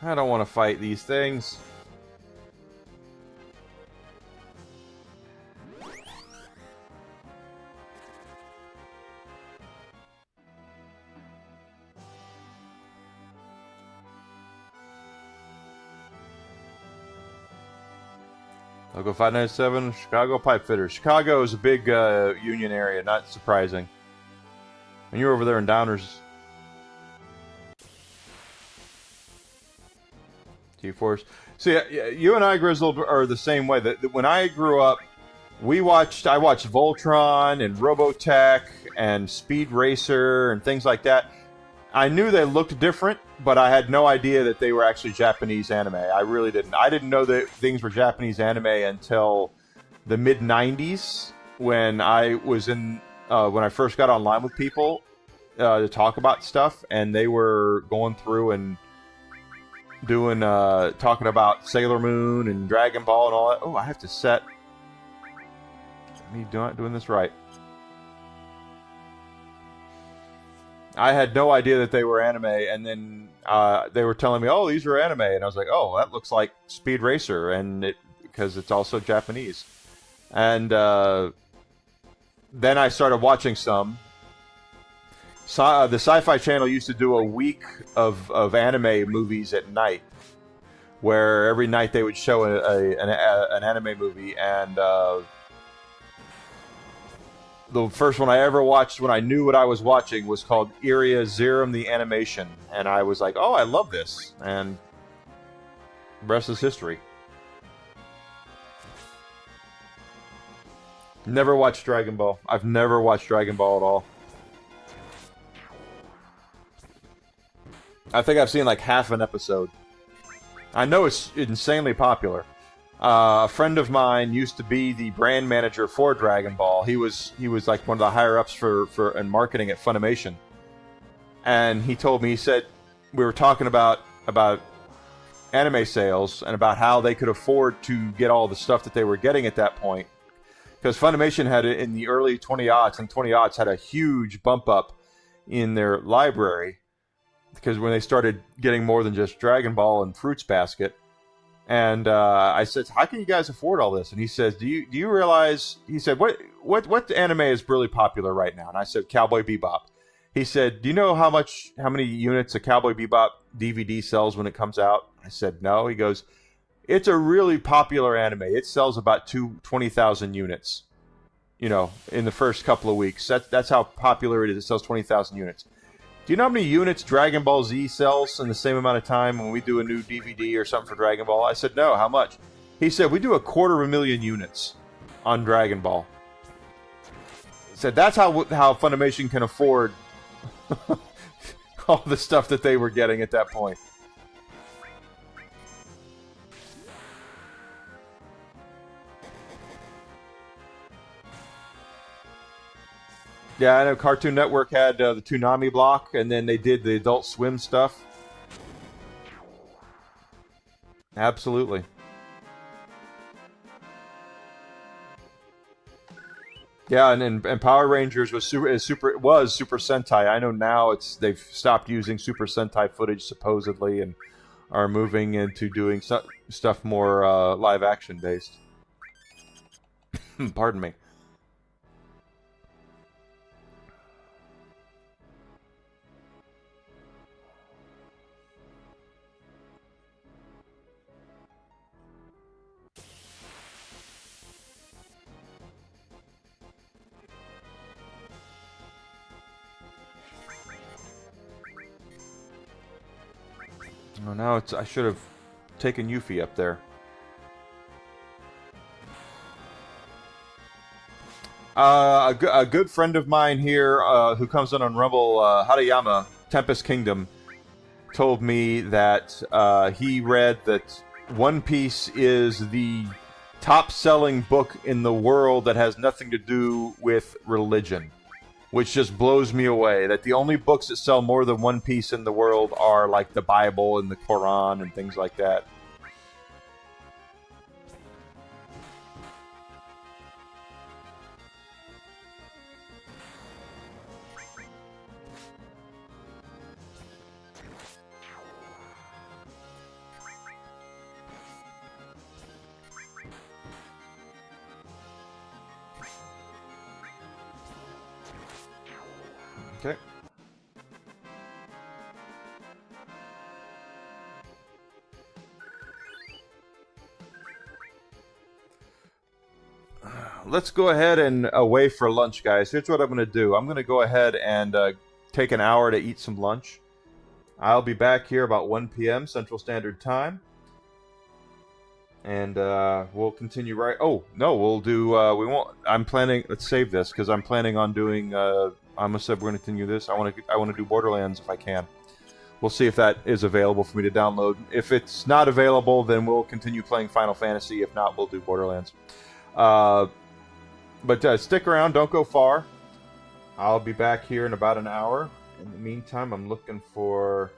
I don't want to fight these things. I'll go 597, Chicago pipe fitters. Chicago is a big union area, not surprising. And you're over there in Downers. T-Force. See, you and I, Grizzled, are the same way. That when I grew up, I watched Voltron and Robotech and Speed Racer and things like that. I knew they looked different, but I had no idea that they were actually Japanese anime. I really didn't. I didn't know that things were Japanese anime until the mid-90s when I was when I first got online with people to talk about stuff, and they were going through and talking about Sailor Moon and Dragon Ball and all that. Oh, I have to set me doing this right. I had no idea that they were anime, and then they were telling me, "Oh, these are anime," and I was like, "Oh, that looks like Speed Racer," and because it's also Japanese. And then I started watching some. The Sci-Fi Channel used to do a week of anime movies at night, where every night they would show an anime movie, and the first one I ever watched when I knew what I was watching was called Iria Zerum the Animation, and I was like, "Oh, I love this," and the rest is history. Never watched Dragon Ball. I've never watched Dragon Ball at all. I think I've seen like half an episode. I know it's insanely popular. A friend of mine used to be the brand manager for Dragon Ball. He was like one of the higher ups for in marketing at Funimation. And he told me, he said, we were talking about anime sales and about how they could afford to get all the stuff that they were getting at that point. Because Funimation had it in the early 20-aughts, and 20-aughts had a huge bump up in their library, because when they started getting more than just Dragon Ball and Fruits Basket. And I said, how can you guys afford all this? And he says, do you realize, he said, what anime is really popular right now? And I said, Cowboy Bebop. He said, do you know how many units a Cowboy Bebop DVD sells when it comes out? I said, no. He goes, it's a really popular anime. It sells about 20,000 units, in the first couple of weeks. That's how popular it is. It sells 20,000 units. Do you know how many units Dragon Ball Z sells in the same amount of time when we do a new DVD or something for Dragon Ball? I said, no. How much? He said, we do 250,000 units on Dragon Ball. He said, that's how Funimation can afford all the stuff that they were getting at that point. Yeah, I know Cartoon Network had the Toonami block, and then they did the Adult Swim stuff. Absolutely. Yeah, and Power Rangers was Super Sentai. I know now they've stopped using Super Sentai footage supposedly, and are moving into doing stuff more live action based. Pardon me. Oh, now I should have taken Yuffie up there. A good friend of mine here who comes in on Rumble, Harayama, Tempest Kingdom, told me that he read that One Piece is the top-selling book in the world that has nothing to do with religion. Which just blows me away. That the only books that sell more than One Piece in the world are like the Bible and the Quran and things like that. Okay. Let's go ahead and away for lunch, guys. Here's what I'm going to do. I'm going to go ahead and take an hour to eat some lunch. I'll be back here about 1 p.m. Central Standard Time. And we'll continue right... Oh, no, we'll do... we won't... I'm planning... Let's save this, because I'm planning on doing... I almost said we're going to continue this. I want to do Borderlands if I can. We'll see if that is available for me to download. If it's not available, then we'll continue playing Final Fantasy. If not, we'll do Borderlands. But stick around. Don't go far. I'll be back here in about an hour. In the meantime, I'm looking for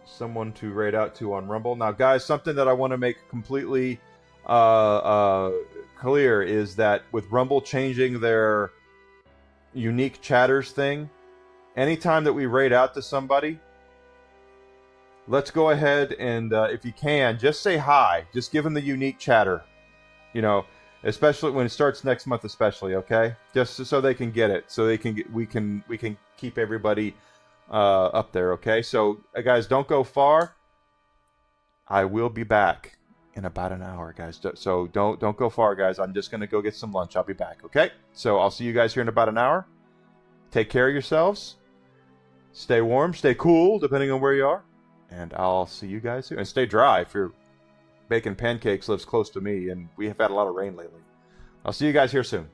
someone to raid out to on Rumble. Now, guys, something that I want to make completely clear is that with Rumble changing their unique chatters thing, anytime that we raid out to somebody, let's go ahead and if you can, just say hi. Just give them the unique chatter, especially when it starts next month, especially. Okay, just so they can get it, so they can we can keep everybody up there. Okay, so guys, don't go far. I will be back in about an hour, guys. So don't go far, guys. I'm just gonna go get some lunch. I'll be back. Okay. So I'll see you guys here in about an hour. Take care of yourselves. Stay warm, stay cool, depending on where you are. And I'll see you guys soon. And stay dry if your baking pancakes lives close to me, and we have had a lot of rain lately. I'll see you guys here soon.